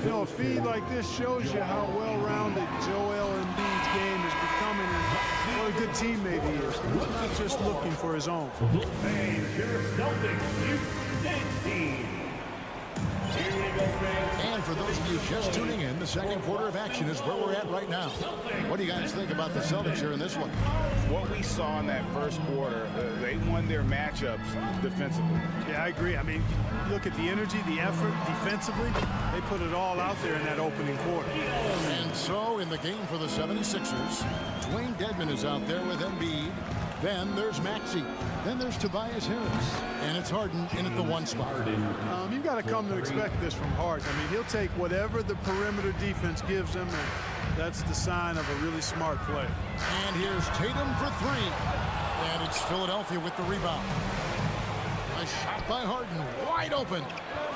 You know, a feed like this shows you how well-rounded Joel Embiid's game is becoming and what a good teammate he is. He's not just looking for his own. Hey, your Celtics, you team. Here we go, fans. And for those of you just tuning in, the second quarter of action is where we're at right now. What do you guys think about the Celtics here in this one? What we saw in that first quarter, they won their matchups defensively. Yeah, I agree. I mean, look at the energy, the effort defensively. They put it all out there in that opening quarter. And so in the game for the 76ers, Dwayne Dedmon is out there with Embiid. Then there's Maxey. Then there's Tobias Harris. And it's Harden in at the one spot. You've got to come to expect this from Harden. I mean, he'll take whatever the perimeter defense gives him, and that's the sign of a really smart player. And here's Tatum for three. And it's Philadelphia with the rebound. A shot by Harden, wide open.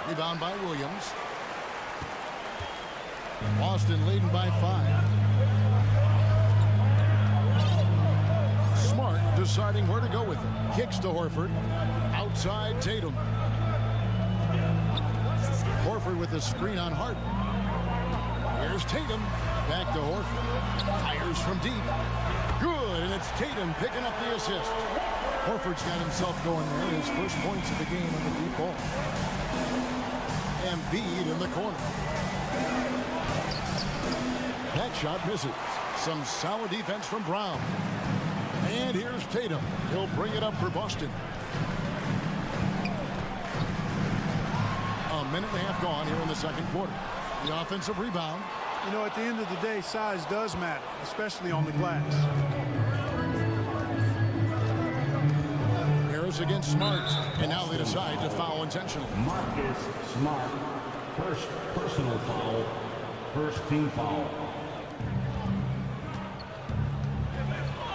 Rebound by Williams. Boston leading by 5. Smart deciding where to go with it. Kicks to Horford. Outside Tatum. Horford with the screen on Harden. Here's Tatum. Back to Horford. Fires from deep. Good, and it's Tatum picking up the assist. Horford's got himself going there. His first points of the game on the deep ball. Embiid in the corner. That shot misses. Some solid defense from Brown. And here's Tatum. He'll bring it up for Boston. A minute and a half gone here in the second quarter. The offensive rebound. You know, at the end of the day, size does matter, especially on the glass. Harris against Smart. And now they decide to foul intentionally. Marcus Smart. First personal foul. First team foul.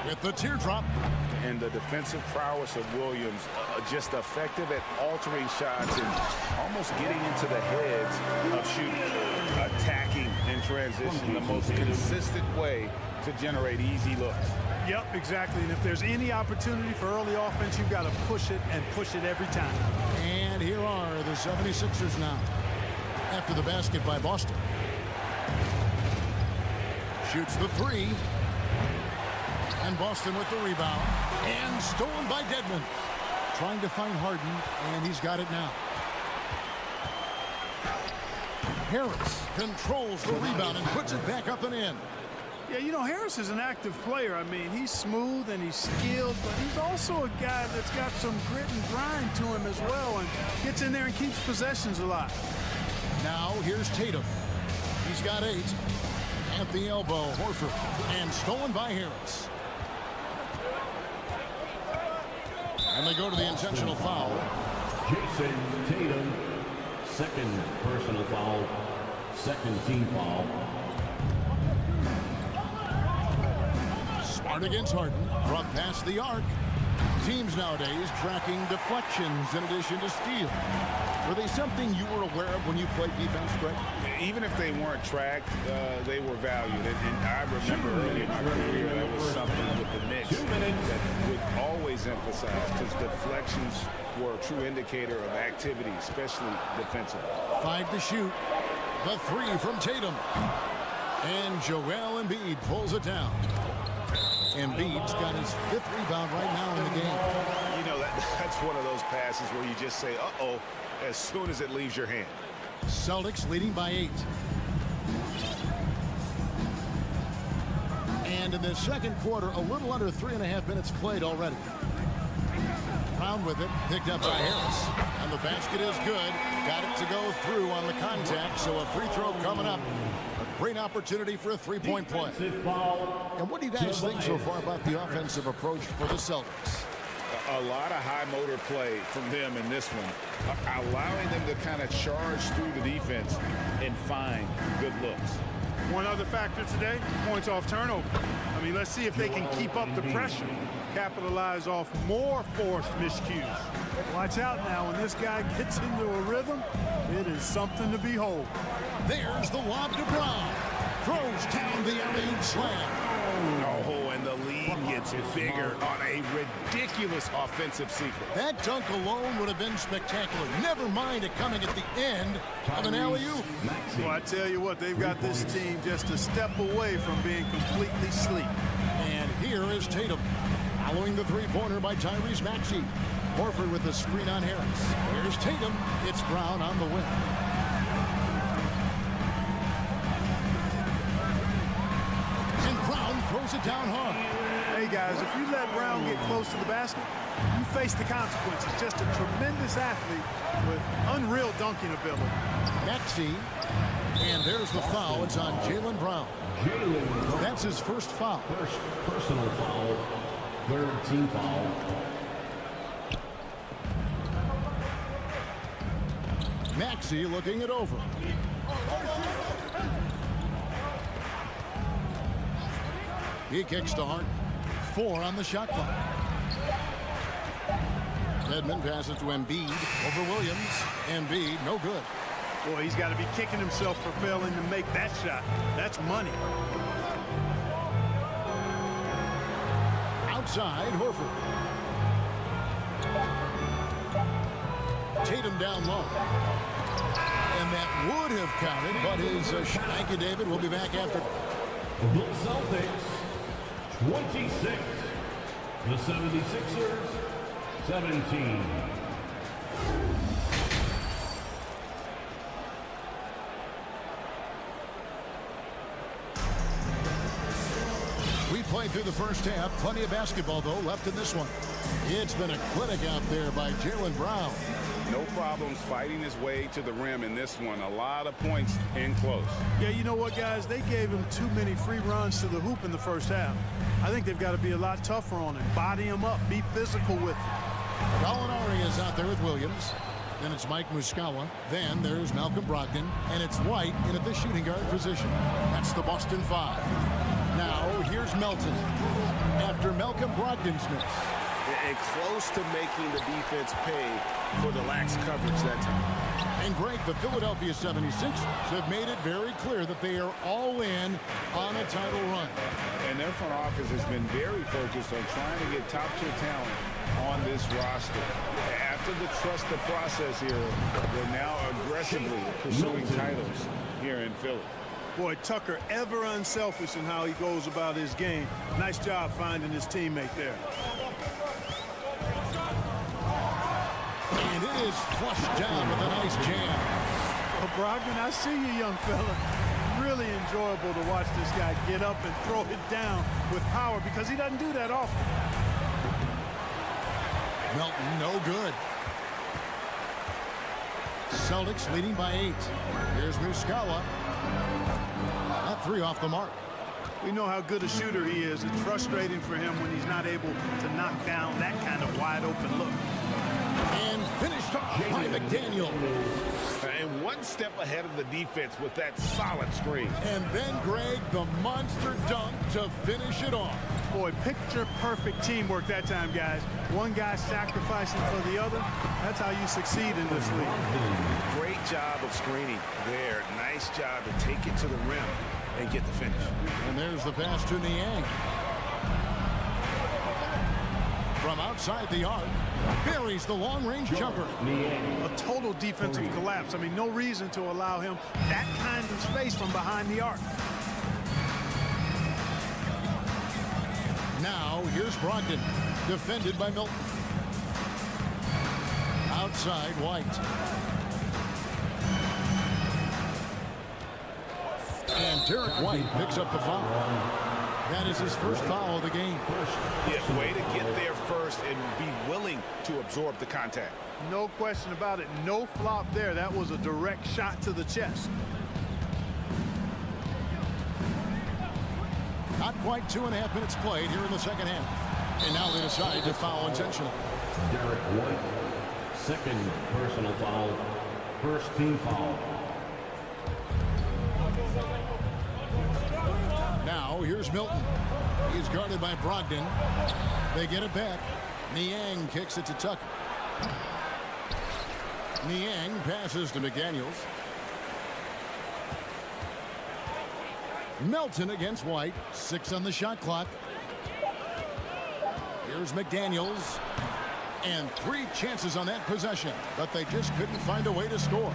With the teardrop. And the defensive prowess of Williams, just effective at altering shots and almost getting into the heads of shooting, attacking in transition, the most consistent way to generate easy looks. Yep, exactly. And if there's any opportunity for early offense, you've got to push it and push it every time. And here are the 76ers now. After the basket by Boston. Shoots the three. And Boston with the rebound. And stolen by Dedmon. Trying to find Harden, and he's got it now. Harris controls the rebound and puts it back up and in. Yeah, you know, Harris is an active player. I mean, he's smooth and he's skilled, but he's also a guy that's got some grit and grind to him as well and gets in there and keeps possessions alive. Now here's Tatum. He's got 8. At the elbow, Horford. And stolen by Harris. And they go to the intentional foul. Jason Tatum, second personal foul, second team foul. Smart against Harden from past the arc. Teams nowadays tracking deflections in addition to steals. Were they something you were aware of when you played defense, Greg? Even if they weren't tracked, they were valued. And I remember early in my career, that was something with the Knicks that would always emphasize, because deflections were a true indicator of activity, especially defensively. 5 to shoot. The 3 from Tatum. And Joel Embiid pulls it down. Embiid's got his 5th rebound right now in the game. You know, that's one of those passes where you just say, uh-oh, as soon as it leaves your hand. Celtics leading by 8. And in this second quarter, a little under 3.5 minutes played already. Brown with it, picked up by Harris. And the basket is good. Got it to go through on the contact, so a free throw coming up. A great opportunity for a three-point play. And what do you guys think so far about the offensive approach for the Celtics? A lot of high motor play from them in this one, allowing them to kind of charge through the defense and find good looks. One other factor today, points off turnover. I mean, let's see if they can keep up the pressure, capitalize off more forced miscues. Watch out now, when this guy gets into a rhythm, it is something to behold. There's the lob to Brown. Throws down the alley-oop slam. Oh, and the lead gets bigger on a ridiculous offensive sequence. That dunk alone would have been spectacular. Never mind it coming at the end of an alley-oop. Well, I tell you what, they've got this team just a step away from being completely asleep. And here is Tatum. Following the three-pointer by Tyrese Maxey. Horford with the screen on Harris. Here's Tatum. It's Brown on the win. Throws it down hard. Hey, guys, if you let Brown get close to the basket, you face the consequences. Just a tremendous athlete with unreal dunking ability. Maxey, and there's the foul. It's on Jaylen Brown. That's his first foul. First personal foul, third team foul. Maxey looking it over. He kicks to Hart. 4 on the shot clock. Edmond passes to Embiid over Williams. Embiid, no good. Boy, he's got to be kicking himself for failing to make that shot. That's money. Outside, Horford. Tatum down low. And that would have counted, but his thank you, David. We'll be back after. The Celtics 26, the 76ers 17. We played through the first half. Plenty of basketball, though, left in this one. It's been a clinic out there by Jaylen Brown. No problems fighting his way to the rim in this one. A lot of points in close. Yeah, you know what, guys? They gave him too many free runs to the hoop in the first half. I think they've got to be a lot tougher on him. Body him up. Be physical with him. Gallinari is out there with Williams. Then it's Mike Muscala. Then there's Malcolm Brogdon. And it's White in at the shooting guard position. That's the Boston 5. Now, here's Melton. After Malcolm Brogdon's miss. And close to making the defense pay for the lax coverage that time. And Greg, the Philadelphia 76ers have made it very clear that they are all in on a title run. And their front office has been very focused on trying to get top-tier talent on this roster. After the trust the process here, they're now aggressively pursuing titles here in Philly. Boy, Tucker ever unselfish in how he goes about his game. Nice job finding his teammate there. And it is flushed down with a nice jam. Well, Brogdon, I see you, young fella. Really enjoyable to watch this guy get up and throw it down with power because he doesn't do that often. Melton, no good. Celtics leading by 8. Here's Muscala. That 3 off the mark. We know how good a shooter he is. It's frustrating for him when he's not able to knock down that kind of wide open look. And finished off by McDaniel. And one step ahead of the defense with that solid screen. And then, Greg, the monster dunk to finish it off. Boy, picture-perfect teamwork that time, guys. One guy sacrificing for the other. That's how you succeed in this league. Great job of screening there. Nice job to take it to the rim and get the finish. And there's the pass to Niang. From outside the arc, buries the long-range jumper. A total defensive collapse. I mean, no reason to allow him that kind of space from behind the arc. Now, here's Brogdon, defended by Milton. Outside, White. And Derek White picks up the foul. That is his first foul of the game. Yeah, way to get there first and be willing to absorb the contact. No question about it. No flop there. That was a direct shot to the chest. Not quite 2.5 minutes played here in the second half. And now they decide to foul intentionally. Derek White, second personal foul, first team foul. Now here's Milton. He's guarded by Brogdon. They get it back. Niang kicks it to Tucker. Niang passes to McDaniels. Melton against White. 6 on the shot clock. Here's McDaniels. And 3 chances on that possession, but they just couldn't find a way to score.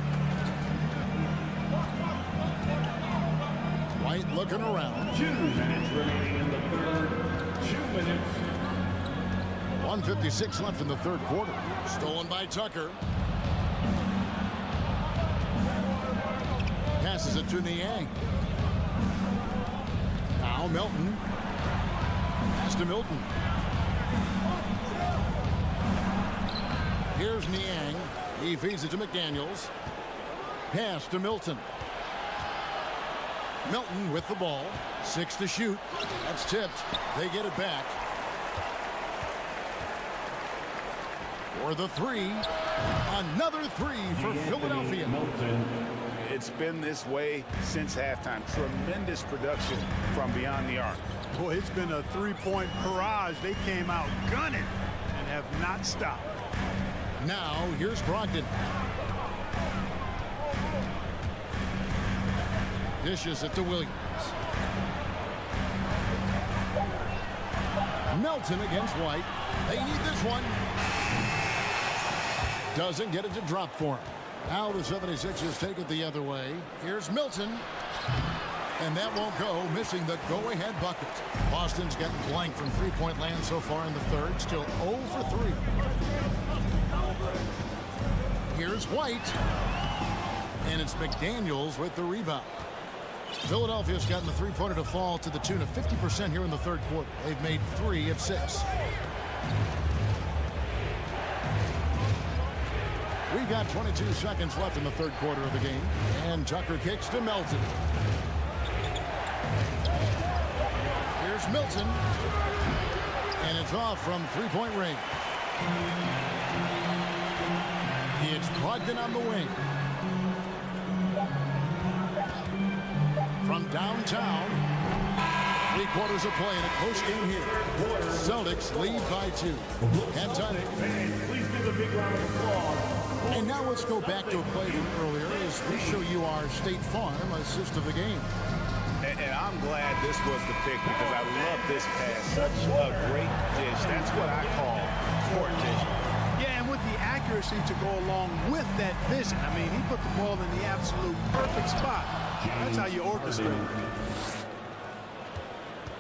White looking around. 2 minutes remaining in the third. 2 minutes. 1:56 left in the third quarter. Stolen by Tucker. Passes it to Niang. Now Milton. Pass to Milton. Here's Niang. He feeds it to McDaniels. Pass to Milton. Milton with the ball. 6 to shoot. That's tipped. They get it back. For the 3. Another 3 for Philadelphia. It's been this way since halftime. Tremendous production from beyond the arc. Boy, it's been a three-point barrage. They came out gunning and have not stopped. Now, here's Brogdon. Dishes it to Williams. Melton against White. They need this one. Doesn't get it to drop for him. Now the 76ers take it the other way. Here's Milton. And that won't go, missing the go-ahead bucket. Boston's getting blank from three-point land so far in the third. Still 0 for 3. Here's White. And it's McDaniels with the rebound. Philadelphia's gotten the three-pointer to fall to the tune of 50% here in the third quarter. They've made 3 of 6. We've got 22 seconds left in the third quarter of the game. And Tucker kicks to Melton. Here's Milton. And it's off from three-point range. It's Brogdon on the wing. From downtown. 3 quarters of play in a close game here. Celtics lead by 2. Halftime. Please give a big round of applause. And now let's go back to a play from earlier as we show you our State Farm assist of the game. And I'm glad this was the pick because I love this pass. Such a great dish. That's what I call court vision. Yeah, and with the accuracy to go along with that vision. I mean, he put the ball in the absolute perfect spot. That's how you orchestrate.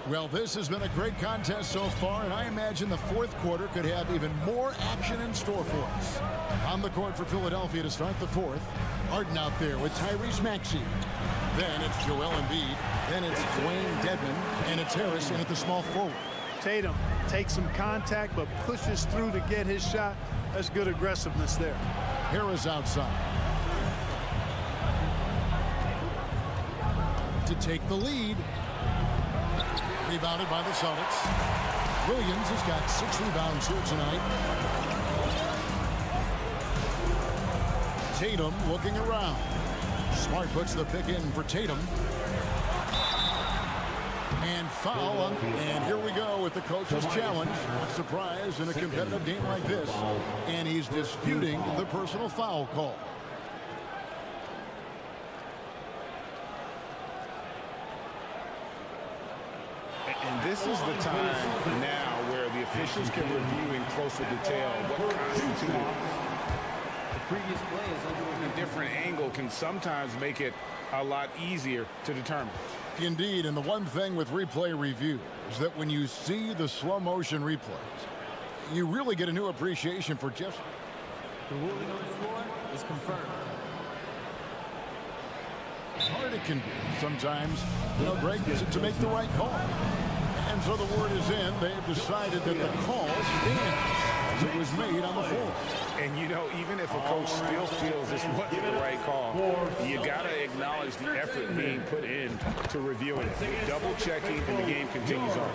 Well, this has been a great contest so far, and I imagine the fourth quarter could have even more action in store for us. On the court for Philadelphia to start the fourth. Harden out there with Tyrese Maxey. Then it's Joel Embiid. Then it's Dwayne Dedmon. And it's Harris in at the small forward. Tatum takes some contact but pushes through to get his shot. That's good aggressiveness there. Harris outside. To take the lead. Rebounded by the Celtics. Williams has got 6 rebounds here tonight. Tatum looking around. Smart puts the pick in for Tatum. And foul. And here we go with the coach's challenge. A surprise in a competitive game like this. And he's disputing the personal foul call. And this is the time now where the officials can review in closer detail what constituted. The previous play is under A different angle can sometimes make it a lot easier to determine. Indeed, and the one thing with replay review is that when you see the slow motion replays, you really get a new appreciation for just the ruling on the floor is confirmed. How hard it can be sometimes, Greg, to make the right call. And so the word is in. They've decided that the call stands as it was made on the floor. And, you know, even if a coach still feels this wasn't the right call, you got to acknowledge the effort being put in to reviewing it. Double-checking, and the game continues on.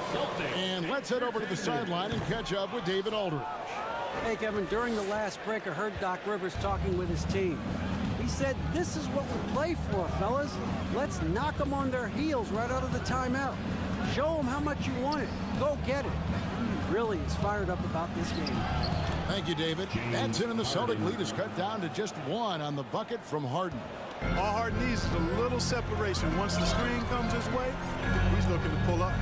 And let's head over to the sideline and catch up with David Aldridge. Hey, Kevin, during the last break, I heard Doc Rivers talking with his team. He said, this is what we play for, fellas. Let's knock them on their heels right out of the timeout. Show them how much you want it. Go get it. He really is fired up about this game. Thank you, David. That's it, and the Celtic lead is cut down to just 1 on the bucket from Harden. All Harden needs is a little separation. Once the screen comes his way, he's looking to pull up.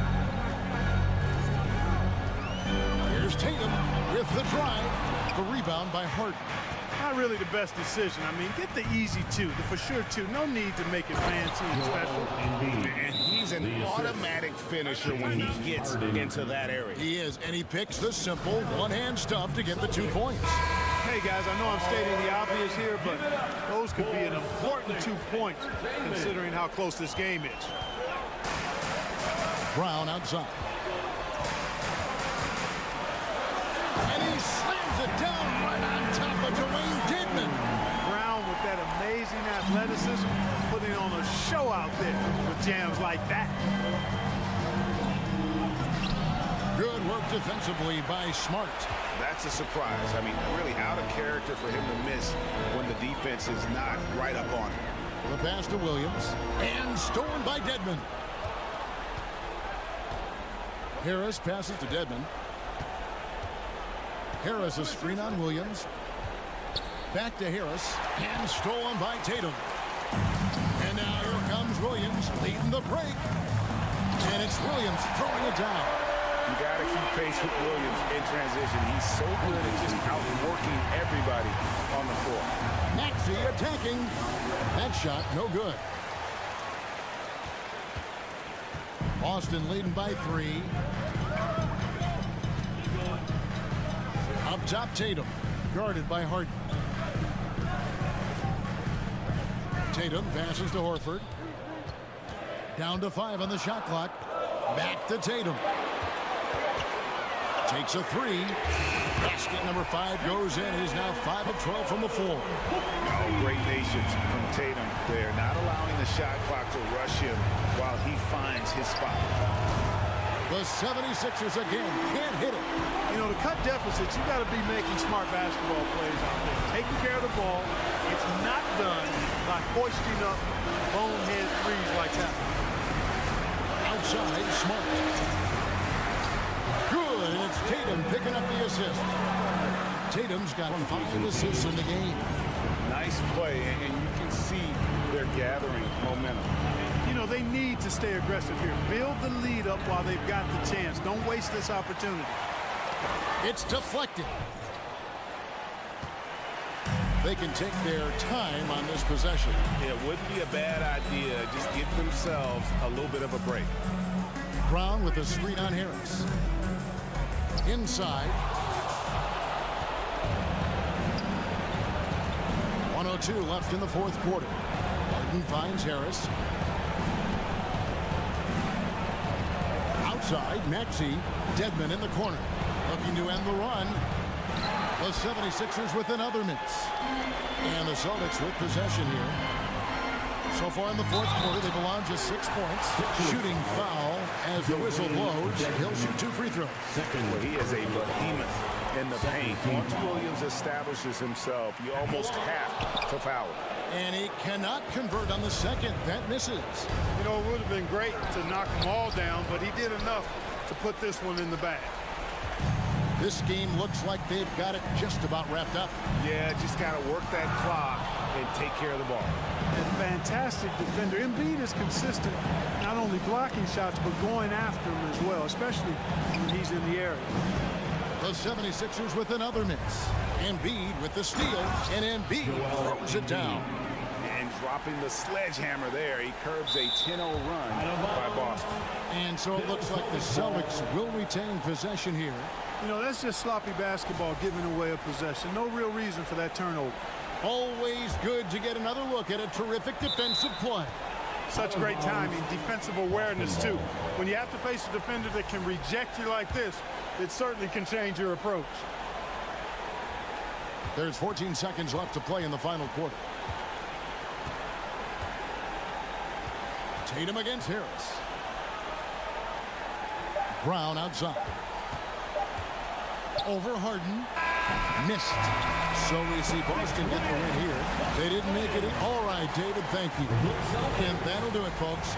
Here's Tatum with the drive. The rebound by Harden. Not really the best decision. I mean, get the easy two, the for sure two. No need to make it fancy and special. And he's an automatic finisher when he gets into that area. He is, and he picks the simple one-hand stuff to get the 2 points. Hey, guys, I know I'm stating the obvious here, but those could be an important 2 points considering how close this game is. Brown outside. And he slams it down right on top of Dwayne Dedmon. Brown with that amazing athleticism, putting on a show out there with jams like that. Good work defensively by Smart. That's a surprise. I mean, really out of character for him to miss when the defense is not right up on him. The pass to Williams, and stolen by Dedmon. Harris passes to Dedmon. Harris a screen on Williams. Back to Harris, and stolen by Tatum. And now here comes Williams leading the break. And it's Williams throwing it down. You got to keep pace with Williams in transition. He's so good at just outworking everybody on the floor. Maxey attacking. That shot no good. Boston leading by 3. Up top, Tatum, guarded by Harden. Tatum passes to Horford. Down to 5 on the shot clock. Back to Tatum. Takes a 3. Basket number 5 goes in. He's now 5 of 12 from the floor. Oh, great patience from Tatum there, not allowing the shot clock to rush him while he finds his spot. The 76ers again can't hit it. You know, to cut deficits, you got to be making smart basketball plays out there. Taking care of the ball. It's not done by hoisting up bonehead threes like that. Outside, Smart. Good, and it's Tatum picking up the assist. Tatum's got 5 assists in the game. Nice play, and you can see they're gathering momentum. You know, they need to stay aggressive here. Build the lead up while they've got the chance. Don't waste this opportunity. It's deflected. They can take their time on this possession. It wouldn't be a bad idea. Just give themselves a little bit of a break. Brown with a screen on Harris. Inside. 1:02 left in the 4th quarter. Harden finds Harris. Outside, Maxey. Dedmon in the corner. Looking to end the run. The 76ers with another miss. And the Celtics with possession here. So far in the 4th quarter, they've allowed just 6 points. Shooting foul as the whistle blows. He'll shoot 2 free throws. Well, he is a behemoth in the paint. Once Williams establishes himself, you almost have to foul him. And he cannot convert on the second. That misses. You know, it would have been great to knock them all down, but he did enough to put this one in the bag. This game looks like they've got it just about wrapped up. Yeah, just got to work that clock and take care of the ball. And fantastic defender. Embiid is consistent, not only blocking shots, but going after them as well, especially when he's in the area. The 76ers with another miss. Embiid with the steal, and Embiid throws it down. And dropping the sledgehammer there, he curbs a 10-0 run by Boston. And so it looks like the Celtics will retain possession here. You know, that's just sloppy basketball, giving away a possession. No real reason for that turnover. Always good to get another look at a terrific defensive play. Such great timing, defensive awareness too. When you have to face a defender that can reject you like this, it certainly can change your approach. There's 14 seconds left to play in the final quarter. Tatum against Harris. Brown outside. Over Harden. Missed. So we see Boston get the win here. They didn't make it. All right, David, thank you. And that'll do it, folks.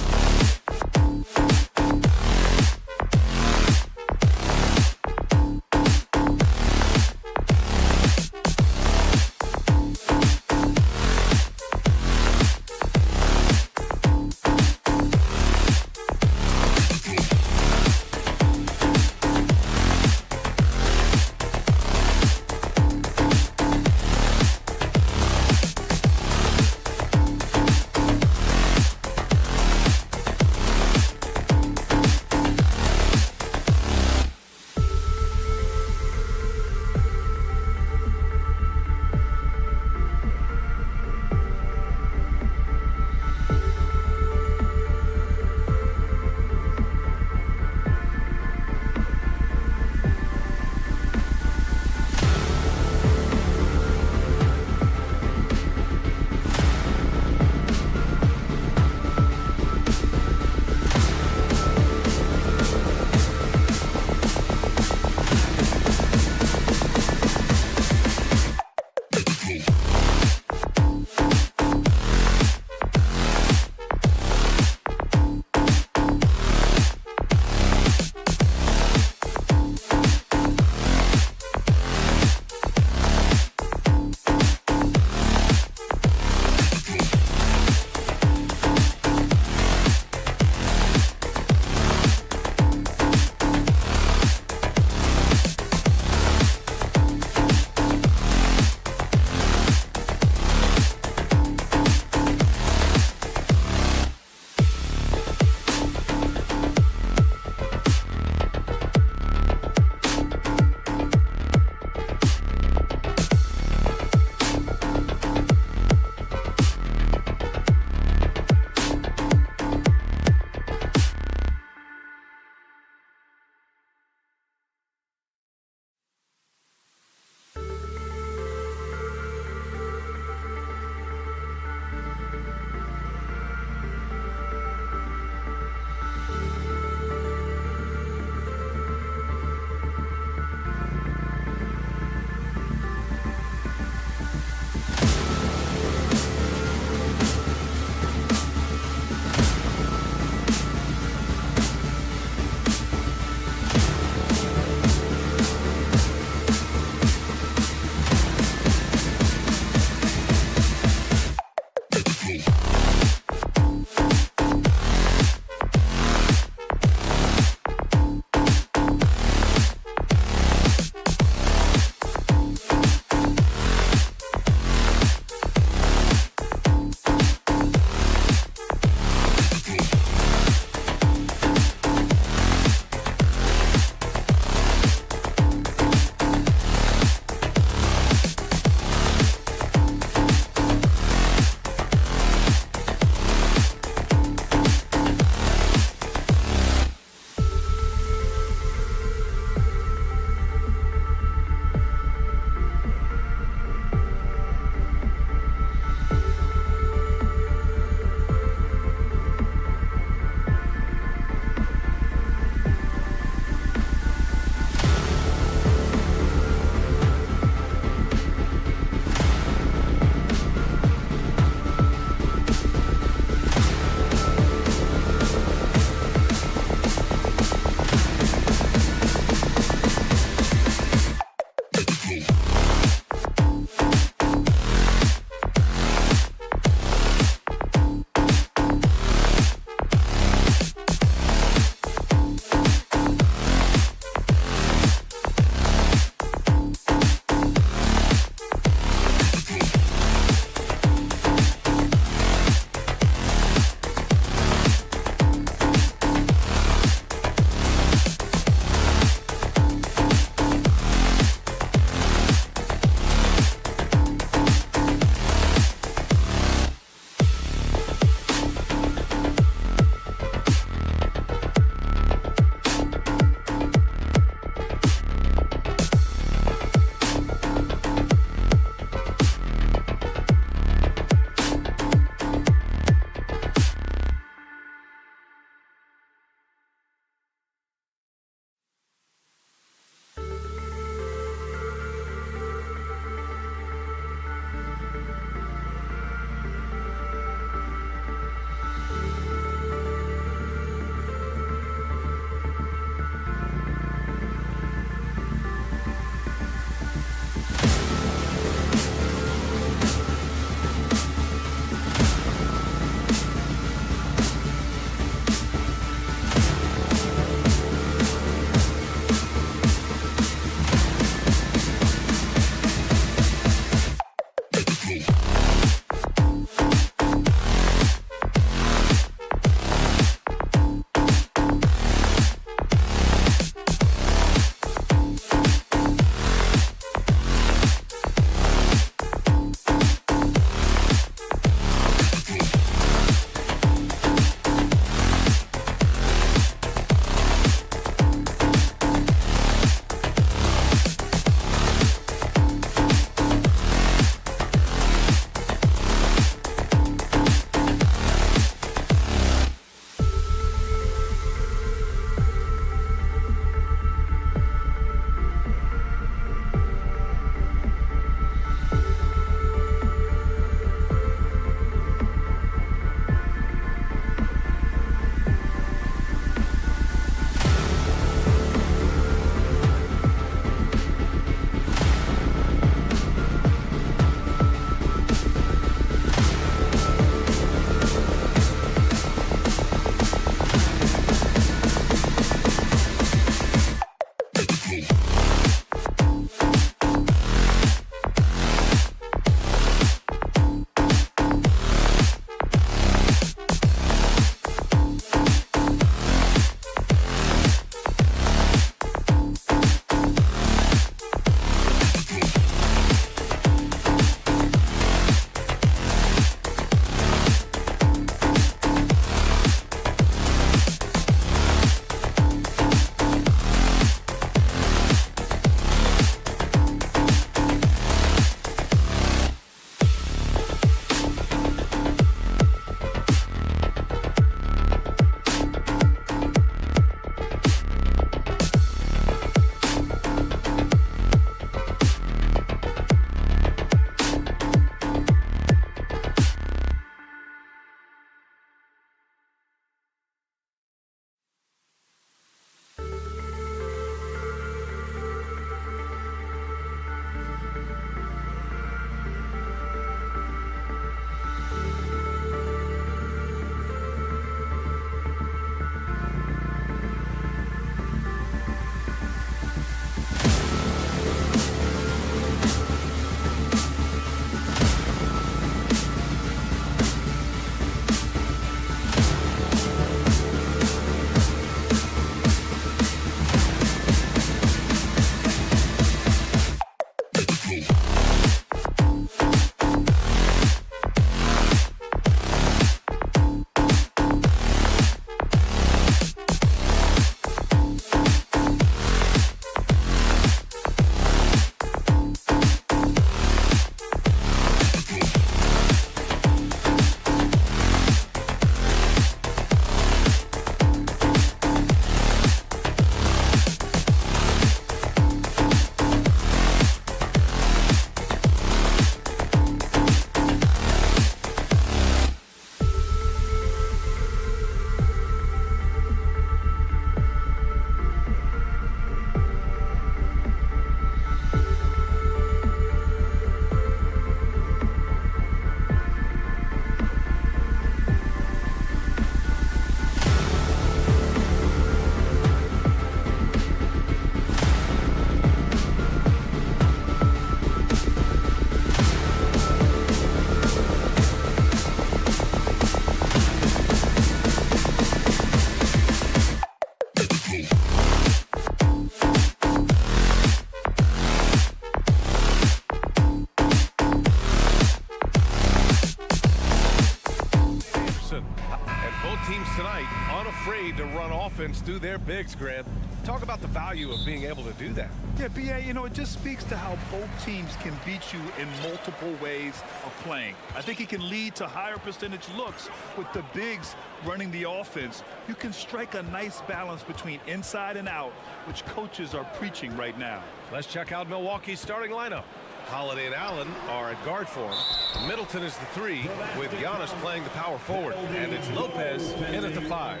need to run offense through their bigs, Grant. Talk about the value of being able to do that. Yeah, B.A., you know, it just speaks to how both teams can beat you in multiple ways of playing. I think it can lead to higher percentage looks with the bigs running the offense. You can strike a nice balance between inside and out, which coaches are preaching right now. Let's check out Milwaukee's starting lineup. Holiday and Allen are at guard for him. Middleton is the 3, with Giannis playing the power forward. And it's Lopez in at the 5.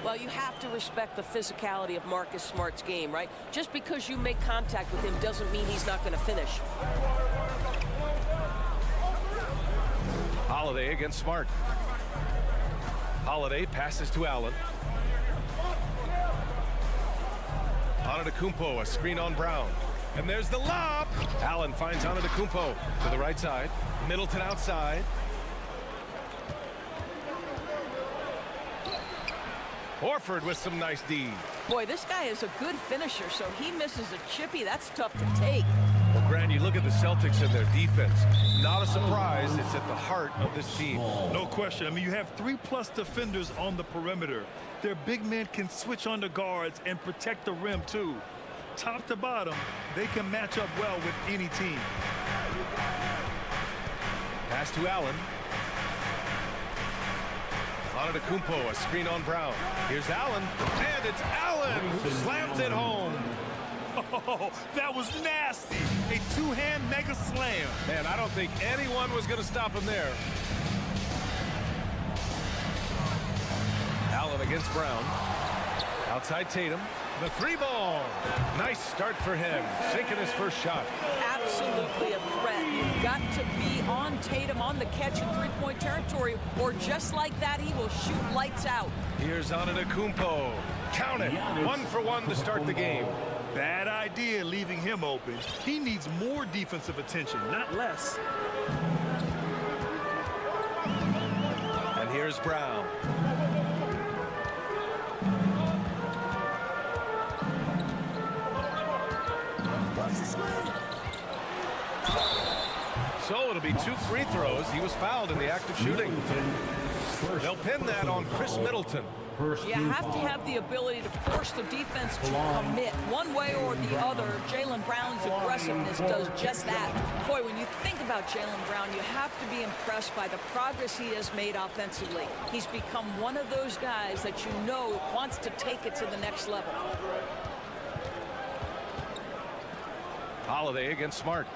Well, you have to respect the physicality of Marcus Smart's game, right? Just because you make contact with him doesn't mean he's not going to finish. Holiday against Smart. Holiday passes to Allen. Antetokounmpo, a screen on Brown. And there's the lob. Allen finds Antetokounmpo to the right side. Middleton outside. Horford with some nice D. Boy, this guy is a good finisher, so he misses a chippy. That's tough to take. Well, Grant, you look at the Celtics and their defense. Not a surprise. It's at the heart of this team. No question. I mean, you have 3+ defenders on the perimeter. Their big men can switch on the guards and protect the rim, too. Top to bottom, they can match up well with any team. Pass to Allen. Antetokounmpo, a screen on Brown. Here's Allen, and it's Allen who slams it home. Oh, that was nasty. A two-hand mega slam. Man, I don't think anyone was going to stop him there. Allen against Brown. Outside Tatum. The 3-ball. Nice start for him. Sinking his first shot. Absolutely a threat. You've got to be on Tatum on the catch in three-point territory, or just like that, he will shoot lights out. Here's Antetokounmpo. Count it. 1 for 1 to start the game. Bad idea leaving him open. He needs more defensive attention, not less. And here's Brown. So it'll be 2 free throws. He was fouled in the act of shooting. They'll pin that on Chris Middleton. You have to have the ability to force the defense to commit one way or the other. Jaylen Brown's aggressiveness does just that. Boy, when you think about Jaylen Brown, you have to be impressed by the progress he has made offensively. He's become one of those guys that you know wants to take it to the next level. Holiday against Smart.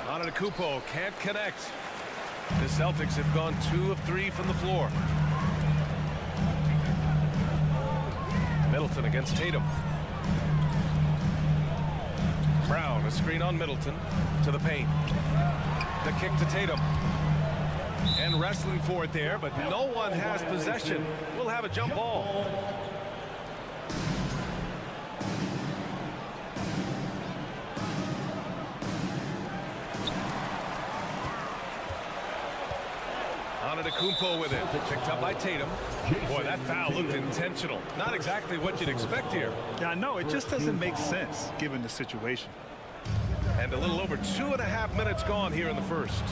Antetokounmpo can't connect. The Celtics have gone 2 of 3 from the floor. Middleton against Tatum. Brown, a screen on Middleton to the paint. The kick to Tatum. And wrestling for it there, but no one has possession. We'll have a jump ball. Antetokounmpo with it. Picked up by Tatum. Boy, that foul looked intentional. Not exactly what you'd expect here. Yeah, I know. It just doesn't make sense given the situation. And a little over 2.5 minutes gone here in the first.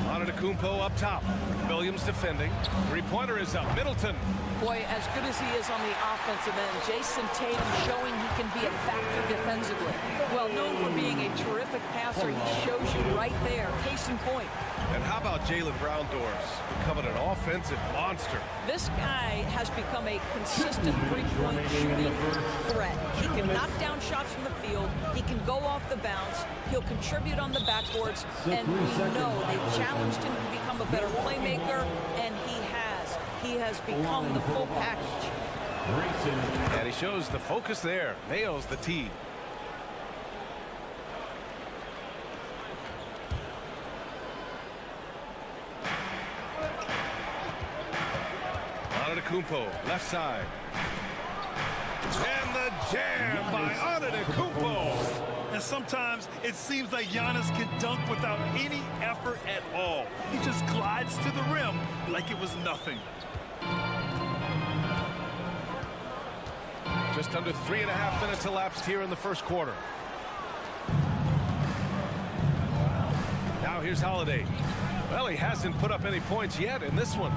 Antetokounmpo up top. Williams defending. Three-pointer is up. Middleton. Boy, as good as he is on the offensive end, Jason Tatum showing he can be a factor defensively. Well known for being a terrific passer, he shows you right there. Case in point. And how about Jaylen Brown doors becoming an offensive monster? This guy has become a consistent three-point shooting threat. He can knock down shots from the field. He can go off the bounce. He'll contribute on the backboards. And we know they've challenged him to become a better playmaker, and he has. He has become the full package. And he shows the focus there. Nails the tee. Antetokounmpo, left side. And the jam by Antetokounmpo. And sometimes it seems like Giannis can dunk without any effort at all. He just glides to the rim like it was nothing. Just under 3.5 minutes elapsed here in the first quarter. Now here's Holiday. Well, he hasn't put up any points yet in this one.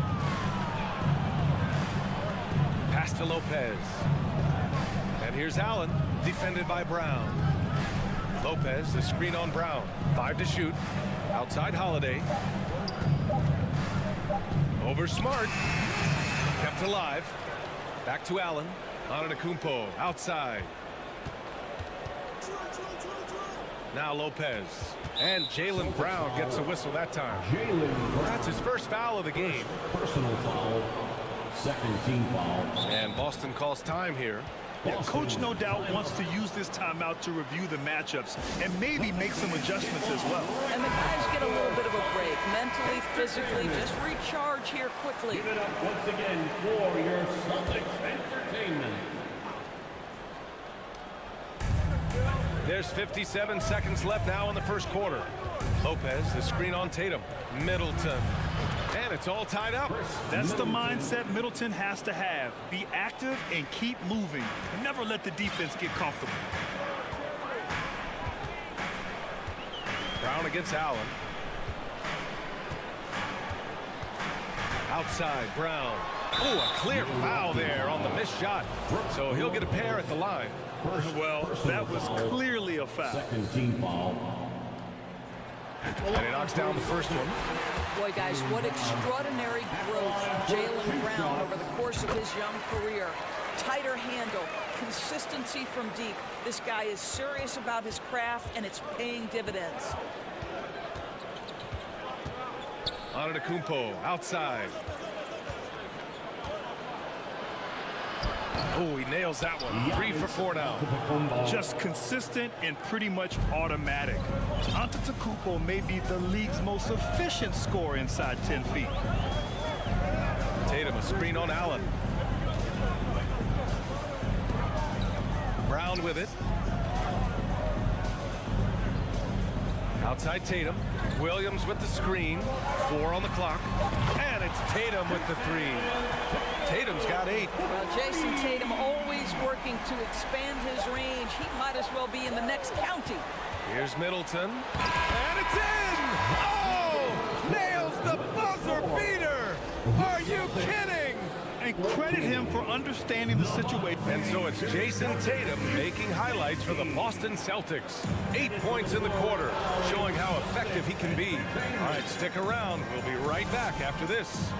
Pass to Lopez. And here's Allen, defended by Brown. Lopez, the screen on Brown. 5 to shoot. Outside Holiday. Over Smart. Kept alive. Back to Allen. Antetokounmpo outside. Now Lopez. And Jaylen Brown gets a whistle that time. That's his first foul of the game. Personal foul. Second team foul. And Boston calls time here. Yeah, coach no doubt wants to use this timeout to review the matchups and maybe make some adjustments as well. And the guys get a little bit of a break, mentally, physically, just recharge here quickly. Give it up once again for your Celtics entertainment. There's 57 seconds left now in the first quarter. Lopez, the screen on Tatum. Middleton. And it's all tied up. That's the mindset Middleton has to have. Be active and keep moving. Never let the defense get comfortable. Brown against Allen. Outside, Brown. Oh, a clear foul there on the missed shot. So he'll get a pair at the line. Well, that was clearly a foul. Second team foul. And he knocks down the first one. Boy, guys, what extraordinary growth Jaylen Brown over the course of his young career. Tighter handle, consistency from deep. This guy is serious about his craft, and it's paying dividends. Antetokounmpo outside. Oh, he nails that one. 3 for 4 now. Just consistent and pretty much automatic. Antetokounmpo may be the league's most efficient scorer inside 10 feet. Tatum, a screen on Allen. Brown with it. Outside Tatum. Williams with the screen. 4 on the clock. And it's Tatum with the 3. Tatum's got 8. Well, Jason Tatum always working to expand his range. He might as well be in the next county. Here's Middleton. And it's in! Oh! Nails the buzzer beater! Are you kidding? And credit him for understanding the situation. And so it's Jason Tatum making highlights for the Boston Celtics. 8 points in the quarter, showing how effective he can be. All right, stick around. We'll be right back after this.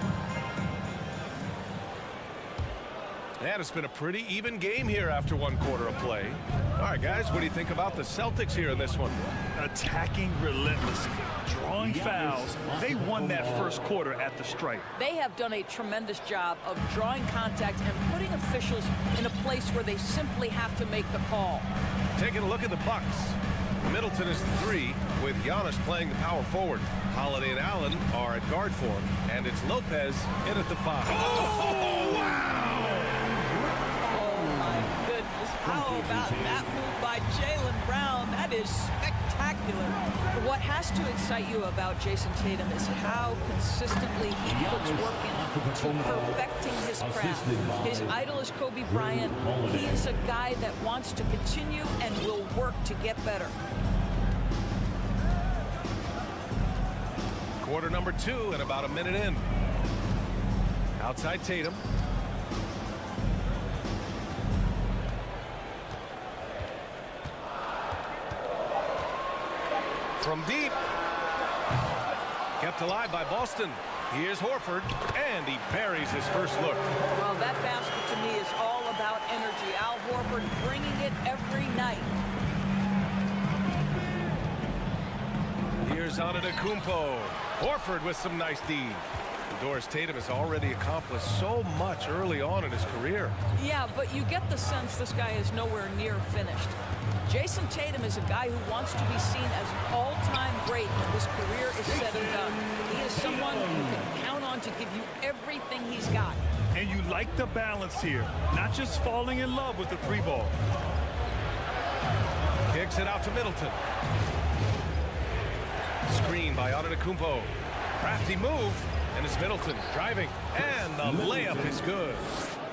And it's been a pretty even game here after 1 quarter of play. All right, guys, what do you think about the Celtics here in this one? Attacking relentlessly, drawing fouls. They won that first quarter at the stripe. They have done a tremendous job of drawing contact and putting officials in a place where they simply have to make the call. Taking a look at the Bucks. Middleton is the 3, with Giannis playing the power forward. Holiday and Allen are at guard for him, and it's Lopez in at the 5. Oh, wow! How about that move by Jaylen Brown? That is spectacular. What has to excite you about Jason Tatum is how consistently he puts work into perfecting his craft. His idol is Kobe Bryant. He is a guy that wants to continue and will work to get better. Quarter number 2 and about a minute in. Outside Tatum. From deep. Kept alive by Boston. Here's Horford, and he buries his first look. Well, that basket to me is all about energy. Al Horford bringing it every night. Here's Antetokounmpo. Horford with some nice D. Doris Tatum has already accomplished so much early on in his career. Yeah, but you get the sense this guy is nowhere near finished. Jason Tatum is a guy who wants to be seen as an all-time great when his career is said and done. He is someone who can count on to give you everything he's got. And you like the balance here, not just falling in love with the 3 ball. Kicks it out to Middleton. Screen by Antetokounmpo. Crafty move, and it's Middleton driving, and the layup is good.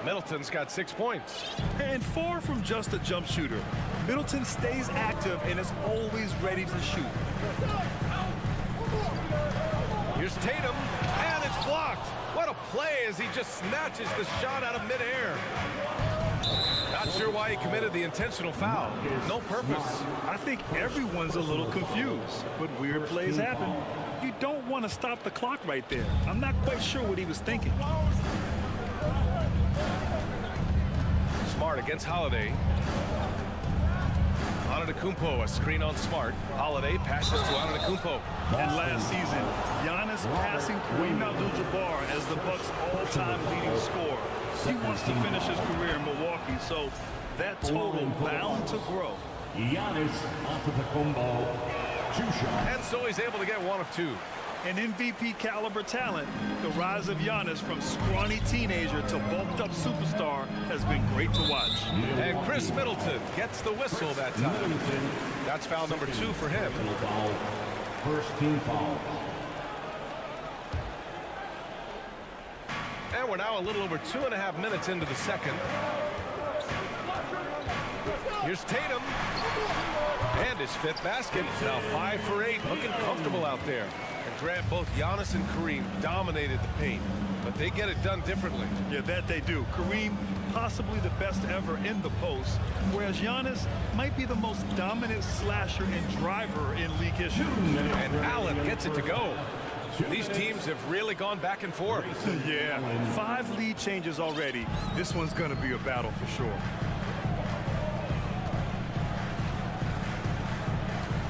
Middleton's got 6 points. And 4 from just a jump shooter. Middleton stays active and is always ready to shoot. Here's Tatum, and it's blocked. What a play as he just snatches the shot out of midair. Not sure why he committed the intentional foul. No purpose. I think everyone's a little confused, but weird plays happen. You don't want to stop the clock right there. I'm not quite sure what he was thinking. Smart against Holiday. Antetokounmpo, a screen on Smart. Holiday passes to Antetokounmpo. And last season, Giannis passing Kareem Abdul-Jabbar as the Bucks' all-time leading scorer. He wants to finish his career in Milwaukee, so that total bound to grow. Giannis Antetokounmpo, 2 shots. And so he's able to get 1 of 2. An MVP caliber talent, the rise of Giannis from scrawny teenager to bulked up superstar has been great to watch. And Chris Middleton gets the whistle that time. That's foul number 2 for him. First team foul. And we're now a little over 2.5 minutes into the second. Here's Tatum. And his 5th basket. Now 5 for 8. Looking comfortable out there. And Grant, both Giannis and Kareem dominated the paint. But they get it done differently. Yeah, that they do. Kareem, possibly the best ever in the post. Whereas Giannis might be the most dominant slasher and driver in league history. And Allen gets it to go. These teams have really gone back and forth. Yeah, 5 lead changes already. This one's going to be a battle for sure.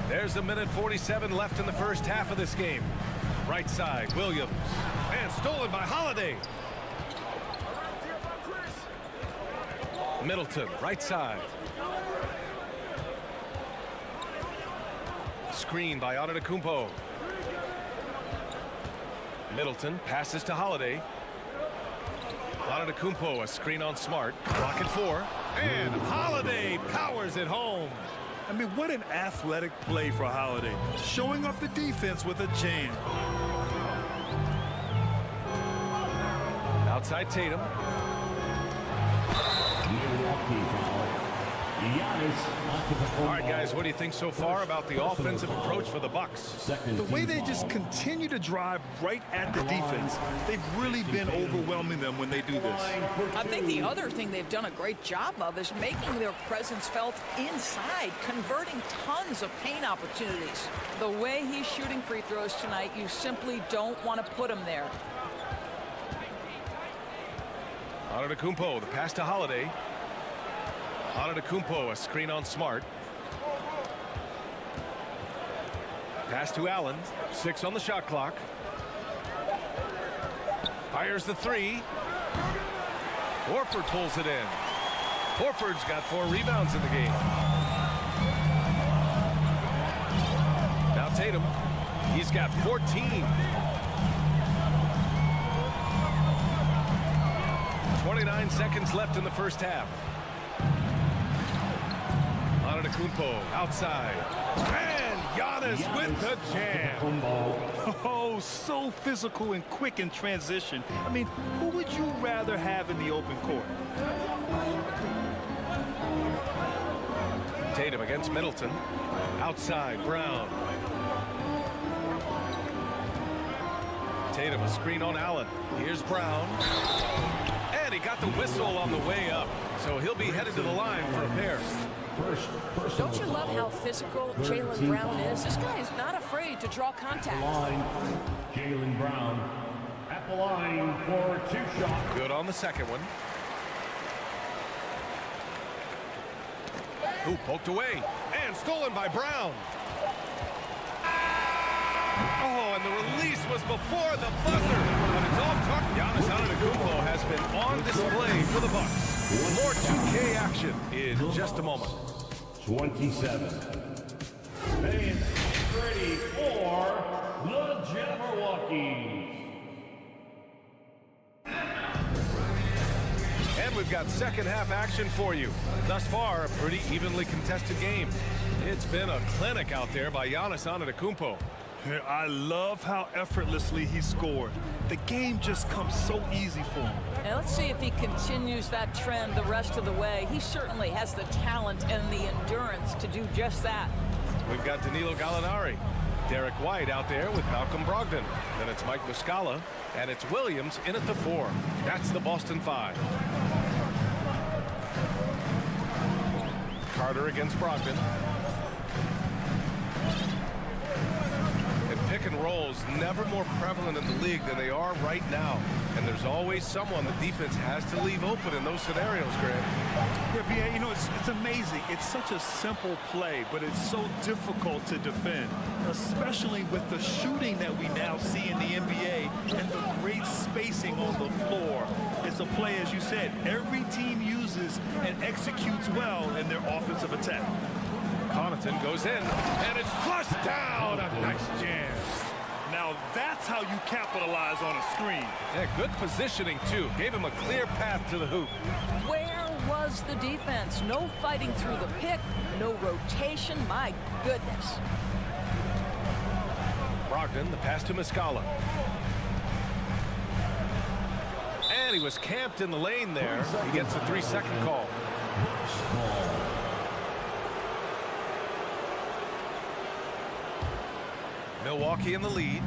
There's 1:47 left in the first half of this game. Right side, Williams. And stolen by Holiday. Middleton, right side. Screen by Antetokounmpo. Middleton passes to Holiday. Antetokounmpo, a screen on Smart. Clock at 4. And Holiday powers it home. I mean, what an athletic play for Holiday. Showing off the defense with a jam. Outside Tatum. Milwaukee foul. All right, guys, what do you think so far about the offensive approach for the Bucks? The way they just continue to drive right at the defense, they've really been overwhelming them when they do this. I think the other thing they've done a great job of is making their presence felt inside, converting tons of paint opportunities. The way he's shooting free throws tonight, you simply don't want to put him there. Antetokounmpo, the pass to Holiday. Antetokounmpo, a screen on Smart. Pass to Allen. 6 on the shot clock. Fires the 3. Horford pulls it in. Horford's got 4 rebounds in the game. Now Tatum. He's got 14. 29 seconds left in the first half. Antetokounmpo outside. And Giannis with the jam. Oh, so physical and quick in transition. I mean, who would you rather have in the open court? Tatum against Middleton. Outside, Brown. Tatum, a screen on Allen. Here's Brown. And he got the whistle on the way up. So he'll be headed to the line for a pair. Don't you love how physical Jaylen Brown is? This guy is not afraid to draw contact. Jaylen Brown at the line for 2 shots. Good on the second one. Ooh, poked away. And stolen by Brown. Oh, and the release was before the buzzer. But it's off target. Giannis Antetokounmpo has been on display for the Bucks. More 2K action in just a moment. 27. And ready for the Jabberwockies. And we've got second half action for you. Thus far, a pretty evenly contested game. It's been a clinic out there by Giannis Antetokounmpo. I love how effortlessly he scored. The game just comes so easy for him. Now let's see if he continues that trend the rest of the way. He certainly has the talent and the endurance to do just that. We've got Danilo Gallinari. Derek White out there with Malcolm Brogdon. Then it's Mike Muscala, and it's Williams in at the 4. That's the Boston 5. Carter against Brogdon. And pick and rolls never more prevalent in the league than they are right now. And there's always someone the defense has to leave open in those scenarios, Grant. Yeah, B.A., you know, it's amazing. It's such a simple play, but it's so difficult to defend, especially with the shooting that we now see in the NBA and the great spacing on the floor. It's a play, as you said, every team uses and executes well in their offensive attack. Connaughton goes in, and it's flushed down. A nice jam. Now that's how you capitalize on a screen. Yeah, good positioning, too. Gave him a clear path to the hoop. Where was the defense? No fighting through the pick, no rotation. My goodness. Brogdon, the pass to Muscala. And he was camped in the lane there. He gets a 3-second call. Milwaukee in the lead.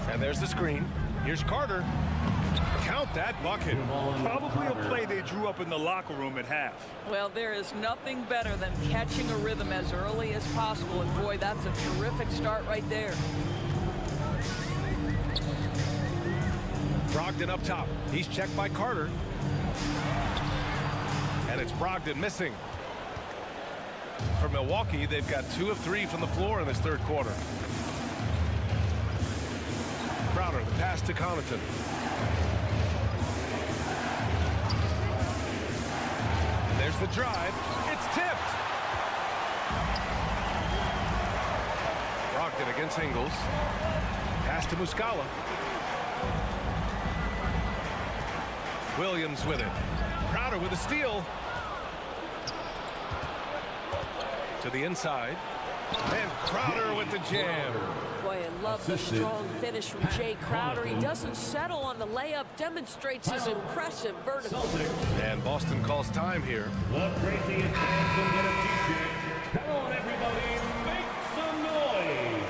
And there's the screen. Here's Carter. Count that bucket. Probably a play they drew up in the locker room at half. Well, there is nothing better than catching a rhythm as early as possible. And boy, that's a terrific start right there. Brogdon up top. He's checked by Carter. And it's Brogdon missing. For Milwaukee, they've got 2 of 3 from the floor in this third quarter. Crowder, the pass to Connaughton. And there's the drive. It's tipped. Brogdon against Ingles. Pass to Muscala. Williams with it. Crowder with a steal. To the inside. And Crowder with the jam. Boy, I love the strong finish from Jay Crowder. He doesn't settle on the layup, demonstrates his impressive vertical. And Boston calls time here. The craziest fans will get a t-shirt. Come on, everybody, make some noise.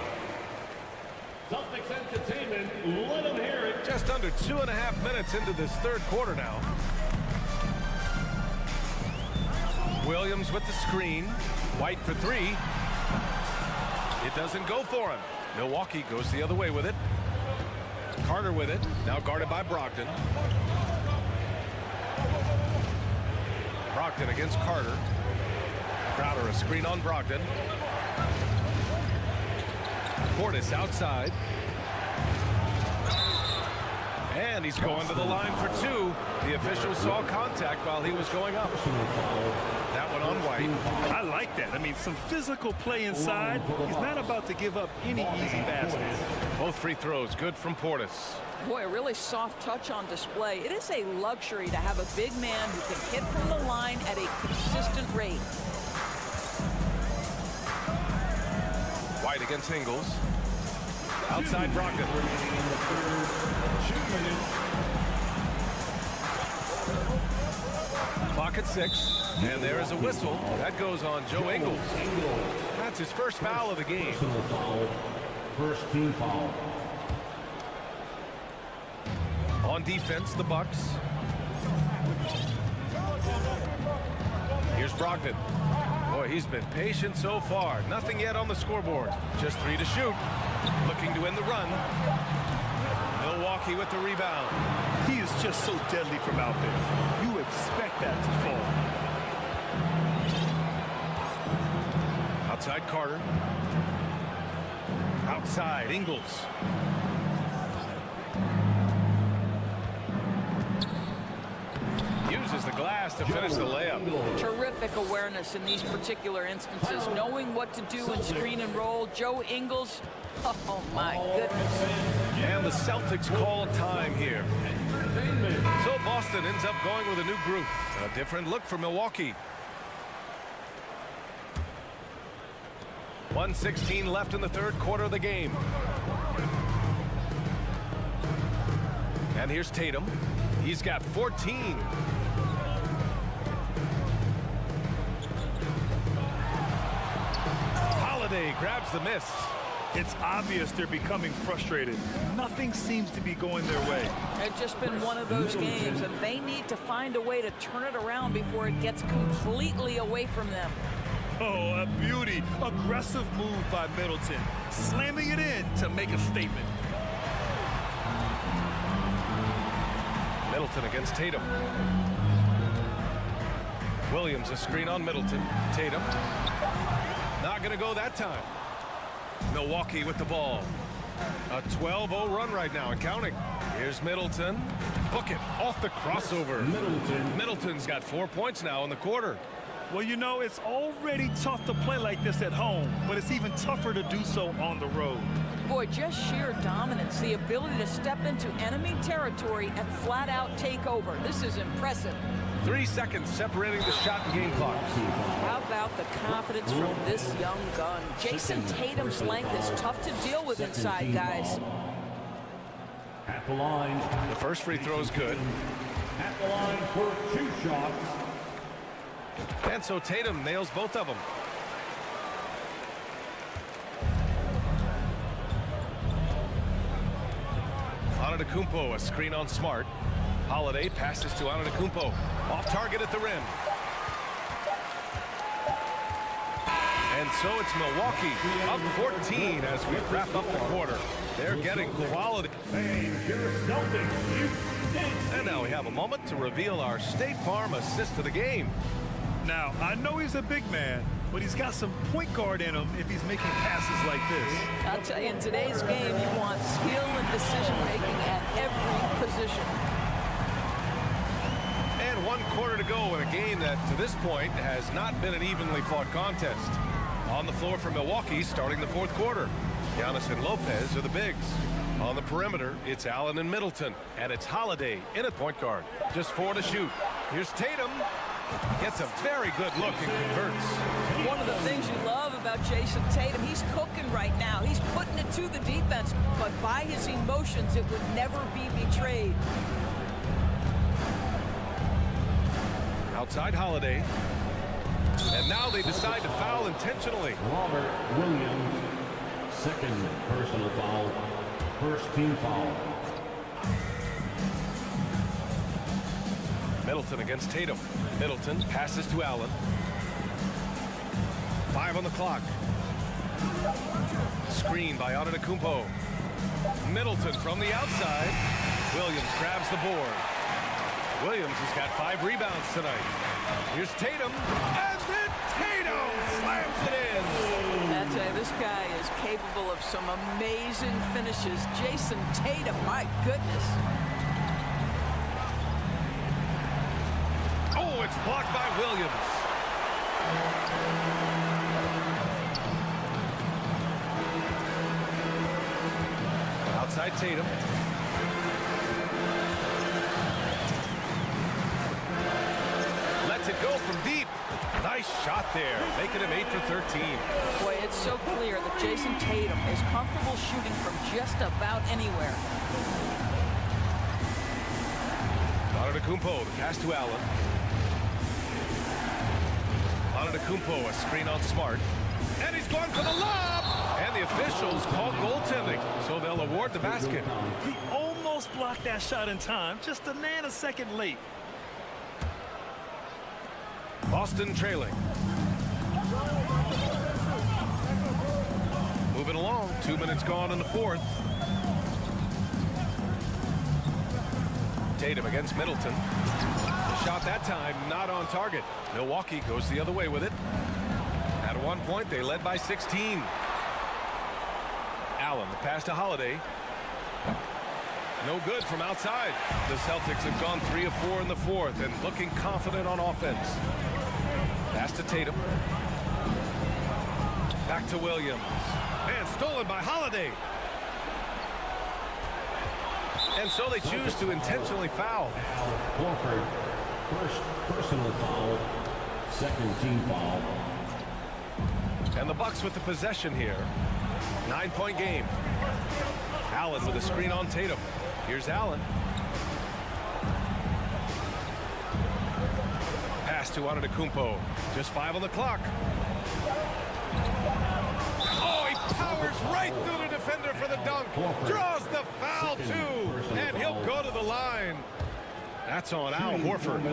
Celtics Entertainment, let them hear it. Just under 2.5 minutes into this third quarter now. Williams with the screen. White for 3. It doesn't go for him. Milwaukee goes the other way with it. Carter with it. Now guarded by Brogdon. Brogdon against Carter. Crowder a screen on Brogdon. Portis outside. And he's going to the line for 2. The official saw contact while he was going up. That one on White. I like that. I mean, some physical play inside. He's not about to give up any easy baskets. Both free throws good from Portis. Boy, a really soft touch on display. It is a luxury to have a big man who can hit from the line at a consistent rate. White against Ingles. Outside Brogdon. Clock at 6. And there is a whistle. That goes on Joe Ingles. That's his first foul of the game. First team foul. On defense, the Bucks. Here's Brogdon. Boy, he's been patient so far. Nothing yet on the scoreboard. Just 3 to shoot. Looking to end the run. Milwaukee with the rebound. He is just so deadly from out there. You expect that to fall. Outside Carter. Outside Ingles. Uses the glass to finish the layup. Terrific awareness in these particular instances, knowing what to do in screen and roll. Joe Ingles, oh my goodness. And the Celtics call time here. So Boston ends up going with a new group. A different look for Milwaukee. 1:16 left in the third quarter of the game. And here's Tatum. He's got 14. Holiday grabs the miss. It's obvious they're becoming frustrated. Nothing seems to be going their way. It's just been one of those games, and they need to find a way to turn it around before it gets completely away from them. Oh, a beauty. Aggressive move by Middleton. Slamming it in to make a statement. Middleton against Tatum. Williams, a screen on Middleton. Tatum. Not going to go that time. Milwaukee with the ball. A 12-0 run right now and counting. Here's Middleton. Book it off the crossover. Middleton's got 4 points now in the quarter. Well, you know, it's already tough to play like this at home, but it's even tougher to do so on the road. Boy, just sheer dominance, the ability to step into enemy territory and flat out take over. This is impressive. 3 seconds separating the shot and game clock. How about the confidence from this young gun? Jason Tatum's length is tough to deal with inside, guys. At the line. The first free throw is good. At the line for 2 shots. And so Tatum nails both of them. Antetokounmpo, a screen on Smart. Holiday passes to Antetokounmpo. Off target at the rim. And so it's Milwaukee up 14 as we wrap up the quarter. They're getting quality. And now we have a moment to reveal our State Farm assist of the game. Now, I know he's a big man, but he's got some point guard in him if he's making passes like this. I'll tell you, in today's game, you want skill and decision-making at every position. And 1 quarter to go in a game that, to this point, has not been an evenly fought contest. On the floor for Milwaukee, starting the 4th quarter. Giannis and Lopez are the bigs. On the perimeter, it's Allen and Middleton. And it's Holiday in at point guard. Just 4 to shoot. Here's Tatum. Gets a very good look and converts. One of the things you love about Jason Tatum, he's cooking right now. He's putting it to the defense, but by his emotions, it would never be betrayed. Outside Holiday. And now they decide to foul intentionally. Robert Williams, 2nd personal foul, 1st team foul. Middleton against Tatum. Middleton passes to Allen. 5 on the clock. Screen by Antetokounmpo. Middleton from the outside. Williams grabs the board. Williams has got 5 rebounds tonight. Here's Tatum. And then Tatum slams it in. I tell you, this guy is capable of some amazing finishes. Jason Tatum, my goodness. Oh, it's blocked by Williams. Outside Tatum. Lets it go from deep. Nice shot there, making him 8 for 13. Boy, it's so clear that Jason Tatum is comfortable shooting from just about anywhere. Antetokounmpo, the pass to Allen. Antetokounmpo, a screen on Smart. And he's going for the lob! And the officials call goaltending, so they'll award the basket. He almost blocked that shot in time, just a nanosecond late. Boston trailing. Moving along, 2 minutes gone in the 4th. Tatum against Middleton. The shot that time not on target. Milwaukee goes the other way with it. At one point, they led by 16. Allen, the pass to Holiday. No good from outside. The Celtics have gone 3 of 4 in the 4th and looking confident on offense. Pass to Tatum. Back to Williams. And stolen by Holiday. And so they choose to intentionally foul. Horford, 1st personal foul, 2nd team foul. And the Bucks with the possession here. 9-point game. Allen with a screen on Tatum. Here's Allen. Pass to Antetokounmpo. Just 5 on the clock. right through the defender for the dunk. Draws the foul, too. And he'll go to the line. That's on Al Horford.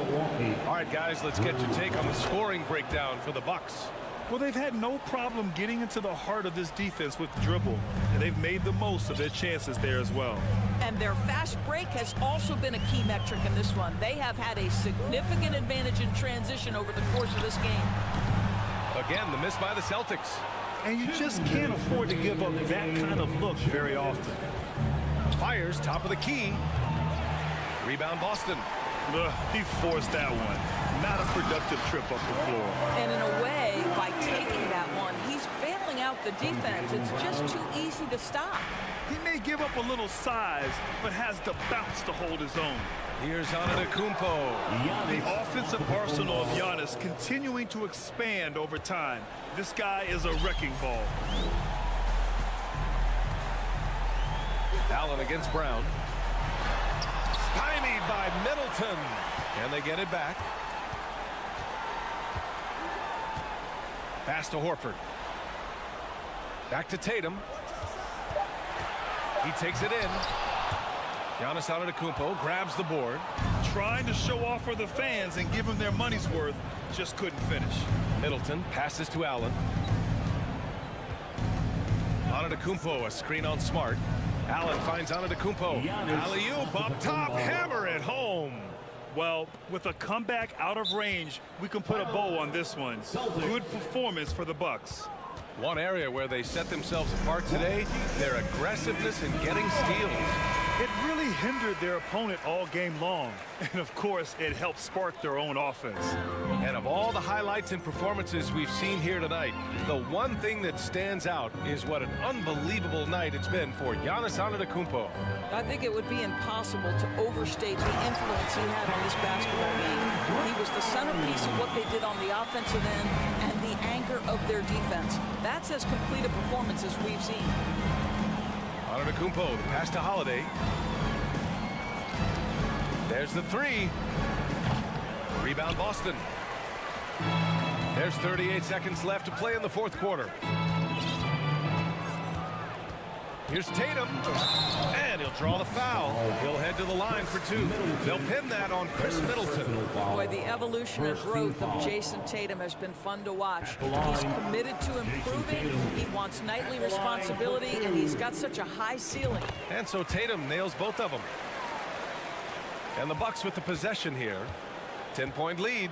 All right, guys, let's get your take on the scoring breakdown for the Bucks. Well, they've had no problem getting into the heart of this defense with dribble, and they've made the most of their chances there as well. And their fast break has also been a key metric in this one. They have had a significant advantage in transition over the course of this game. Again, the miss by the Celtics. And you just can't afford to give up that kind of look very often. Fires top of the key. Rebound Boston. He forced that one. Not a productive trip up the floor. And in a way, by taking that one, he's bailing out the defense. It's just too easy to stop. He may give up a little size, but has the bounce to hold his own. Here's Antetokounmpo. The offensive arsenal of Giannis continuing to expand over time. This guy is a wrecking ball. Allen against Brown. Stymied by Middleton. And they get it back. Pass to Horford. Back to Tatum. He takes it in. Giannis Antetokounmpo grabs the board. Trying to show off for the fans and give them their money's worth. Just couldn't finish. Middleton passes to Allen. Antetokounmpo, a screen on Smart. Allen finds Antetokounmpo. Alley-oop up top, hammer it home. Well, with a comeback out of range, we can put a bow on this one. Good performance for the Bucks. One area where they set themselves apart today, their aggressiveness in getting steals. It really hindered their opponent all game long. And of course, it helped spark their own offense. And of all the highlights and performances we've seen here tonight, the one thing that stands out is what an unbelievable night it's been for Giannis Antetokounmpo. I think it would be impossible to overstate the influence he had on this basketball game. He was the centerpiece of what they did on the offensive end and the anchor of their defense. That's as complete a performance as we've seen. Antetokounmpo, the pass to Holiday. There's the three. Rebound Boston. There's 38 seconds left to play in the fourth quarter. Here's Tatum, and he'll draw the foul. He'll head to the line for two. They'll pin that on Chris Middleton. Boy, the evolution and growth of Jason Tatum has been fun to watch. He's committed to improving. He wants nightly responsibility, and he's got such a high ceiling. And so Tatum nails both of them. And the Bucks with the possession here. 10-point lead.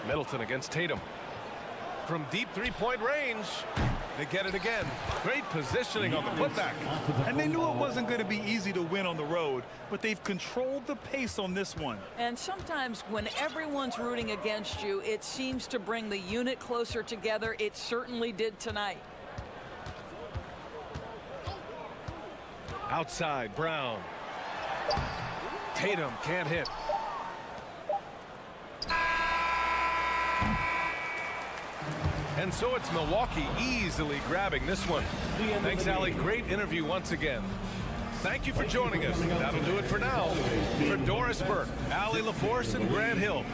Middleton against Tatum. From deep three-point range, they get it again. Great positioning on the putback. And they knew it wasn't going to be easy to win on the road, but they've controlled the pace on this one. And sometimes when everyone's rooting against you, it seems to bring the unit closer together. It certainly did tonight. Outside, Brown. Tatum can't hit. And so it's Milwaukee easily grabbing this one. Thanks, Allie. Great interview once again. Thank you for joining us. That'll do it for now. For Doris Burke, Allie LaForce, and Grant Hill,